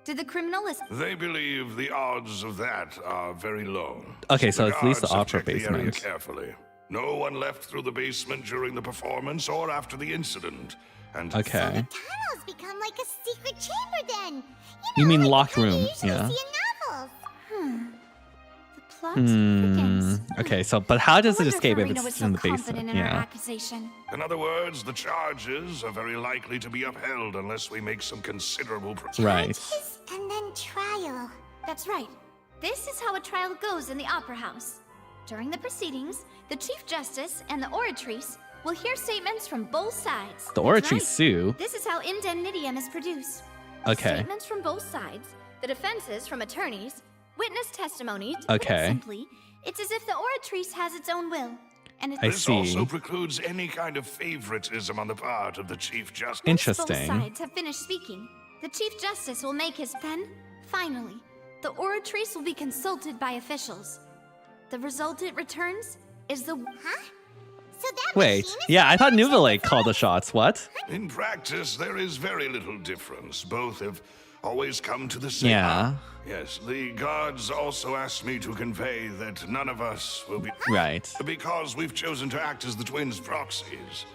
Did the criminal listen? They believe the odds of that are very low. Okay, so at least the guards have opera checked the area basement. carefully. No one left through the basement during the performance or after the incident. And Okay. Tunnels become like a secret chamber then. You mean locked room? Yeah. The plot thickens. Okay, so but how does it escape if Marina was it's so in the confident basement? in her Yeah. accusation. In other words, the charges are very likely to be upheld unless we make some considerable Right. And then trial. That's right. This is how a trial goes in the Opera House. During the proceedings, the Chief Justice and the Oratrice will hear statements from both sides. The That's Oratrice right. sue? This is how indemnitium is produced. Okay. Statements from both sides, the defenses from attorneys, witness testimony. To put it Okay. simply, it's as if the Oratrice has its own will. And it This also precludes any kind of favoritism on the part of the Chief Justice. Both Interesting. sides have finished speaking. The Chief Justice will make his then, finally, the Oratrice will be consulted by officials. The result it returns is the... Huh? So that Wait. Yeah, I thought Nouvelle called the shots. What? In practice, there is very little difference. Both have always come to the same. Yeah. Yes, the guards also asked me to convey that none of us will be. Right. Because we've chosen to act as the twins' proxies.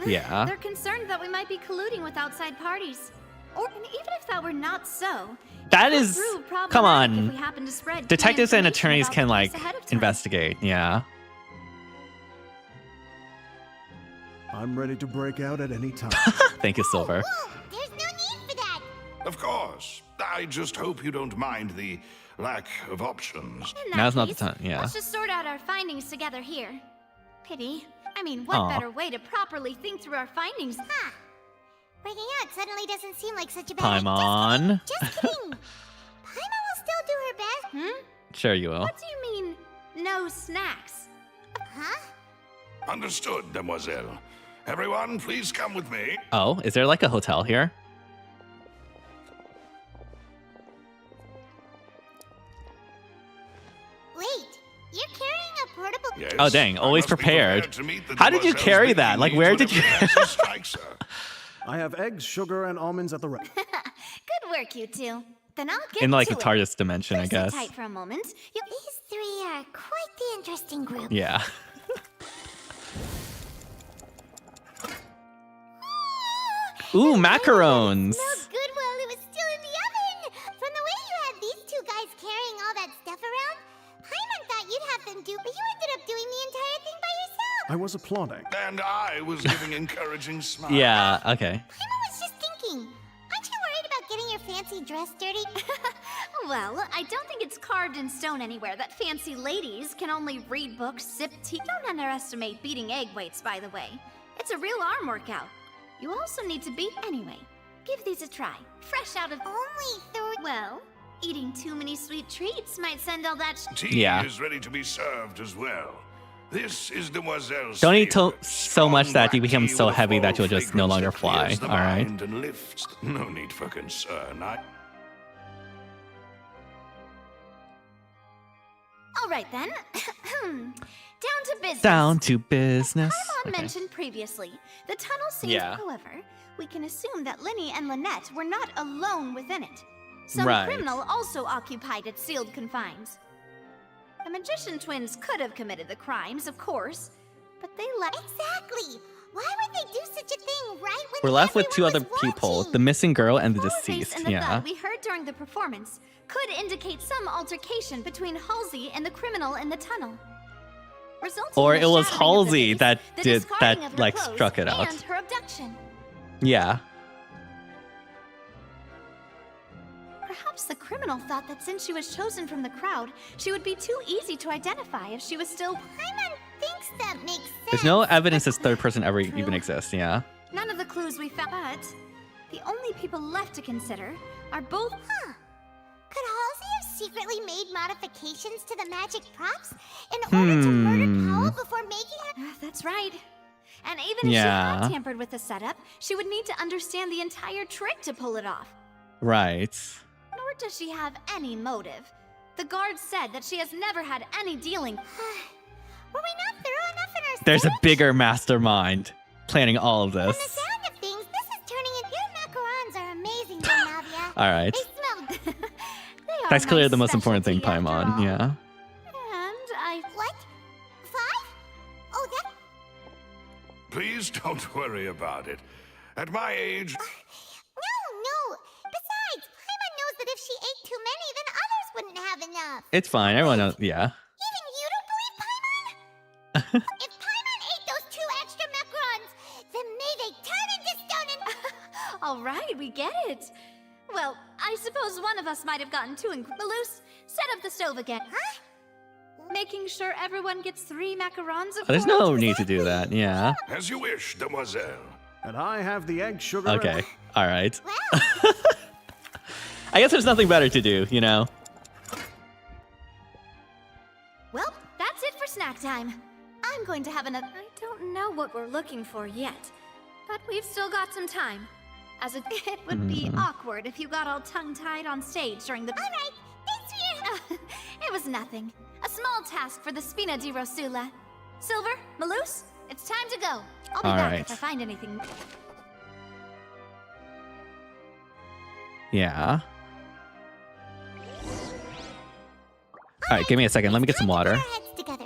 Yeah. They're concerned that we might be colluding with outside parties. And even if that were not so, That it could is. prove Come problematic if on. we happen to spread key Detectives and information attorneys about can the like case ahead of time. investigate. Yeah. I'm ready to break out at any time. Thank you, Silver. There's no need for that. Of course. I just hope you don't mind the lack of options. In that Now's not the case, time. Yeah. Let's just sort out our findings together here. Pity. I mean, what Aw. better way to properly think through our findings? Huh. Breaking out suddenly doesn't seem like such a bad Paimon. Just kidding. Paimon will still do her best. Hmm? Sure you will. What do you mean, no snacks? Huh? Understood, Demoiselle. Everyone, please come with me. Oh, is there like a hotel here? Wait, you're carrying a portable... Yes, Oh dang, I always must be prepared. to meet the How did you demoiselle's carry big that? Like needs where did you? whenever Francis strikes her. I have eggs, sugar, and almonds at the ready. Good work, you two. Then I'll get In like to the it. TARDIS dimension, I Sit guess. tight for a moment. These three are quite the interesting group. Yeah. Ooh, macarons. Smelled good while it was still in the oven. From the way you had these two guys carrying all that stuff around, Paimon thought you'd have them do, but you ended up doing the entire thing by yourself. I was applauding. And I was giving encouraging smiles. Yeah. Okay. Paimon was just thinking, aren't you worried about getting your fancy dress dirty? Well, I don't think it's carved in stone anywhere that fancy ladies can only read books, sip tea. Don't underestimate beating egg weights, by the way. It's a real arm workout. You also need to beat anyway. Give these a try. Fresh out of... Only through... Well, eating too many sweet treats might send all that... Tea Yeah. is ready to be served as well. This is Demoiselle's Don't eat favorite. so much that you become Tea so with a heavy that full you'll just no fragrance longer that fly. clears the All right. mind and lifts. No need for concern. All right, then. Down to business. Down to business. Paimon Okay. mentioned previously, the tunnel seems, Yeah. however, we can assume that Linny and Lynette were not alone within it. Some Right. criminal also occupied its sealed confines. The magician twins could have committed the crimes, of course, but they let... Exactly. Why would they do such a thing right when We're left with two everyone other was people: watching? the missing girl and the Face deceased. and the Yeah. thud we heard during the performance could indicate some altercation between Halsey and the criminal in the tunnel. Resulting Or in it the was shattering of the Halsey vase, that the did discarding that, of her like clothes, struck it out. and her abduction. Yeah. Perhaps the criminal thought that since she was chosen from the crowd, she would be too easy to identify if she was still... Paimon thinks that makes sense. There's no evidence this third person ever even exists, yeah. None of the clues we found, but the only people left to consider are both. Huh. Could Halsey have secretly made modifications to the magic props in order to murder Powell before making it? That's right. And even if she had tampered with the setup, she would need to understand the entire trick to pull it off. Right. Nor does she have any motive. The guard said that she has never had any dealing. Were we not thorough enough in our There's a bigger mastermind planning all of From the this. sound of things, this is turning into your macarons are amazing, Navia. All right. They smell. That's clearly the most important thing, Paimon. Yeah. And I... What? 5? Oh, that... Please don't worry about it. At my age... No. Besides, Paimon knows that if she ate too many, then others wouldn't have enough. It's fine. Everyone knows. Yeah. Even you don't believe Paimon? If Paimon ate those 2 extra macarons, then may they turn into stone and... All right, we get it. Well, I suppose one of us might have gotten too Malus, set up the stove again. Huh? Making sure everyone gets 3 macarons of There's no need to do that. Yeah. As you wish, demoiselle. And I have the egg sugar. Okay. All right. I guess there's nothing better to do, you know? Well, that's it for snack time. I'm going to have another... I don't know what we're looking for yet, but we've still got some time. As it would be awkward if you got all tongue-tied on stage during the... All right, thanks for your help. It was nothing. A small task for the Spina di Rosula. Silver, Malus, it's time to go. I'll be back if I find anything. Yeah. All right, give me a second. Let me get some water. Heads together.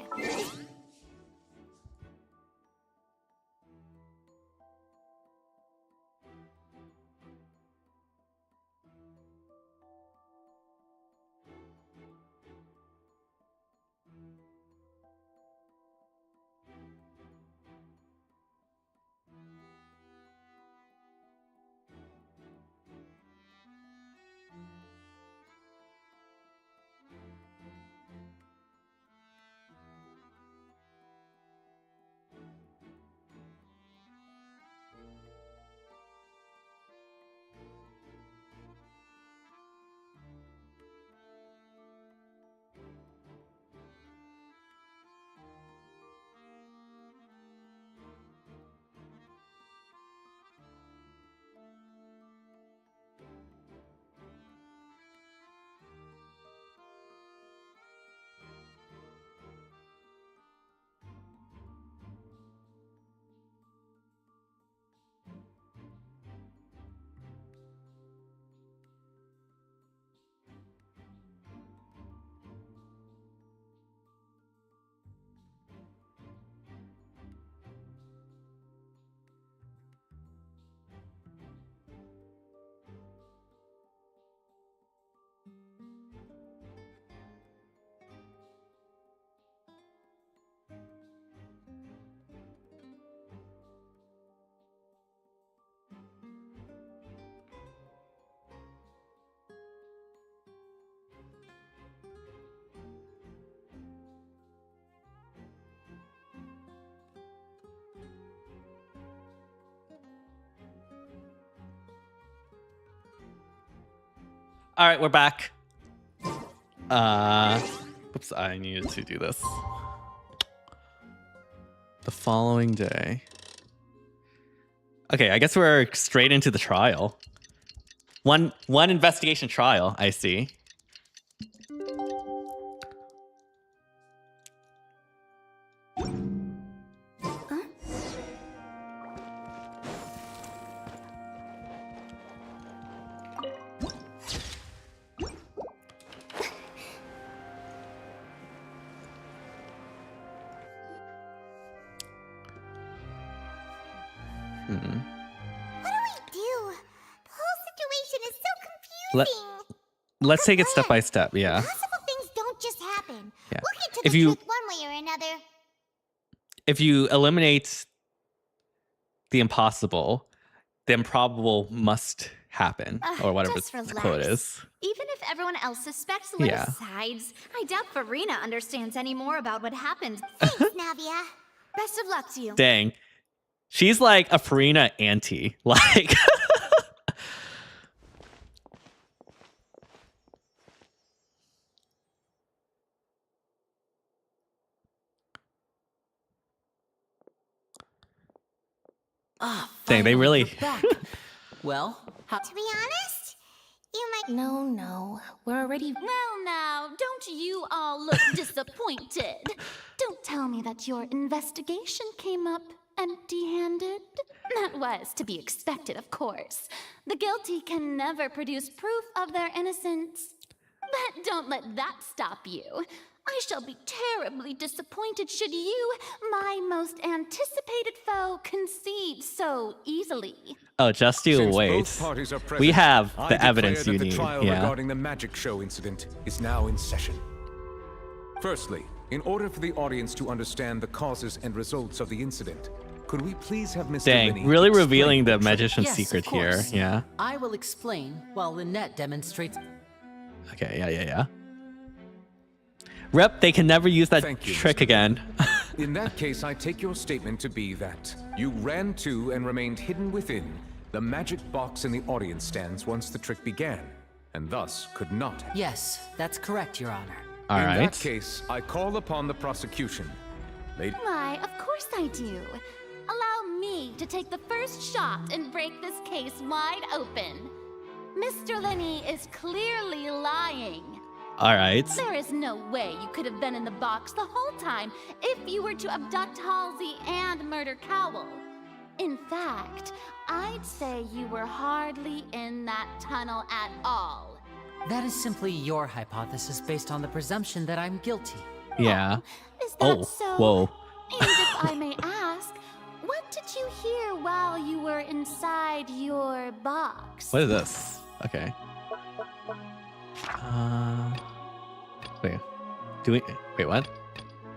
All right, we're back. Oops, I needed to do this. The following day. Okay, I guess we're straight into the trial. One investigation trial, I see. Let's take it step by step, yeah. Possible things don't just happen. Yeah. We'll get to If the you- truth one way or another. If you eliminate the impossible, the improbable must happen, or whatever just the relax. quote is. Even if everyone else suspects Lita's Yeah. sides, I doubt Farina understands any more about what happened. Thanks, Navia. Best of luck to you. Dang. She's like a Farina auntie. Like, dang, they really. Well, To be honest, you might. No. We're already. Well, now, don't you all look disappointed? Don't tell me that your investigation came up empty-handed. That was to be expected, of course. The guilty can never produce proof of their innocence. But don't let that stop you. I shall be terribly disappointed should you, my most anticipated foe, concede so easily. Oh, just you Since wait. both parties are present, We have I the declare evidence that you the need. trial Yeah. regarding the magic show incident is now in session. Firstly, in order for the audience to understand the causes and results of the incident, could we please have Mr. Dang, Linney really explain revealing the trick? magician's yes, secret of here. course. Yeah. I will explain while Lynette demonstrates. Okay, yeah. Rep, they can never use that Thank you, trick Mr. again. In that case, I take your statement to be that you ran to and remained hidden within the magic box in the audience stands once the trick began, and thus could not have. Yes, that's correct, Your Honor. All in right. that case, I call upon the prosecution. Lady. Why, of course I do. Allow me to take the first shot and break this case wide open. Mr. Linney is clearly lying. All right. There is no way you could have been in the box the whole time if you were to abduct Halsey and murder Cowell. In fact, I'd say you were hardly in that tunnel at all. That is simply your hypothesis based on the presumption that I'm guilty. Yeah. Is that Oh, so? whoa. And if I may ask, what did you hear while you were inside your box? What is this? Okay. Wait. Wait, what?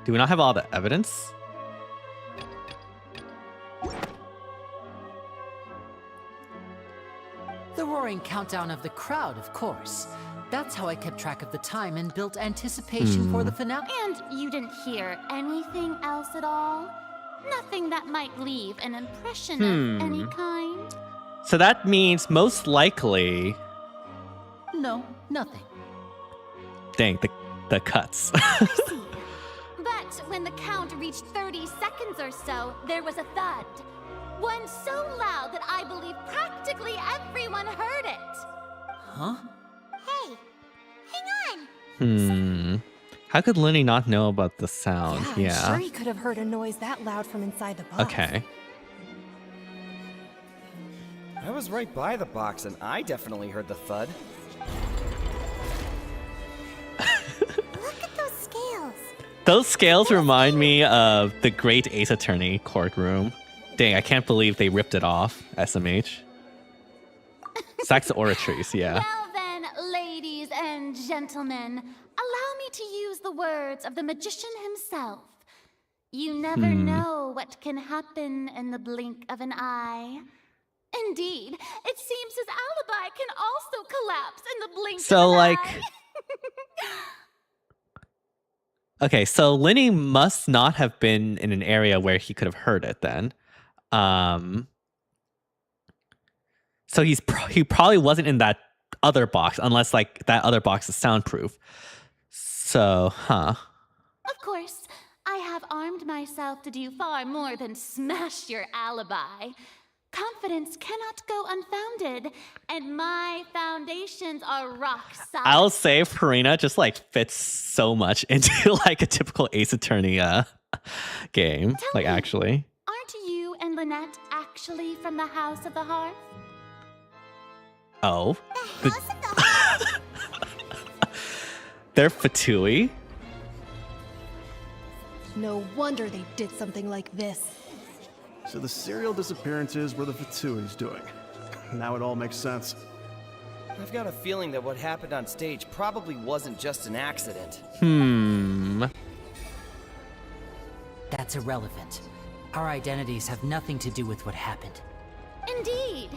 Do we not have all the evidence? The roaring countdown of the crowd, of course. That's how I kept track of the time and built anticipation for the finale. And you didn't hear anything else at all? Nothing that might leave an impression of any kind? So that means most likely. No, nothing. Dang, the cuts. But when the count reached 30 seconds or so, there was a thud. One so loud that I believe practically everyone heard it. Huh? Hey, hang on. How could Lenny not know about the sound? I'm sure he could have heard a noise that loud from inside the box. Okay. I was right by the box, and I definitely heard the thud. Look at those scales. Those scales remind me of the Great Ace Attorney courtroom. Dang, I can't believe they ripped it off, SMH. Sax Oratories, yeah. Well then, ladies and gentlemen, allow me to use the words of the magician himself. You never know what can happen in the blink of an eye. Indeed, it seems his alibi can also collapse in the blink of an eye. Okay, so Lenny must not have been in an area where he could have heard it then. So he probably wasn't in that other box unless like that other box is soundproof. So, Of course, I have armed myself to do far more than smash your alibi. Confidence cannot go unfounded, and my foundations are rock solid. I'll say Farina just like fits so much into like a typical Ace Attorney game. Like actually. Aren't you and Lynette actually from the House of the Hearth? Oh. They're Fatui. No wonder they did something like this. So the serial disappearances were the Fatui's doing. Now it all makes sense. I've got a feeling that what happened on stage probably wasn't just an accident. That's irrelevant. Our identities have nothing to do with what happened. Indeed.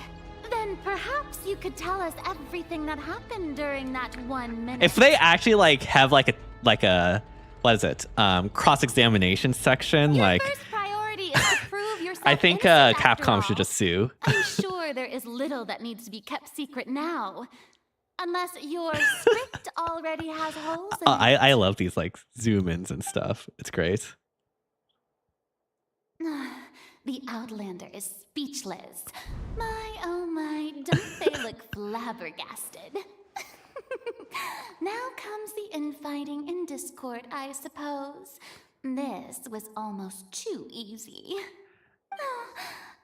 Then then perhaps you could tell us everything that happened during that 1 minute. If they actually like have like a what is it? Cross-examination section, Your like first priority is to prove yourself I think innocent after Capcom all. should just sue. I'm sure there is little that needs to be kept secret now. Unless your script already has holes in it. I love these like zoom-ins and stuff. It's great. The Outlander is speechless. My, oh my, don't they look flabbergasted? Now comes the infighting and discord, I suppose. This was almost too easy. Oh,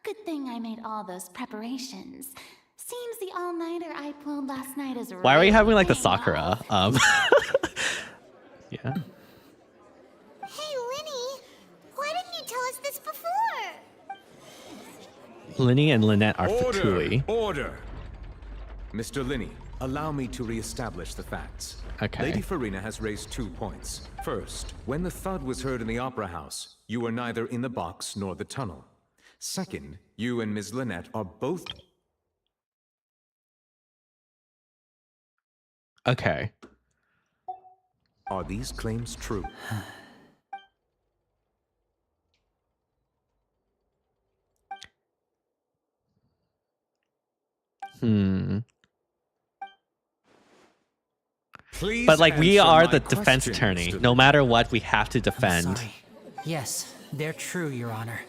good thing I made all those preparations. Seems the all-nighter I pulled last night is Why are we having like the paying Sakura? off. Yeah. Hey, Linny, why didn't you tell us this before? Linny and Lynette are Fatui. Order! Mr. Linny, allow me to reestablish the facts. Okay. Lady Farina has raised 2 points. First, when the thud was heard in the Opera House, you were neither in the box nor the tunnel. Second, you and Ms. Lynette are both... Okay. Are these claims true? Please But like we answer are my the defense question, attorney. Mr. No matter what, we have to defend. Sorry. Yes, they're true, Your Honor.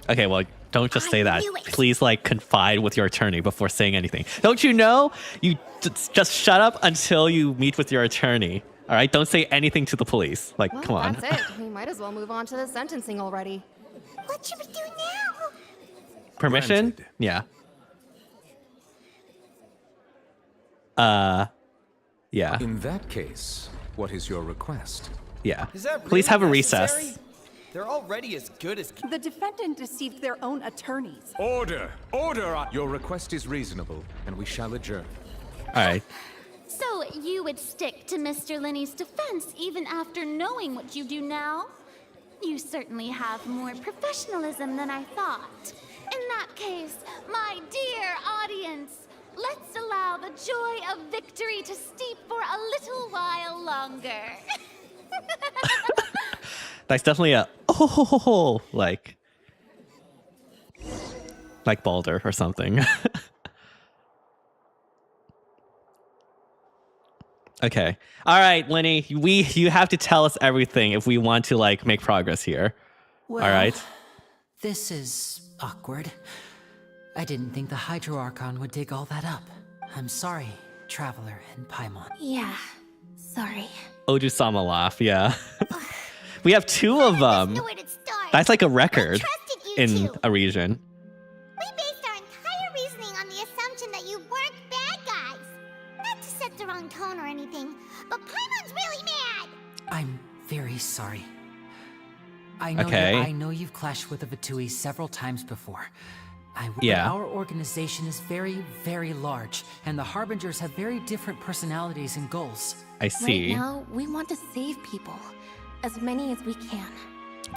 Okay, well, don't just say that. Please like confide with your attorney before saying anything. Don't you know? You just shut up until you meet with your attorney. All right? Don't say anything to the police. Like, Well, come on. That's it. We might as well move on to the sentencing already. What should we do now? Permission? Yeah. Yeah. In that case, what is your request? Yeah. Is that Please really have a necessary? recess. They're already as good as... The defendant deceived their own attorneys. Order! Order! Your request is reasonable, and we shall adjourn. All right. So you would stick to Mr. Linney's defense even after knowing what you do now? You certainly have more professionalism than I thought. In that case, my dear audience, let's allow the joy of victory to steep for a little while longer. That's definitely a like Baldur or something. Okay. All right, Lenny, you have to tell us everything if we want to like make progress here. Well, all right. This is awkward. I didn't think the Hydro Archon would dig all that up. I'm sorry, Traveler and Paimon. Yeah, sorry. Oju-sama laugh, yeah. We have 2 of them. That's like a record in a region. We based our entire reasoning on the assumption that you weren't bad guys. Not to set the wrong tone or anything, but Paimon's really mad. I'm very sorry. I know Okay. I know you've clashed with the Fatui several times before. Yeah. But our organization is very, very large, and the Harbingers have very different personalities and goals. I see. Right now, we want to save people. As many as we can.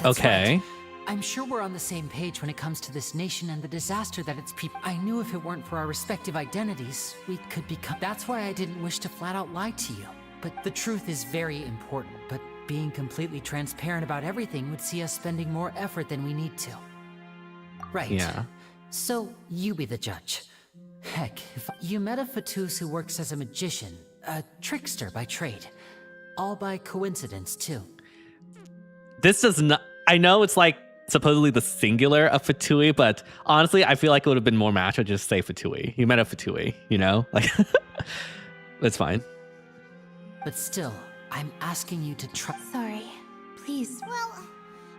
That's Okay. right. I'm sure we're on the same page when it comes to this nation and the disaster that its people. I knew if it weren't for our respective identities, we could become. That's why I didn't wish to flat out lie to you. But the truth is very important, but being completely transparent about everything would see us spending more effort than we need to. Right. Yeah. So, you be the judge. Heck, if you met a Fatus who works as a magician, a trickster by trade. All by coincidence, too. This does not. I know it's like supposedly the singular of Fatui, but honestly, I feel like it would have been more macho to just say Fatui. You met a Fatui, you know? Like, it's fine. But still, I'm asking you to try. Sorry. Please. Well,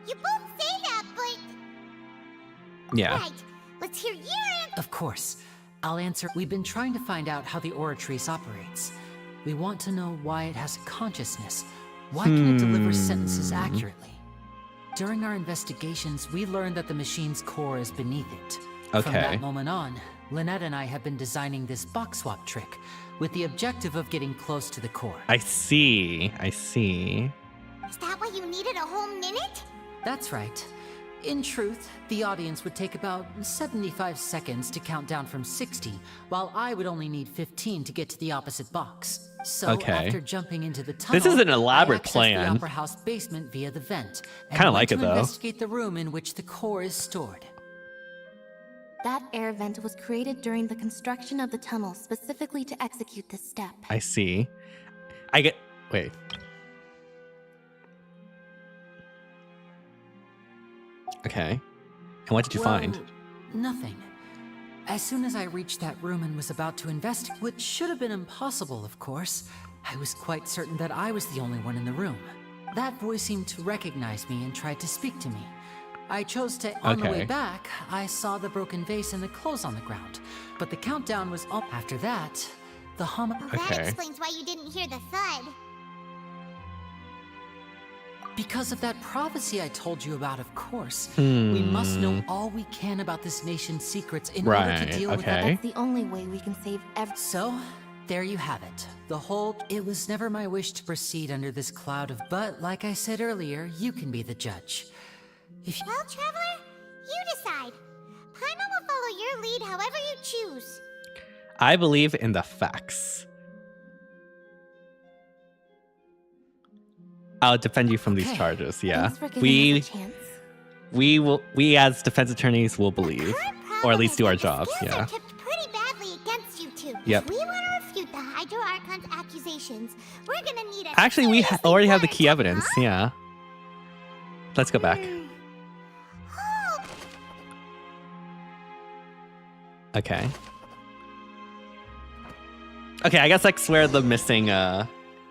you both say that, but... Yeah. Right, let's hear your answer. Of course. I'll answer. We've been trying to find out how the Oratrice operates. We want to know why it has a consciousness. Why can it deliver sentences accurately? During our investigations, we learned that the machine's core is beneath it. From Okay. that moment on, Lynette and I have been designing this box swap trick with the objective of getting close to the core. I see. I see. Is that why you needed a whole minute? That's right. In truth, the audience would take about 75 seconds to count down from 60, while I would only need 15 to get to the opposite box. So after jumping into the tunnel, this is an elaborate I accessed plan. the opera house basement via the vent, and Kinda went like to it, though. investigate the room in which the core is stored. That air vent was created during the construction of the tunnel specifically to execute this step. I see. Wait. Okay. And what did you find? Nothing. As soon as I reached that room and was about to investigate, which should have been impossible, of course, I was quite certain that I was the only one in the room. That voice seemed to recognize me and tried to speak to me. I chose to. On the way back, I saw the broken vase and the clothes on the ground, but the countdown was up. After that, the hum. That explains why you didn't hear the thud. Because of that prophecy I told you about, of course. We must know all we can about this nation's secrets in order to deal with that. That's the only way we can save So, there you have it. The whole... It was never my wish to proceed under this cloud of... But, like I said earlier, you can be the judge. Well, Traveler, you decide. Paimon will follow your lead however you choose. I believe in the facts. I'll defend you from these charges. Yeah, we as defense attorneys will believe, or at least do our jobs. Yeah. Tipped pretty badly against you two. Yep. If we want to refute the Hydro Archon's accusations, we're gonna need a. Actually, we already have the key evidence. Yeah. Let's go back. Okay. Okay, I guess that's where the missing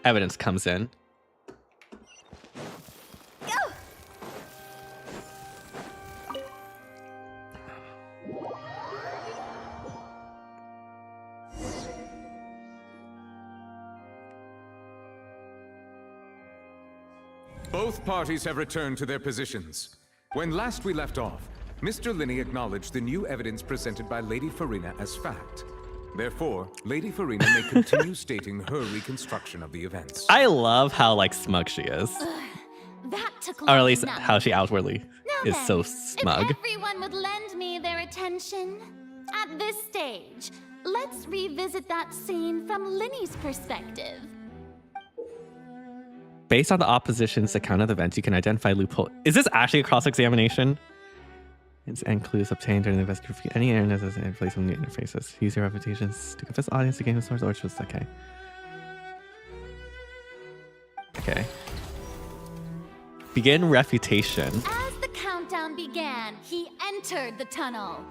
evidence comes in. Both parties have returned to their positions. When last we left off, Mr. Linney acknowledged the new evidence presented by Lady Farina as fact. Therefore, Lady Farina may continue stating her reconstruction of the events. I love how like smug she is. That took Or at least enough. how she outwardly is so smug. If everyone would lend me their attention, at this stage, let's revisit that scene from Linney's perspective. Based on the opposition's account of the events, you can identify loophole. Is this actually a cross-examination? And clues obtained during the investigation. Any errors in place on the interfaces. Use your reputations to confess audience to gain the source or just okay. Okay. Begin refutation. As the countdown began, he entered the tunnel.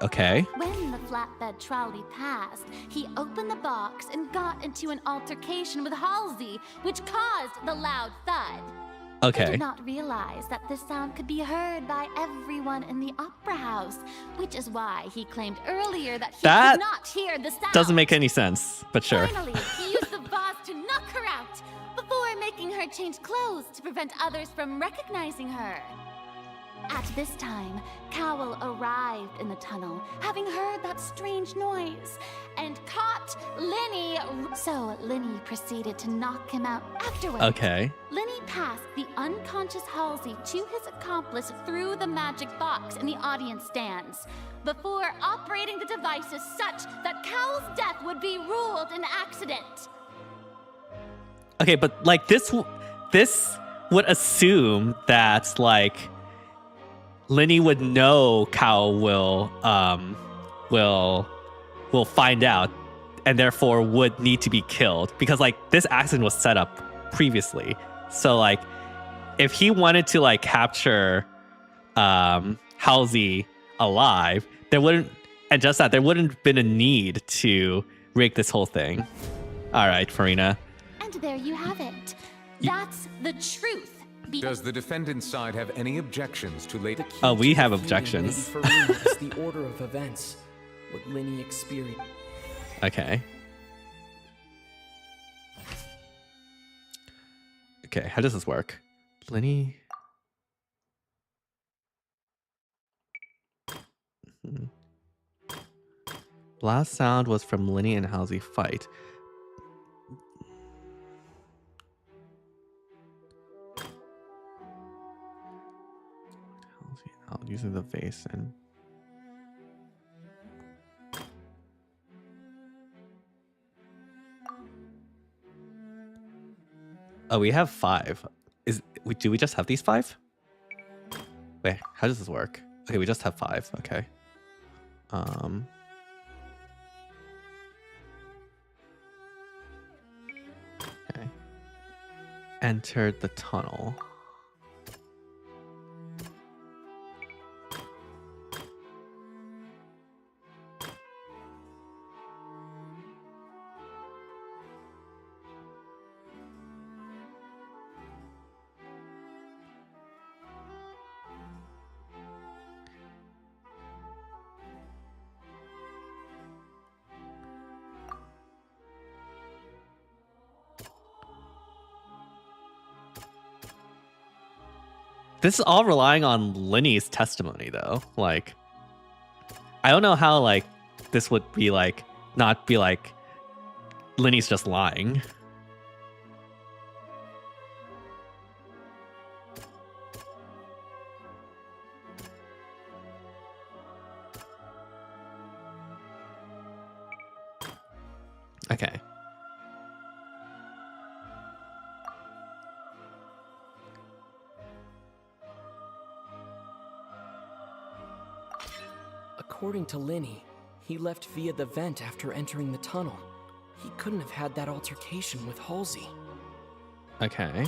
Okay. When the flatbed trolley passed, he opened the box and got into an altercation with Halsey, which caused the loud thud. Okay. He did not realize that this sound could be heard by everyone in the opera house, which is why he claimed earlier that he could not hear the sound. Doesn't make any sense, but sure. Finally, he used the vase to knock her out before making her change clothes to prevent others from recognizing her. At this time, Cowell arrived in the tunnel, having heard that strange noise, and caught Linney. So Linney proceeded to knock him out afterwards. Okay. Linney passed the unconscious Halsey to his accomplice through the magic box in the audience stands, before operating the devices such that Cowell's death would be ruled an accident. Okay, but like this would assume that like Linney would know Cowell will find out and therefore would need to be killed because like this accident was set up previously. So like if he wanted to like capture Halsey alive, there wouldn't have been a need to rig this whole thing. All right, Farina. And there you have it. That's the truth. Does the defendant's side have any objections to Lady? Oh, we have objections. Lady Farina is the order of events, what Linney experienced. Okay. Okay, how does this work? Linney. Last sound was from Linney and Halsey fight. using the vase and. Oh, we have 5. Do we just have these 5? Wait, how does this work? Okay, we just have 5. Okay. Okay. Entered the tunnel. This is all relying on Linny's testimony, though. Like, I don't know how, like, this would be, like, not be, like, Linny's just lying. Okay. According to Linny, he left via the vent after entering the tunnel. He couldn't have had that altercation with Halsey. Okay.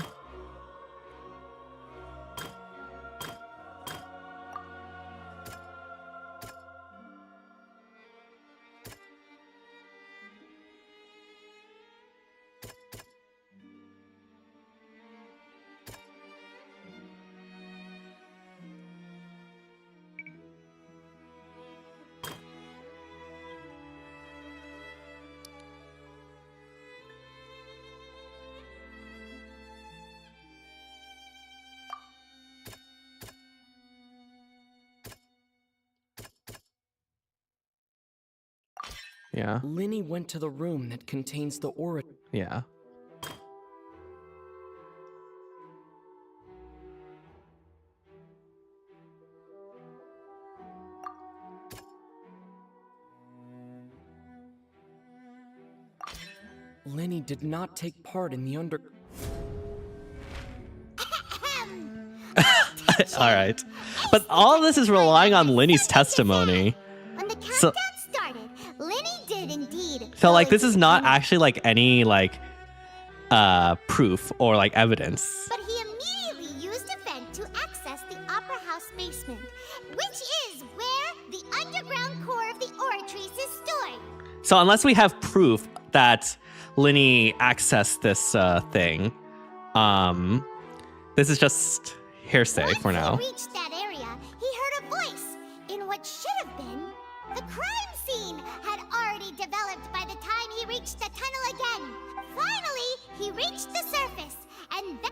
Yeah. Linny went to the room that contains the aura. Yeah. Linny did not take part in the under... All right. But all of this is relying on Linny's testimony. When the countdown started, Linny did indeed. So like this is not actually like any like proof or like evidence. But he immediately used a vent to access the Opera House basement, which is where the underground core of the Oratrice is stored. So unless we have proof that Linny accessed this thing, this is just hearsay for now. Once he reached that area, he heard a voice in what should have been the crime scene had already developed by the time he reached the tunnel again. Finally, he reached the surface, and then...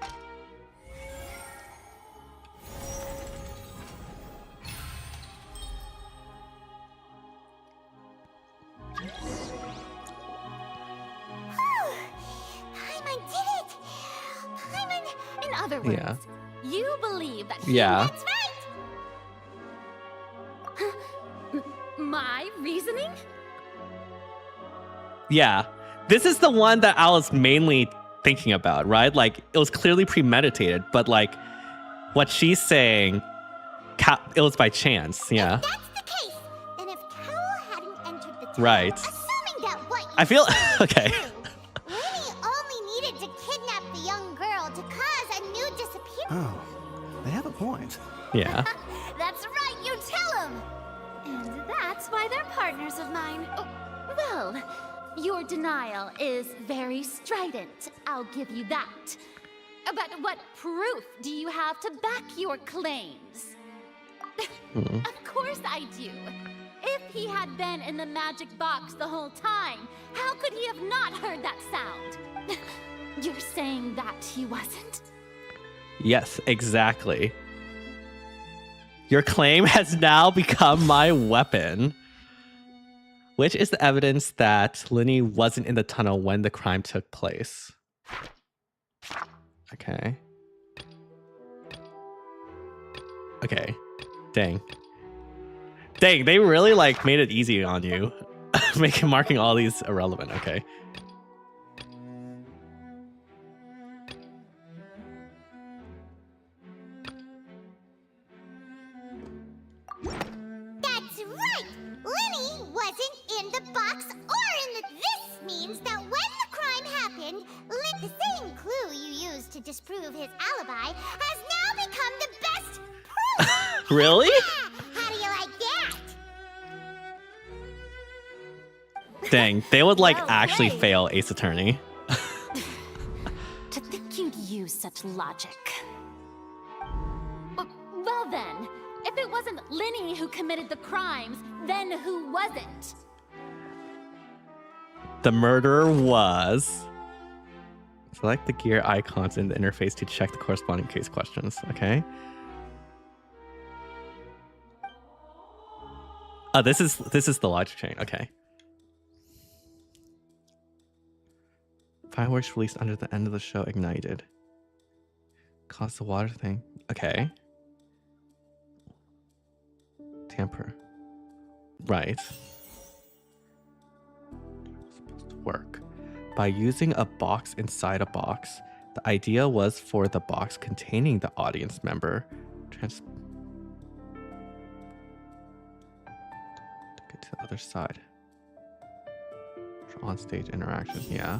Paimon did it! Paimon... In other words, Yeah. you believe that Yeah. That's right! My reasoning? Yeah. This is the one that I was mainly thinking about, right? Like it was clearly premeditated, but like what she's saying, it was by chance. Yeah. If that's the case, then if Cowell hadn't entered the tunnel, Right. assuming that what you I feel said was okay. true, Linny only needed to kidnap the young girl to cause a new disappearance. Oh, they have a point. Yeah. That's right, you tell him! And that's why they're partners of mine. Oh, well, your denial is very strident, I'll give you that. But what proof do you have to back your claims? Of course I do. If he had been in the magic box the whole time, how could he have not heard that sound? You're saying that he wasn't? Yes, exactly. Your claim has now become my weapon. Which is the evidence that Linny wasn't in the tunnel when the crime took place. Okay. Okay. Dang. Dang, they really like made it easy on you. Marking all these irrelevant, okay. That's right! Lenny wasn't in the box or in the... This means that when the crime happened, the same clue you used to disprove his alibi has now become the best proof! Really? How do you like that? Dang, they would like actually fail Ace Attorney. To think you'd use such logic. Well then, if it wasn't Linny who committed the crimes, then who was it? The murderer was... Select the gear icons in the interface to check the corresponding case questions, okay? Oh, this is the logic chain, okay. Fireworks released under the end of the show ignited. Caused the water thing. Okay. Tamper. Right. Supposed to work. By using a box inside a box, the idea was for the box containing the audience member to get to the other side. On stage interaction, yeah.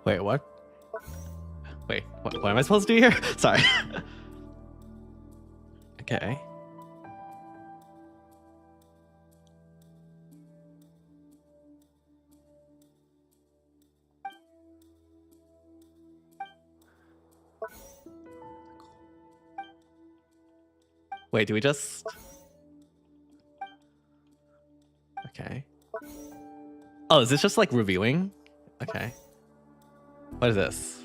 Wait, what? Wait, what am I supposed to do here? Sorry. Okay. Wait, do we just... Okay. Oh, is this just like reviewing? Okay. What is this?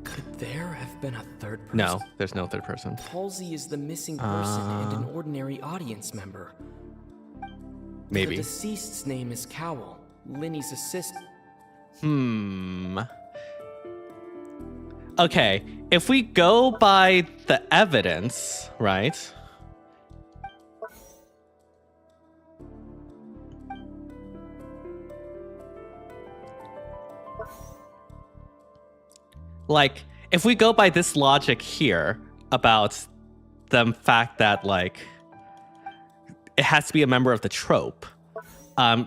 Could there have been a third person? No, there's no third person. Halsey is the missing person and an ordinary audience member. Maybe. The deceased's name is Cowell, Linny's assistant. Okay, if we go by the evidence, right? Like, if we go by this logic here about the fact that, like, it has to be a member of the trope,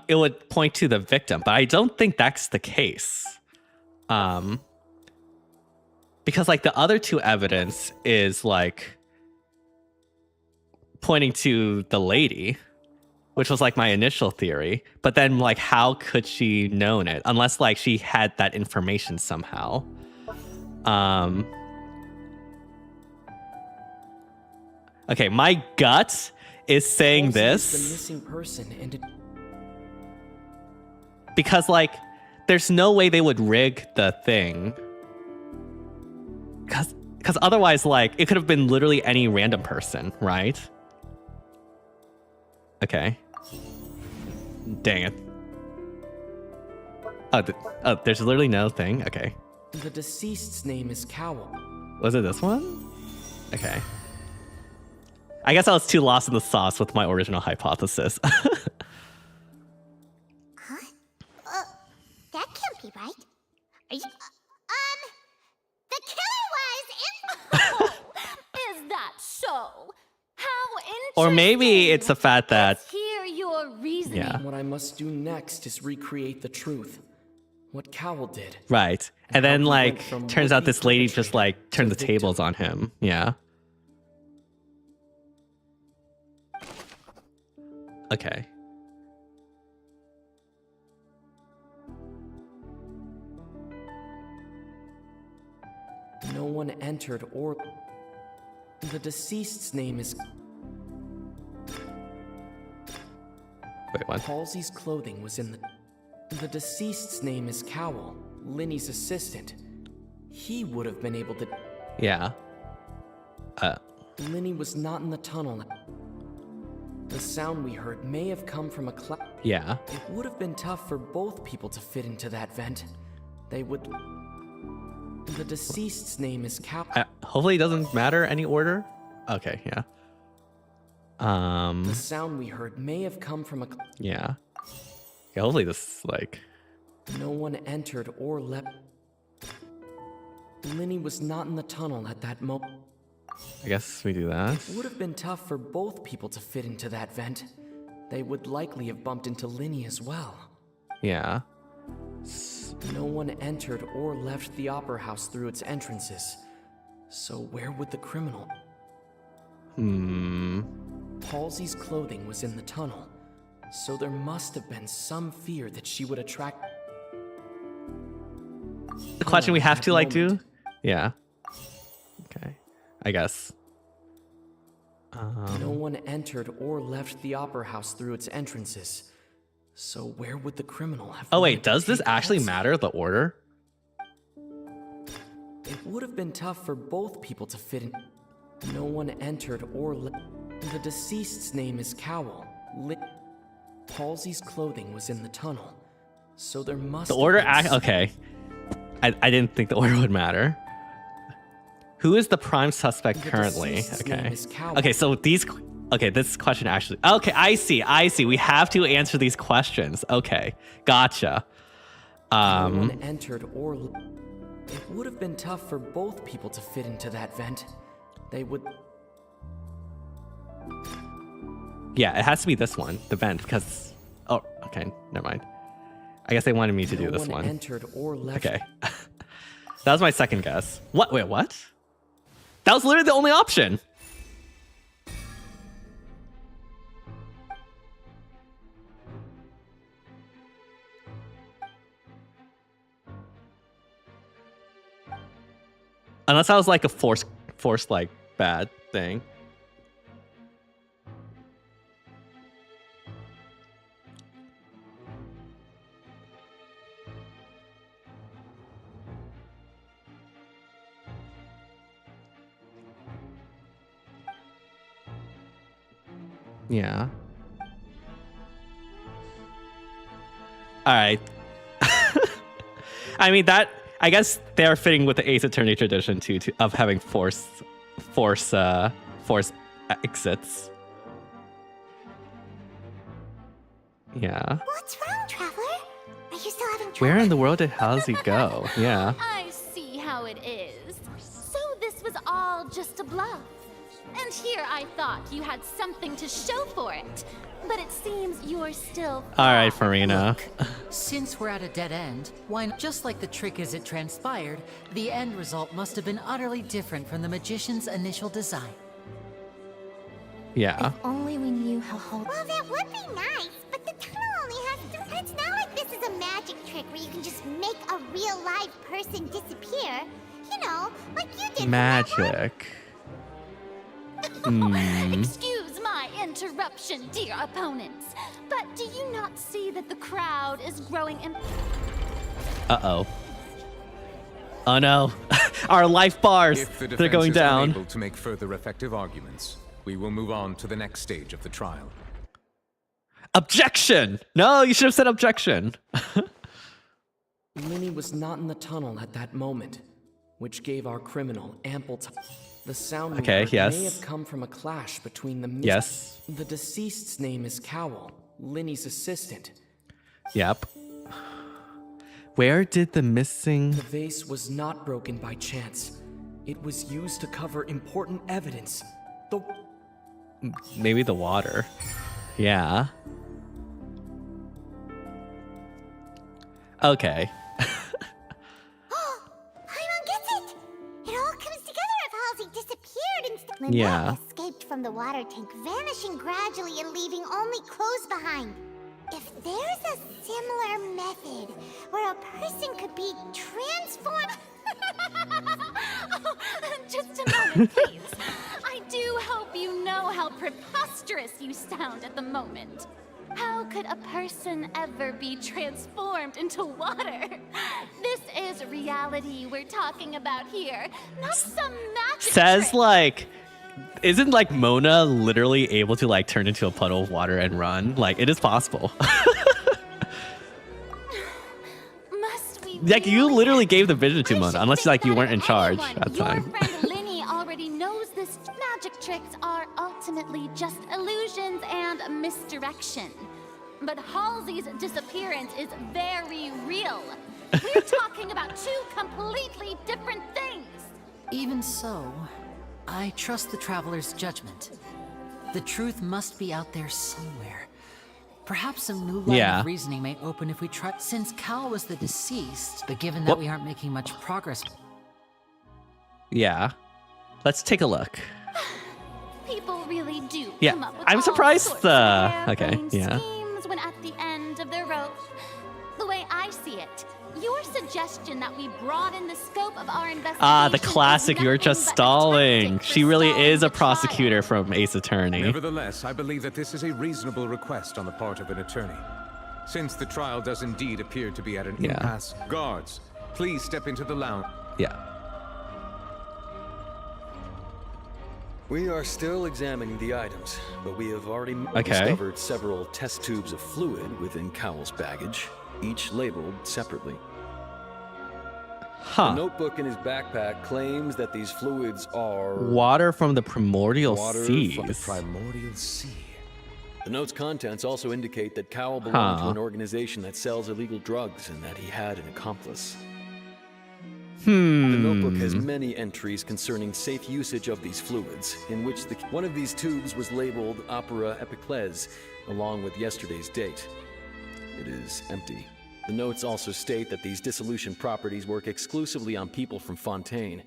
it would point to the victim. But I don't think that's the case. Because, like, the other two evidence is, like, pointing to the lady, which was, like, my initial theory. But then, like, how could she known it? Unless, like, she had that information somehow. Okay, my gut is saying Halsey this is the missing person and because, like, there's no way they would rig the thing. Because otherwise, like, it could have been literally any random person, right? Okay. Dang it. Oh, there's literally no thing? Okay. the deceased's name is Cowell. Was it this one? Okay. I guess I was too lost in the sauce with my original hypothesis. happy, right? Are you, the killer was in. Is that so? How interesting. Or maybe it's the fact that Hear your reasoning. yeah. What I must do next is recreate the truth. What Cowell did. Right. And then how he like went from turns out would-be this lady just perpetrator like turned the to victim. tables on him. Yeah. Okay. No one entered or... The deceased's name is... Wait, what? Halsey's clothing was in the... The deceased's name is Cowell, Linny's assistant. He would have been able to... Yeah. Linny was not in the tunnel. The sound we heard may have come from a cloud. Yeah. It would have been tough for both people to fit into that vent. They would... The deceased's name is Cowell. Hopefully it doesn't matter any order. Okay, yeah. The sound we heard may have come from a... Yeah. Yeah, hopefully this like No one entered or left. Linny was not in the tunnel at that moment. I guess we do that. It would have been tough for both people to fit into that vent. They would likely have bumped into Linny as well. Yeah. No one entered or left the opera house through its entrances. So where would the criminal... Halsey's clothing was in the tunnel. So there must have been some fear that she would attract... The question we have to like do? Yeah. Okay. I guess. No one entered or left the opera house through its entrances. So where would the criminal have... Oh wait, does this actually matter, the order? It would have been tough for both people to fit in. No one entered or left. The deceased's name is Cowell. Halsey's clothing was in the tunnel. So there must The order have been some- okay. I didn't think the order would matter. Who is the prime suspect currently? deceased's name Okay. is Cowell. Okay, so these okay, this question actually okay, I see. We have to answer these questions. Okay. Gotcha. No one entered or... It would have been tough for both people to fit into that vent. They would... Yeah, it has to be this one, the vent, because oh, okay, never mind. I guess they wanted me to do this one one. entered or left... Okay. That was my second guess. What? Wait, what? That was literally the only option. Unless I was like a forced like bad thing. Yeah. All right. I mean that. I guess they're fitting with the Ace Attorney tradition too, of having force exits. Yeah. What's wrong, Traveler? Are you still having trouble? Where in the world did Halsey go? Yeah. I see how it is. So this was all just a bluff. And here I thought you had something to show for it. But it seems you're still... All right, Farina. Since we're at a dead end, why not? Just like the trick as it transpired, the end result must have been utterly different from the magician's initial design. Yeah. Only we knew how hard. Well, that would be nice, but the tunnel only has three. It's not like this is a magic trick where you can just make a real live person disappear. You know, like you did. Magic. Excuse my interruption, dear opponents. But do you not see that the crowd is growing in... Uh-oh. Oh no. Our life bars. If the They're defense going is down. unable to make further effective arguments, we will move on to the next stage of the trial. Objection! No, you should have said objection. Linny was not in the tunnel at that moment, which gave our criminal ample time. The sound we heard yes. may have come from a clash between the... Yes. The deceased's name is Cowell, Linny's assistant. Yep. Where did the missing... The vase was not broken by chance. It was used to cover important evidence. Maybe the water. Yeah. Okay. Paimon gets it! It all comes together if Halsey disappeared and Lynette Yeah. escaped from the water tank, vanishing gradually and leaving only clothes behind. If there's a similar method where a person could be transformed... Oh, just a moment, please. I do hope you know how preposterous you sound at the moment. How could a person ever be transformed into water? This is reality we're talking about here, not some magic Says trick. like... Isn't like Mona literally able to like turn into a puddle of water and run? Like it is possible. Like you literally gave the vision to Mona, unless like you weren't in charge at the time. Your friend Linny already knows this. Magic tricks are ultimately just illusions and misdirection. But Halsey's disappearance is very real. We're talking about two completely different things. Even so, I trust the traveler's judgment. The truth must be out there somewhere. Perhaps some new line of reasoning may open if we try. Since Cal was the deceased, but given that we aren't making much progress. Yeah. Let's take a look. People really do Yeah, come up with I'm all surprised sorts the... of Okay, harebrained yeah. schemes when at the end of their rope. The way I see it, your suggestion that we broaden the scope of our investigation. Ah, the classic, you're just stalling. She really is a prosecutor from Ace Attorney. Nevertheless, I believe that this is a reasonable request on the part of an attorney. Since the trial does indeed appear to be at an impasse, guards, please step into the lounge. Yeah. We are still examining the items, but we have already discovered several test tubes of fluid within Cowell's baggage, each labeled separately. Huh. The notebook in his backpack claims that these fluids are... Water from the primordial Water seas. from the primordial sea. The note's contents also indicate that Cowell belonged to an organization that sells illegal drugs and that he had an accomplice. The notebook has many entries concerning safe usage of these fluids, in which one of these tubes was labeled Opera Epiclese, along with yesterday's date. It is empty. The notes also state that these dissolution properties work exclusively on people from Fontaine.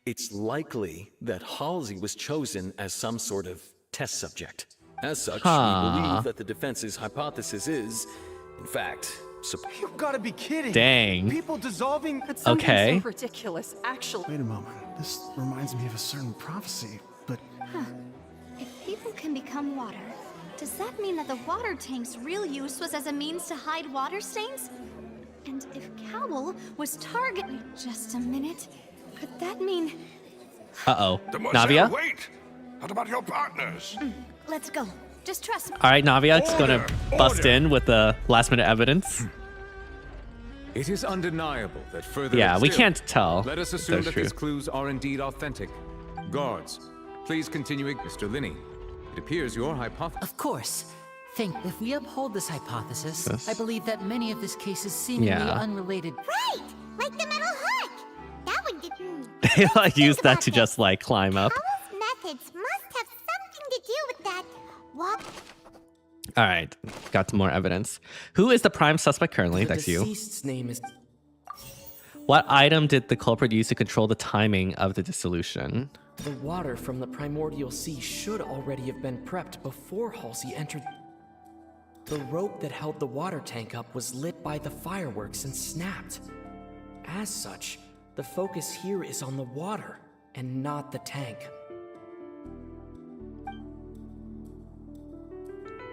It's likely that Halsey was chosen as some sort of test subject. As such, we believe that the defense's hypothesis is, in fact, You gotta be kidding. Dang. People dissolving. That's something Okay. so ridiculous, actually. Wait a moment. This reminds me of a certain prophecy, but Huh. If people can become water, does that mean that the water tank's real use was as a means to hide water stains? And if Cowell was targeted... Just a minute. Could that mean... Uh-oh. Demoiselle, Navia? wait! What about your partners? Let's go. Just trust me. All right, Navia's gonna bust in with the last minute evidence. It is undeniable that further... Yeah, we still, can't tell Let us if assume that's that true. these clues are indeed authentic. Guards, please continue. Mr. Linney, it appears your hypothesis... Of course. If we uphold this hypothesis, Yes. I believe that many of this case is seemingly unrelated. Right! Like the metal hook! That one didn't... They like use that to just like climb up. Cowell's methods must have something to do with that. What? All right, got some more evidence. Who is the prime suspect currently? The That's you. deceased's name is... What item did the culprit use to control the timing of the dissolution? The water from the primordial sea should already have been prepped before Halsey entered. The rope that held the water tank up was lit by the fireworks and snapped. As such, the focus here is on the water and not the tank.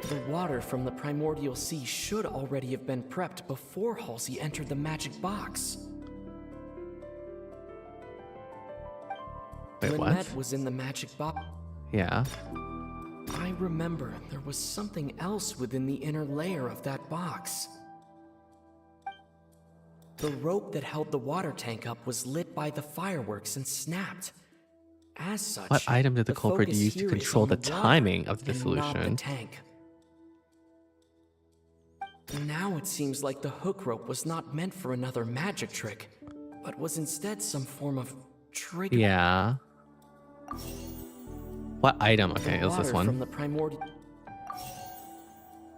The water from the primordial sea should already have been prepped before Halsey entered the magic box. Wait, what? Lynette was in the magic box. Yeah. I remember there was something else within the inner layer of that box. The rope that held the water tank up was lit by the fireworks and snapped. As such, What item did the culprit focus use to here is control on the water timing of the and not the dissolution? tank. Now it seems like the hook rope was not meant for another magic trick, but was instead some form of trigger. Yeah. What item? Okay, it was this From one. the primordial.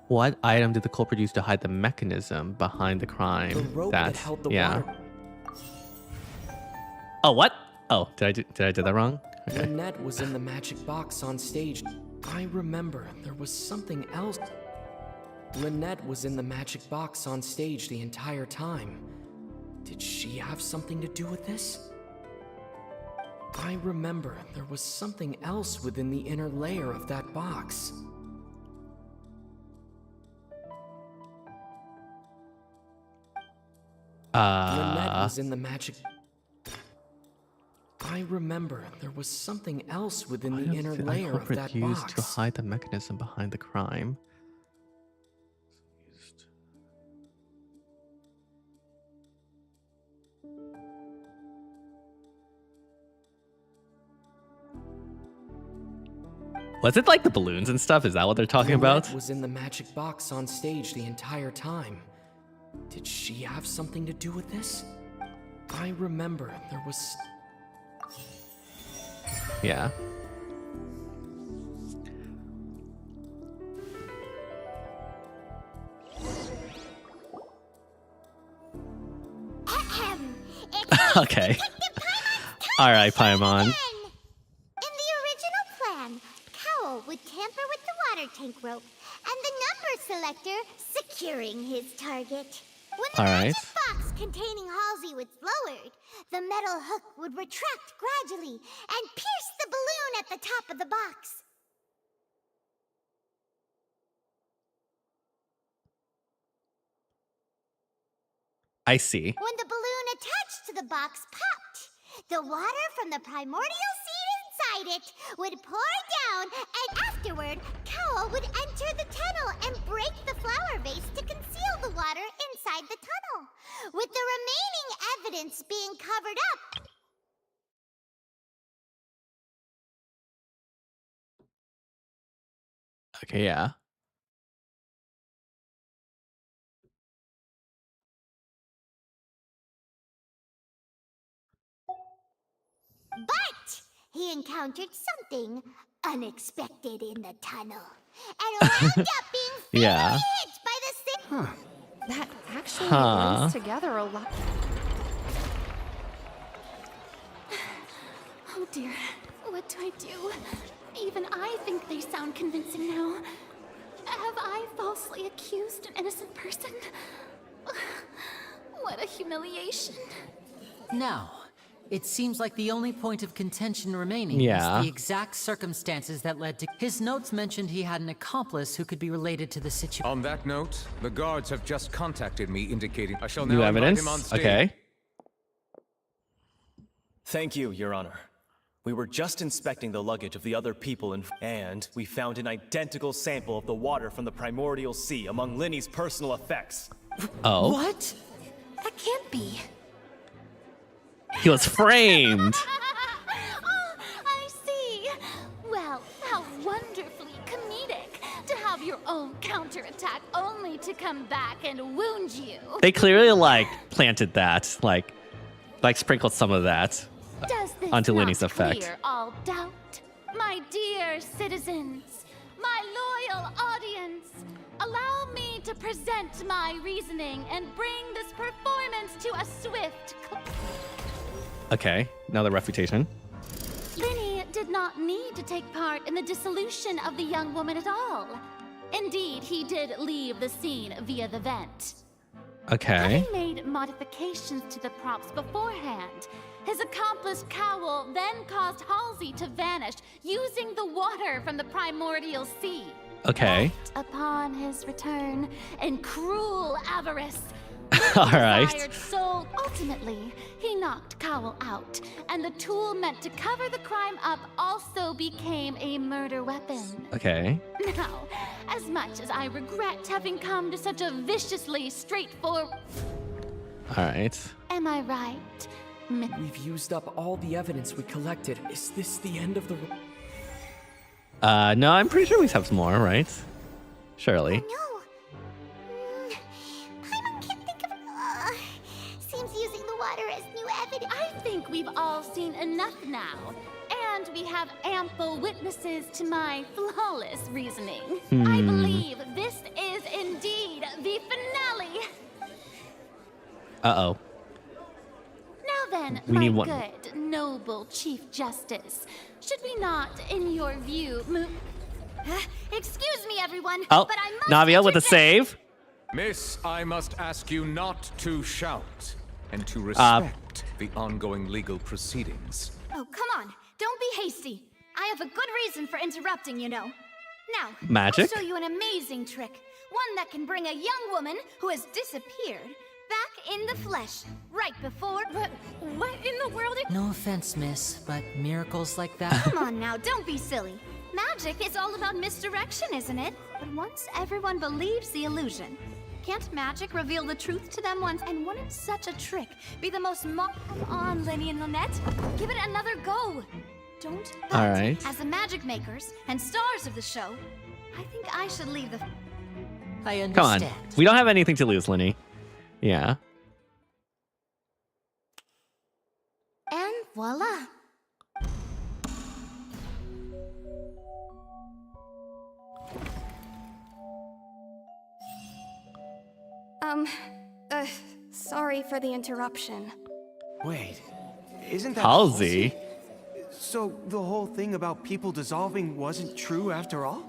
What item did the culprit use to hide the mechanism behind the crime? The rope that held the water. Oh, what? Oh, did I do that wrong? Okay. Lynette was in the magic box on stage. I remember there was something else. Lynette was in the magic box on stage the entire time. Did she have something to do with this? I remember there was something else within the inner layer of that box. Lynette was in the magic... I remember there was something else within the inner layer of that used box. to hide the mechanism behind the crime. Was it like the balloons and stuff? Is that what they're talking Lynette about? was in the magic box on stage the entire time. Did she have something to do with this? I remember there was... Yeah. Okay. All right, Paimon. In the original plan, Cowl would tamper with the water tank rope, and the number selector securing his target. When the magic box containing Halsey was lowered, the metal hook would retract gradually and pierce the balloon at the top of the box. I see. When the balloon attached to the box popped, the water from the primordial seed inside it would pour down, and afterward, Cowl would enter the tunnel and break the flower vase to conceal the water inside the tunnel, with the remaining evidence being covered up. Okay, yeah. But he encountered something unexpected in the tunnel, and wound up being Yeah. hit by the same... That actually Huh. links together a lot. Oh dear, what do I do? Even I think they sound convincing now. Have I falsely accused an innocent person? What a humiliation. Now, it seems like the only point of contention remaining Yeah. is the exact circumstances that led to... His notes mentioned he had an accomplice who could be related to the situation. On that note, the guards have just contacted me indicating I shall New now invite evidence? him on stage. Okay. Thank you, Your Honor. We were just inspecting the luggage of the other people and we found an identical sample of the water from the primordial sea among Linny's personal effects. Oh. What? That can't be. He was framed. Oh, I see. Well, how wonderfully comedic to have your own counterattack only to come back and wound you. They clearly like planted that, like sprinkled some of that Does this onto not Linny's effect. clear all doubt? My dear citizens, my loyal audience, allow me to present my reasoning and bring this performance to a swift Okay, another refutation. Linny did not need to take part in the dissolution of the young woman at all. Indeed, he did leave the scene via the vent. Okay. Having made modifications to the props beforehand, his accomplice Cowl then caused Halsey to vanish using the water from the primordial sea. Okay. Upon his return, in cruel avarice, All right. desired soul. Ultimately, he knocked Cowl out, and the tool meant to cover the crime up also became a murder weapon. Okay. Now, as much as I regret having come to such a viciously straightforward... All right. Am I right? We've used up all the evidence we collected. Is this the end of the... No, I'm pretty sure we have some more, right? Surely. No. we've all seen enough now. And we have ample witnesses to my flawless reasoning. I believe this is indeed the finale. Uh-oh. Now then, We my need one. good, noble Chief Justice, should we not, in your view, move... Excuse me, everyone, Oh, but I must Navia with a interject- save. Miss, I must ask you not to shout and to respect the ongoing legal proceedings. Oh, come on. Don't be hasty. I have a good reason for interrupting, you know. Now, Magic? I'll show you an amazing trick. One that can bring a young woman who has disappeared back in the flesh, right before... What in the world? No offense, miss, but miracles like that... Come on now, don't be silly. Magic is all about misdirection, isn't it? But once everyone believes the illusion, can't magic reveal the truth to them once? And wouldn't such a trick be the most Come on, Lenny and Lynette. Give it another go. Don't but All right. as the magic makers and stars of the show, I think I should leave the... I understand. Come on. We don't have anything to lose, Lenny. Yeah. And voila. Sorry for the interruption. Wait, isn't that Halsey? So the whole thing about people dissolving wasn't true after all?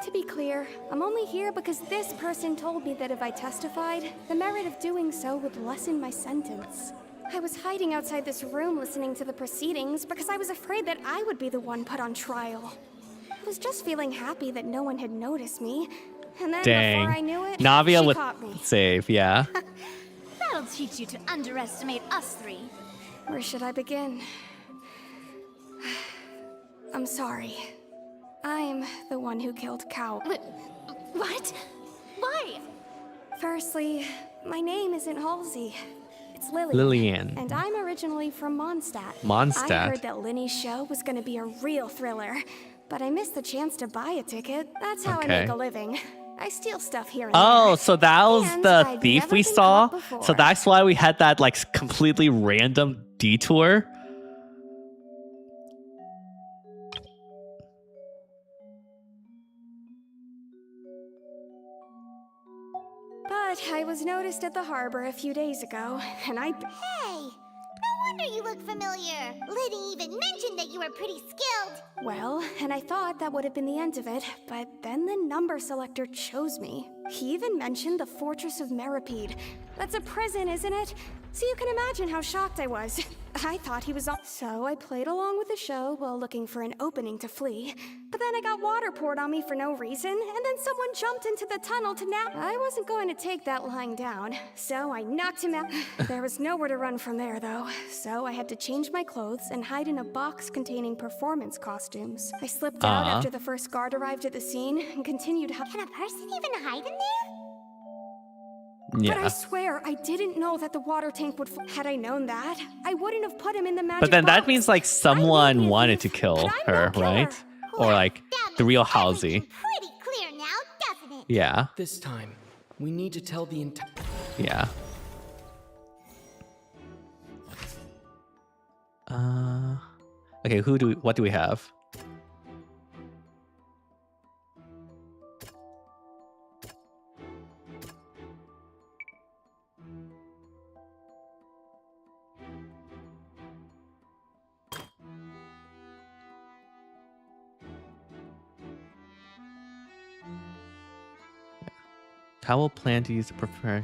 To be clear, I'm only here because this person told me that if I testified, the merit of doing so would lessen my sentence. I was hiding outside this room listening to the proceedings because I was afraid that I would be the one put on trial. I was just feeling happy that no one had noticed me. And then Dang. before I knew it, Navia she with caught me. save, yeah. That'll teach you to underestimate us three. Where should I begin? I'm sorry. I'm the one who killed Cow. What? Why? Firstly, my name isn't Halsey. It's Lillian. Lillian. And I'm originally from Mondstadt. Mondstadt? I heard that Linny's show was going to be a real thriller, but I missed the chance to buy a ticket. That's how I Okay. make a living. I steal stuff here and Oh, there. so that was And the I'd thief never we been saw? caught before. So that's why we had that like completely random detour? But I was noticed at the harbor a few days ago, and I... Hey, no wonder you look familiar. Liddy even mentioned that you were pretty skilled. Well, and I thought that would have been the end of it, but then the number selector chose me. He even mentioned the Fortress of Meripede. That's a prison, isn't it? So you can imagine how shocked I was. I thought he was all... So I played along with the show while looking for an opening to flee. But then I got water poured on me for no reason, and then someone jumped into the tunnel to nap. I wasn't going to take that lying down, so I knocked him out. There was nowhere to run from there, though, so I had to change my clothes and hide in a box containing performance costumes. I slipped out after the first guard arrived at the scene and continued... Can a person even hide in there? But I Yeah. swear, I didn't know that the water tank would... Had I known that, I wouldn't have put him in the magic But then that box. means like someone wanted to kill her, right? Or like the real Halsey. Pretty clear now, doesn't it? Yeah. This time, we need to tell the entire... Yeah. Okay, what do we have? How will plan to use to prepare?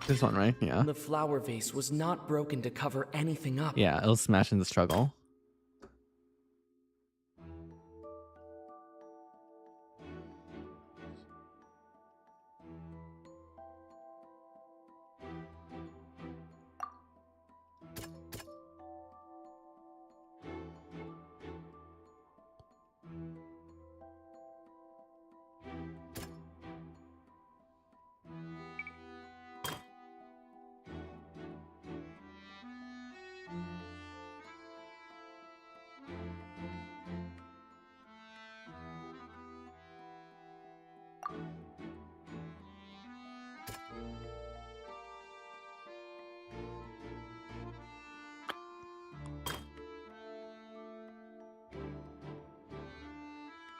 This one, right? Yeah. The flower vase was not broken to cover anything up. Yeah, it was smashed in the struggle.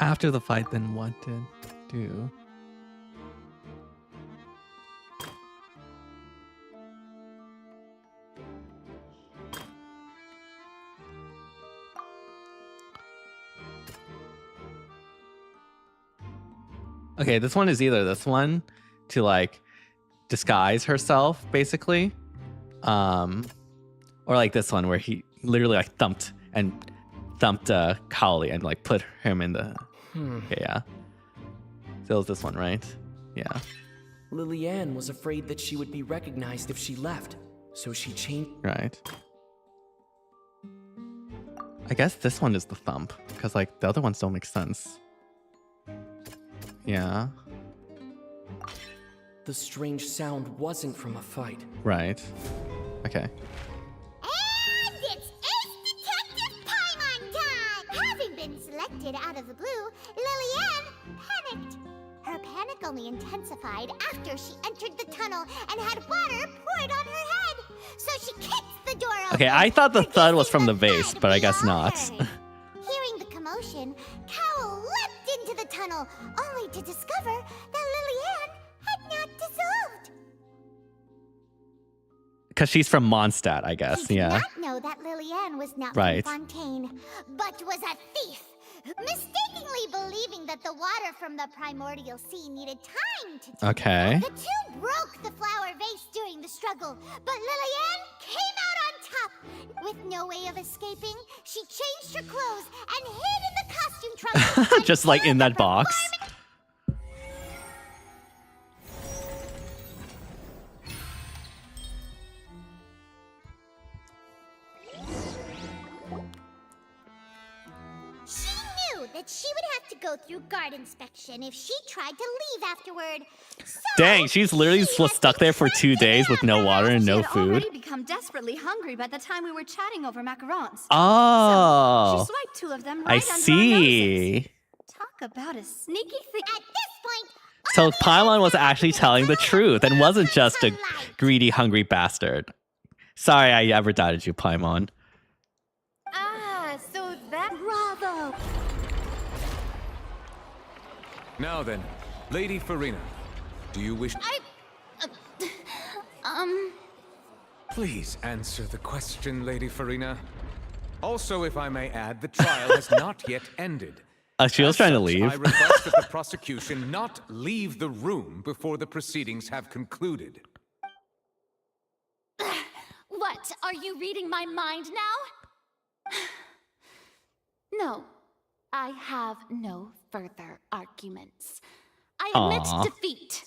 After the fight, then what did do? Okay, this one is either this one to like disguise herself, basically, or like this one where he literally like thumped Cowley and like put him in the. Okay, yeah. So it was this one, right? Yeah. Lillian was afraid that she would be recognized if she left, so she changed. Right. I guess this one is the thump, because like the other ones don't make sense. Yeah. The strange sound wasn't from a fight. Right. Okay. And it's Ace Detective Paimon time! Having been selected out of the blue, Lillian panicked. Her panic only intensified after she entered the tunnel and had water poured on her head. So she kicked the door open. Okay, I thought the thud was from the vase, but I guess not. Hearing the commotion, Cowell leapt into the tunnel, only to discover that Lillian had not dissolved. Because she's from Mondstadt, I guess. He Yeah. did not know that Lillian was not Right. from Fontaine, but was a thief. Mistakenly believing that the water from the primordial sea needed time to Okay. The two broke the flower vase during the struggle, but Lillian came out on top. With no way of escaping, she changed her clothes and hid in the costume trunk. Just like in that box. She knew that she would have to go through guard inspection if she tried to leave afterward. So Dang, she's literally was stuck there for 2 days with no water and no She had food. already become desperately hungry by the time we were chatting over macarons. Oh. She swiped 2 of them I right under our see. noses. Talk about a sneaky thing. At this point, So Paimon was actually telling the truth and wasn't just a greedy, hungry bastard. Sorry I ever doubted you, Paimon. So that... Bravo! Now then, Lady Farina, do you wish... Please answer the question, Lady Farina. Also, if I may add, the trial has not yet ended. She was trying to leave. I request that the prosecution not leave the room before the proceedings have concluded. What? Are you reading my mind now? No, I have no further arguments. I admit Aw. defeat.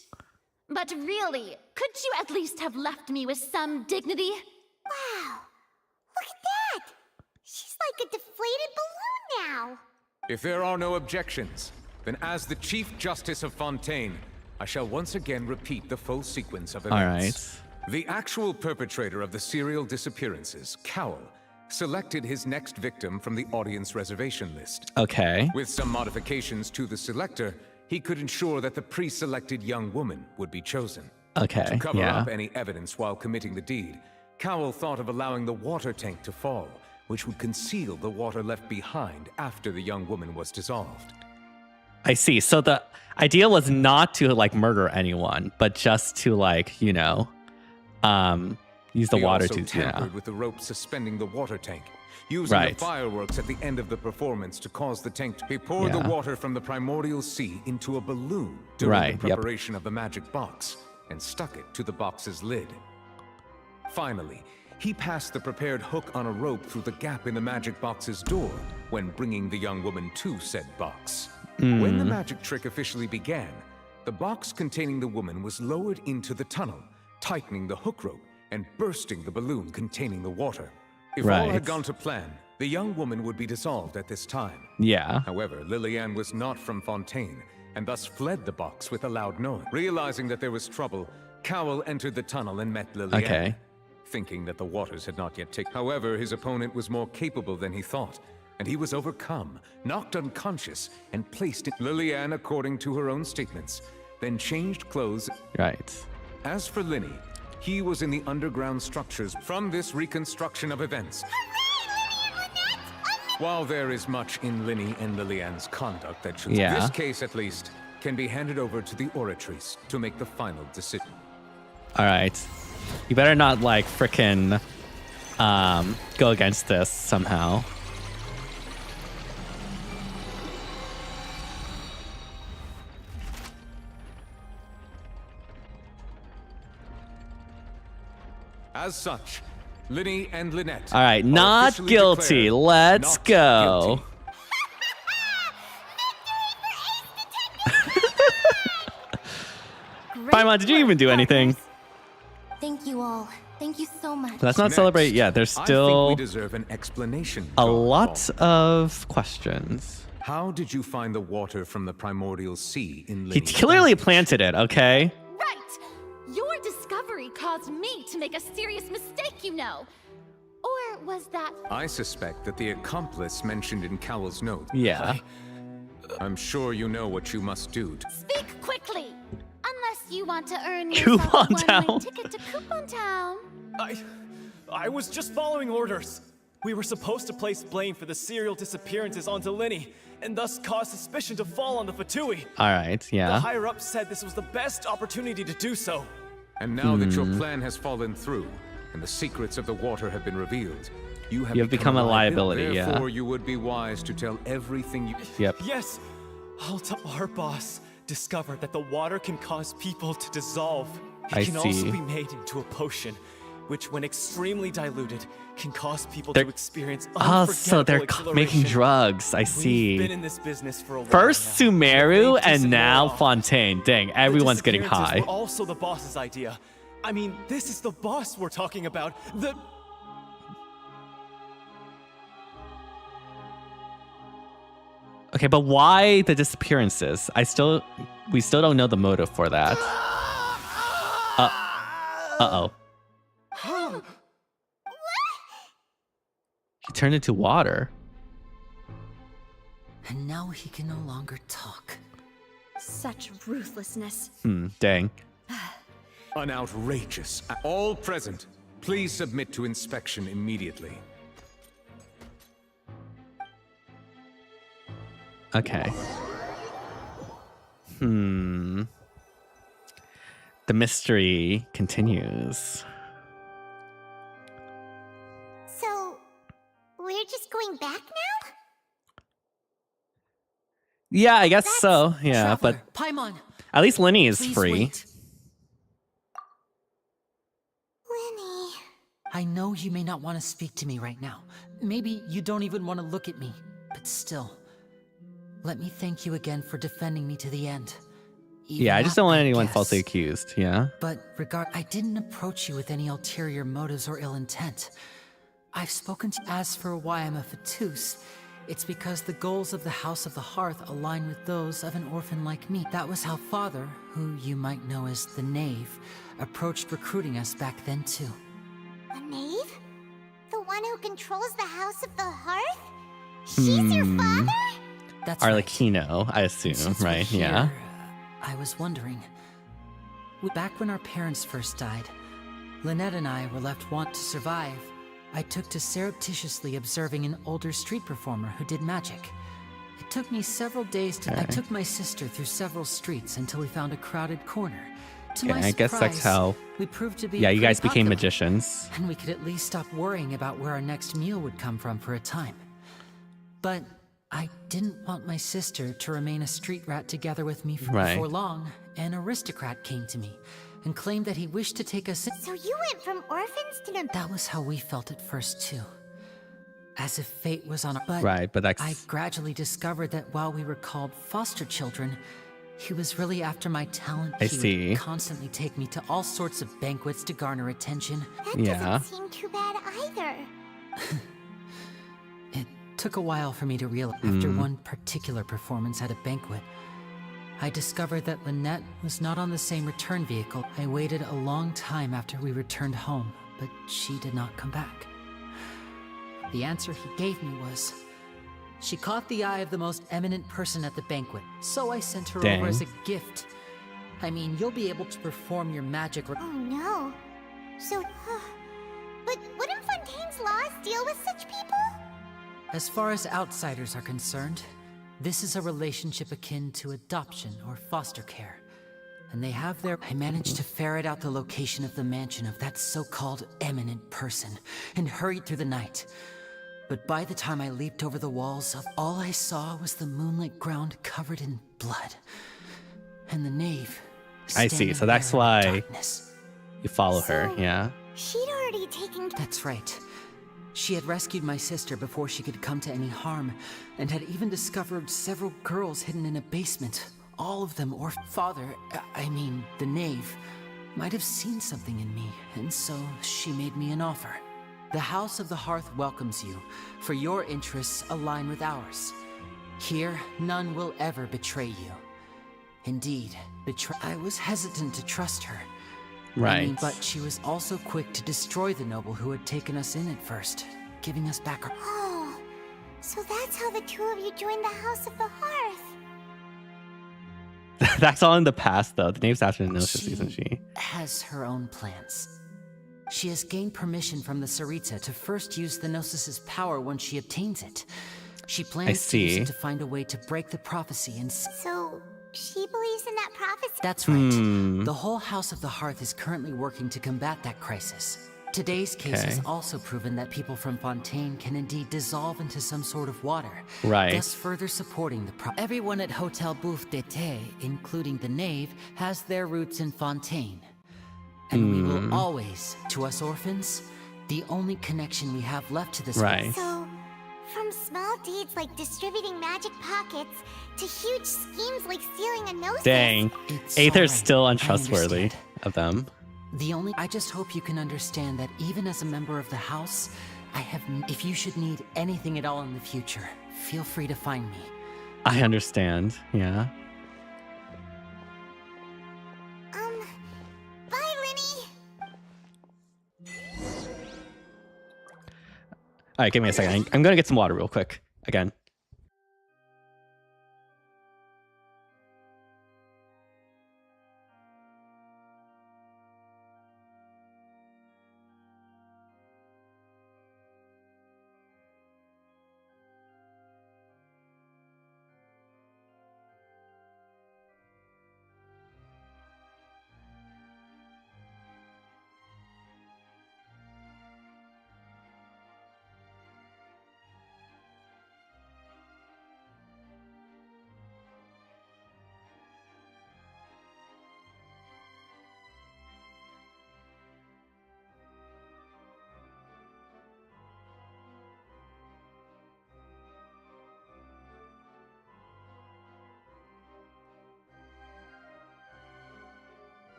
But really, could you at least have left me with some dignity? wow, look at that. She's like a deflated balloon now. If there are no objections, then as the Chief Justice of Fontaine, I shall once again repeat the full sequence of events. The actual perpetrator of the serial disappearances, Cowell, selected his next victim from the audience reservation list. Okay. With some modifications to the selector, he could ensure that the pre-selected young woman would be chosen. Okay, To cover yeah. up any evidence while committing the deed, Cowell thought of allowing the water tank to fall, which would conceal the water left behind after the young woman was dissolved. I see. So the idea was not to like murder anyone, but just to like, you know, use the He water also to tampered with the rope suspending the water tank, using Right. the fireworks at the end of the performance to cause the tank to... He poured Yeah. the water from the primordial sea into a balloon during Right, the yep. preparation of the magic box, and stuck it to the box's lid. Finally, he passed the prepared hook on a rope through the gap in the magic box's door when bringing the young woman to said box. When the magic trick officially began, the box containing the woman was lowered into the tunnel, tightening the hook rope and bursting the balloon containing the water. If all had gone to plan, the young woman would be dissolved at this time. Yeah. However, Lillian was not from Fontaine, and thus fled the box with a loud noise. Realizing that there was trouble, Cowell entered the tunnel and met Lillian. Okay. Thinking that the waters had not yet taken. However, his opponent was more capable than he thought, and he was overcome, knocked unconscious, and placed in. Lillian, according to her own statements, then changed clothes. Right. As for Linny, he was in the underground structures from this reconstruction of events. While there is much in Linny and Lillian's conduct that should, this case at least, can be handed over to the Oratrice to make the final decision. All right. You better not, like, frickin' go against this somehow. As such, Linny and Lynette. All right, not guilty. Let's go. Paimon, did you even do anything? Thank you all. Thank you so much. Let's not celebrate yet. There's still I think we deserve an explanation. a lot of questions. How did you find the water from the primordial sea in He Linny's clearly planted it, okay? Right! Your discovery caused me to make a serious mistake, you know. Or was that... I suspect that the accomplice mentioned in Cowell's note. Yeah. I'm sure you know what you must do. Speak quickly! Unless you want to earn Coupon yourself a Town. one-way ticket to Coupon Town. I was just following orders. We were supposed to place blame for the serial disappearances onto Linny, and thus cause suspicion to fall on the Fatui. All right, The yeah. higher-ups said this was the best opportunity to do so. And now that your plan has fallen through, and the secrets of the water have been revealed, you have become a liability, yeah. Therefore, you would be wise to tell everything you... Yep. Yes, Alta, our boss, discovered that the water can cause people to dissolve. It I can also see. be made into a potion, which, when extremely diluted, can cause people to experience Oh, unforgettable so they're making exhilaration. drugs. I We've see. been in this business for a while First now. Sumeru But they and now disappeared. Fontaine. Dang, everyone's getting The high. disappearances were also the boss's idea. I mean, this is the boss we're talking about. The... Okay, but why the disappearances? We still don't know the motive for that. Uh-oh. He turned into water. And now he can no longer talk. Such ruthlessness. Dang. An outrageous... All present, please submit to inspection immediately. Okay. The mystery continues. So, we're just going back now? Yeah, I guess so. Yeah, but Paimon, at least Linny is please free. wait. Linny. I know you may not want to speak to me right now. Maybe you don't even want to look at me. But still, let me thank you again for defending me to the end. Even Yeah, I just that, don't want I anyone guess. falsely accused. Yeah. But I didn't approach you with any ulterior motives or ill intent. I've spoken to as for why I'm a Fatus, it's because the goals of the House of the Hearth align with those of an orphan like me. That was how Father, who you might know as the Knave, approached recruiting us back then too. The knave? The one who controls the House of the Hearth? She's your father? That's Arlecchino, I assume, Since we're right? here, Yeah. I was wondering. Back when our parents first died, Lynette and I were left want to survive. I took to surreptitiously observing an older street performer who did magic. It took me several days to... I took my sister through several streets until we found a crowded corner. To my Okay, I guess that's surprise, how. we proved to be Yeah, you pretty guys became popular, magicians. and we could at least stop worrying about where our next meal would come from for a time. But I didn't want my sister to remain a street rat together with me Right. before long. An aristocrat came to me, and claimed that he wished to take us in. So you went from orphans to the... That was how we felt at first, too. As if fate was on our... But, right, but that's... I gradually discovered that while we were called foster children, he was really after my talent. He would constantly take me to all sorts of banquets to garner attention. That doesn't seem too bad either. It took a while for me to realize. After one particular performance at a banquet, I discovered that Lynette was not on the same return vehicle. I waited a long time after we returned home, but she did not come back. The answer he gave me was, she caught the eye of the most eminent person at the banquet, so I sent her over as a gift. I mean, you'll be able to perform your magic. Oh no. So, but wouldn't Fontaine's laws deal with such people? As far as outsiders are concerned, this is a relationship akin to adoption or foster care. And they have their... I managed to ferret out the location of the mansion of that so-called eminent person and hurried through the night. But by the time I leaped over the walls, all I saw was the moonlit ground covered in blood. And the nave. I see, so that's why darkness. You follow her, yeah? She'd already taken... That's right. She had rescued my sister before she could come to any harm, and had even discovered several girls hidden in a basement. All of them, or father, I mean, the knave, might have seen something in me, and so she made me an offer. The House of the Hearth welcomes you, for your interests align with ours. Here, none will ever betray you. Indeed, I was hesitant to trust her. Right. I mean, but she was also quick to destroy the noble who had taken us in at first, giving us back our... Oh, so that's how the two of you joined the House of the Hearth. That's all in the past, though. The name's after the Gnosis, isn't she? Has her own plans. She has gained permission from the Tsaritsa to first use the Gnosis' power once she obtains it. She plans to use it to find a way to break the prophecy and... So... she believes in that prophecy? That's right. The whole House of the Hearth is currently working to combat that crisis. Today's case has also proven that people from Fontaine can indeed dissolve into some sort of water, thus further supporting the Everyone at Hotel Bouffe d'été, including the knave, has their roots in Fontaine. And we will always, to us orphans, the only connection we have left to this world. So, from small deeds like distributing magic pockets to huge schemes like stealing a Gnosis. Dang. Aether's still untrustworthy of them. I just hope you can understand that even as a member of the house, if you should need anything at all in the future, feel free to find me. I understand, yeah. Bye, Linny. All right, give me a second. I'm gonna get some water real quick. Again.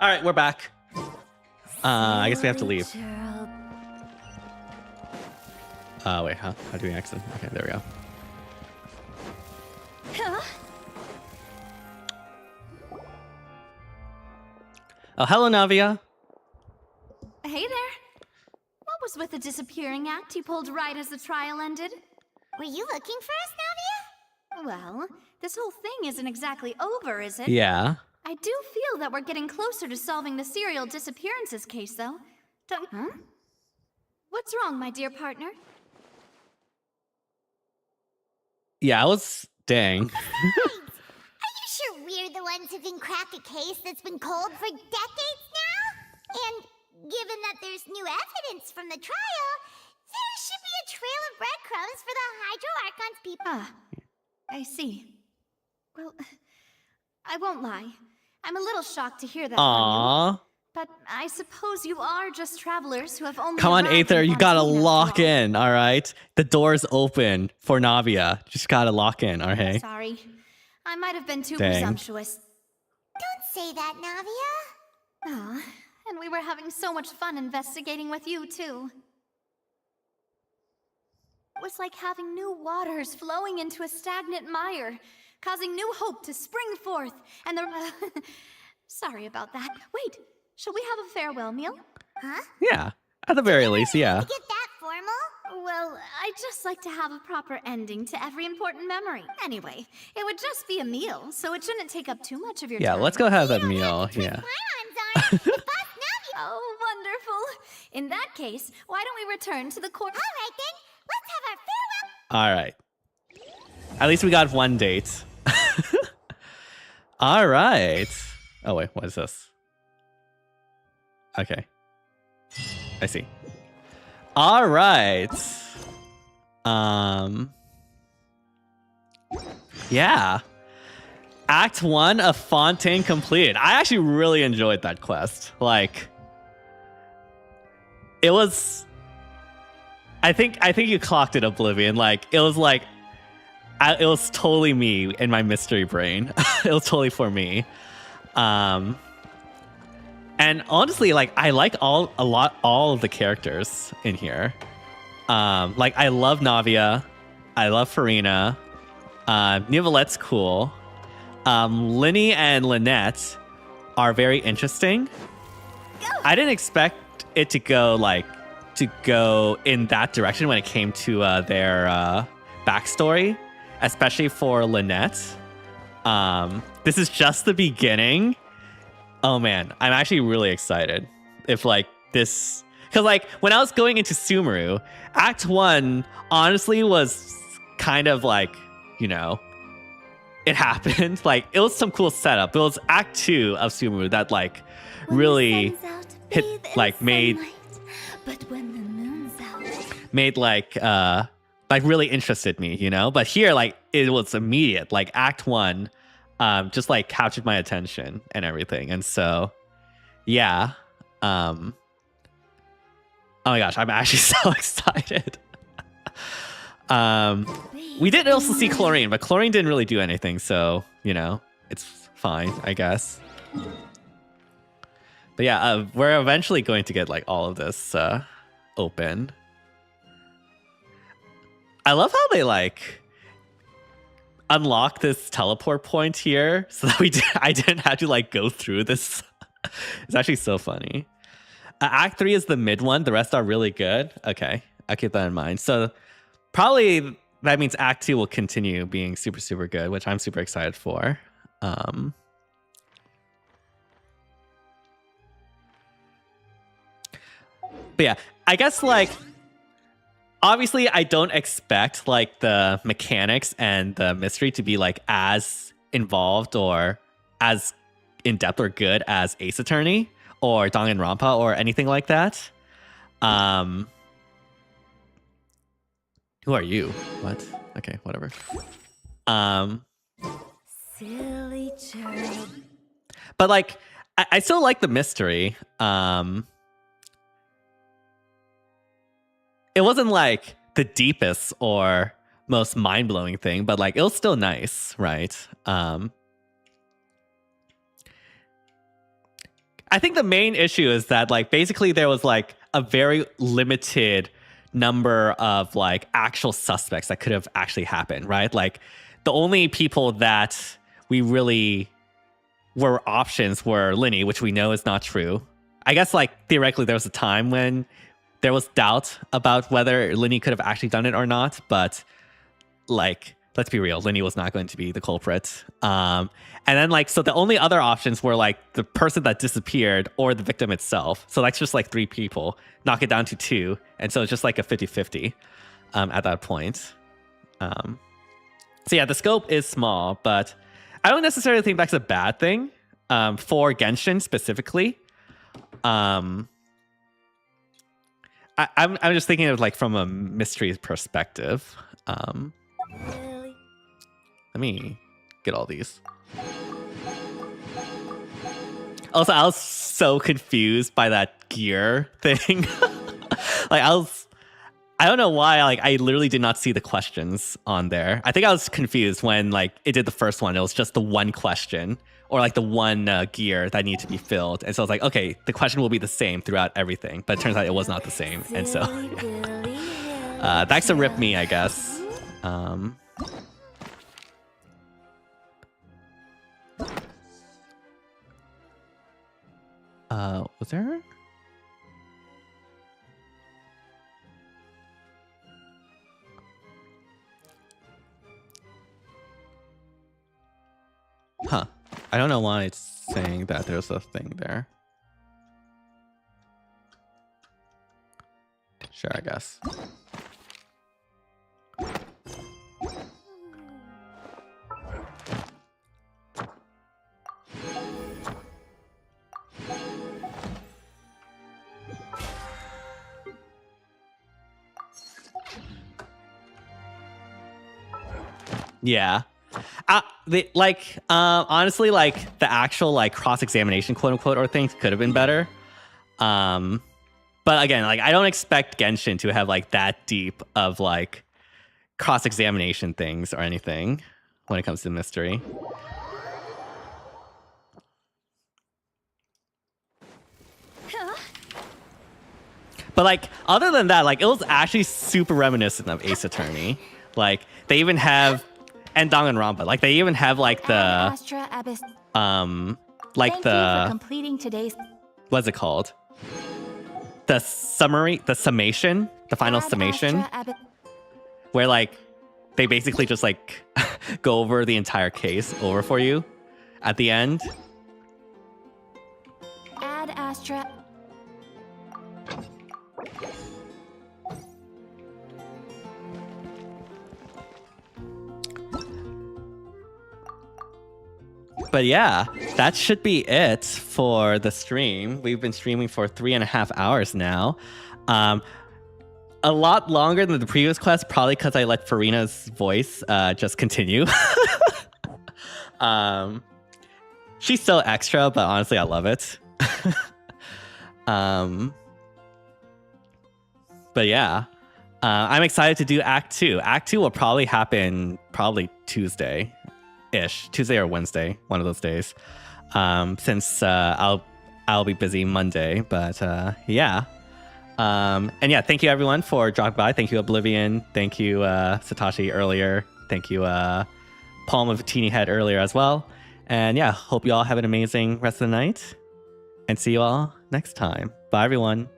All right, we're back. I guess we have to leave. Wait, huh? How do we exit? Okay, there we go. Huh? Oh, hello, Navia. Hey there. What was with the disappearing act you pulled right as the trial ended? Were you looking for us, Navia? Well, this whole thing isn't exactly over, is it? Yeah. I do feel that we're getting closer to solving the serial disappearances case, though. Don't... Huh? What's wrong, my dear partner? Yeah, I was... Dang. Are you sure we're the ones who can crack a case that's been cold for decades now? And given that there's new evidence from the trial, there should be a trail of breadcrumbs for the Hydro Archon's people. Ah, I see. Well, I won't lie. I'm a little shocked to hear that from you. But I suppose you are just travelers who have only Come on, arrived Aether, in you gotta Fontaine lock after all. in, all right? The door's open for Navia. Just gotta lock in, all right? Sorry. I might have been too Dang. presumptuous. Don't say that, Navia. Aw, and we were having so much fun investigating with you, too. It was like having new waters flowing into a stagnant mire, causing new hope to spring forth, and the... Sorry about that. Wait, shall we have a farewell meal? Huh? Yeah, at the very least, yeah. Get that formal? Well, I'd just like to have a proper ending to every important memory. Anyway, it would just be a meal, so it shouldn't take up too much of your Yeah, time. let's go have that meal, yeah. Oh, wonderful. In that case, why don't we return to the court? All right, then. Let's have our farewell. All right. At least we got one date. All right. Oh, wait, what is this? Okay. I see. All right. Yeah. Act 1 of Fontaine completed. I actually really enjoyed that quest. Like, it was... I think you clocked it, Oblivion. Like, it was like... it was totally me in my mystery brain. It was totally for me. And honestly, like, I like all of the characters in here. Like, I love Navia. I love Farina. Nivalette's cool. Linny and Lynette are very interesting. I didn't expect it to go in that direction when it came to their backstory, especially for Lynette. This is just the beginning. Oh man, I'm actually really excited. If like this, because like when I was going into Sumeru, Act 1 honestly was kind of like, you know, it happened. Like, it was some cool setup. It was Act 2 of Sumeru that like really hit, like made like really interested me, you know. But here, like, it was immediate. Like Act 1 just like captured my attention and everything. And so yeah, oh my gosh, I'm actually so excited. We did also see Chlorine, but Chlorine didn't really do anything, so, you know, it's fine, I guess. But yeah, we're eventually going to get like all of this open. I love how they like unlock this teleport point here so that I didn't have to like go through this. It's actually so funny. Act 3 is the mid one. The rest are really good. Okay, I'll keep that in mind. So probably that means Act 2 will continue being super, super good, which I'm super excited for. But yeah, I guess like obviously I don't expect like the mechanics and the mystery to be like as involved or as in depth or good as Ace Attorney or Danganronpa or anything like that. Who are you? What? Okay, whatever. Silly child. But like I still like the mystery. It wasn't like the deepest or most mind-blowing thing, but like it was still nice, right? I I think the main issue is that like basically there was like a very limited number of like actual suspects that could have actually happened, right? Like the only people that we really were options were Linny, which we know is not true. I guess like theoretically there was a time when there was doubt about whether Linny could have actually done it or not, but like let's be real, Linny was not going to be the culprit. And then like so the only other options were like the person that disappeared or the victim itself. So that's just like 3 people. Knock it down to 2, and so it's just like a 50-50 at that point. So yeah, the scope is small, but I don't necessarily think that's a bad thing for Genshin specifically. I'm just thinking of like from a mystery perspective. Let me get all these. Also, I was so confused by that gear thing. Like I don't know why, like I literally did not see the questions on there. I think I was confused when like it did the first one. It was just the one question or like the one gear that needed to be filled. And so I was like, okay, the question will be the same throughout everything. But it turns out it was not the same. And so that's a rip me, I guess. Was there? Huh. I don't know why it's saying that there's a thing there. Sure, I guess. Yeah. Honestly, like the actual like cross-examination quote unquote or things could have been better. But again, like I don't expect Genshin to have like that deep of like cross-examination things or anything when it comes to mystery. But like other than that, like it was actually super reminiscent of Ace Attorney. Like they even have and Danganronpa, like they even have like the like the completing today's what's it called? The summary, the summation, the final summation, where like they basically just like go over the entire case over for you at the end. Ad Astra. But yeah, that should be it for the stream. We've been streaming for 3.5 hours now. A lot longer than the previous quest, probably because I let Farina's voice just continue. She's so extra, but honestly, I love it. But yeah, I'm excited to do Act 2. Act 2 will probably happen Tuesday. Tuesday or Wednesday, one of those days. Since I'll be busy Monday, but yeah. And yeah, thank you everyone for dropping by. Thank you Oblivion. Thank you Satoshi earlier. Thank you Palm of a Teeny Head earlier as well. And yeah, hope you all have an amazing rest of the night. And see you all next time. Bye everyone.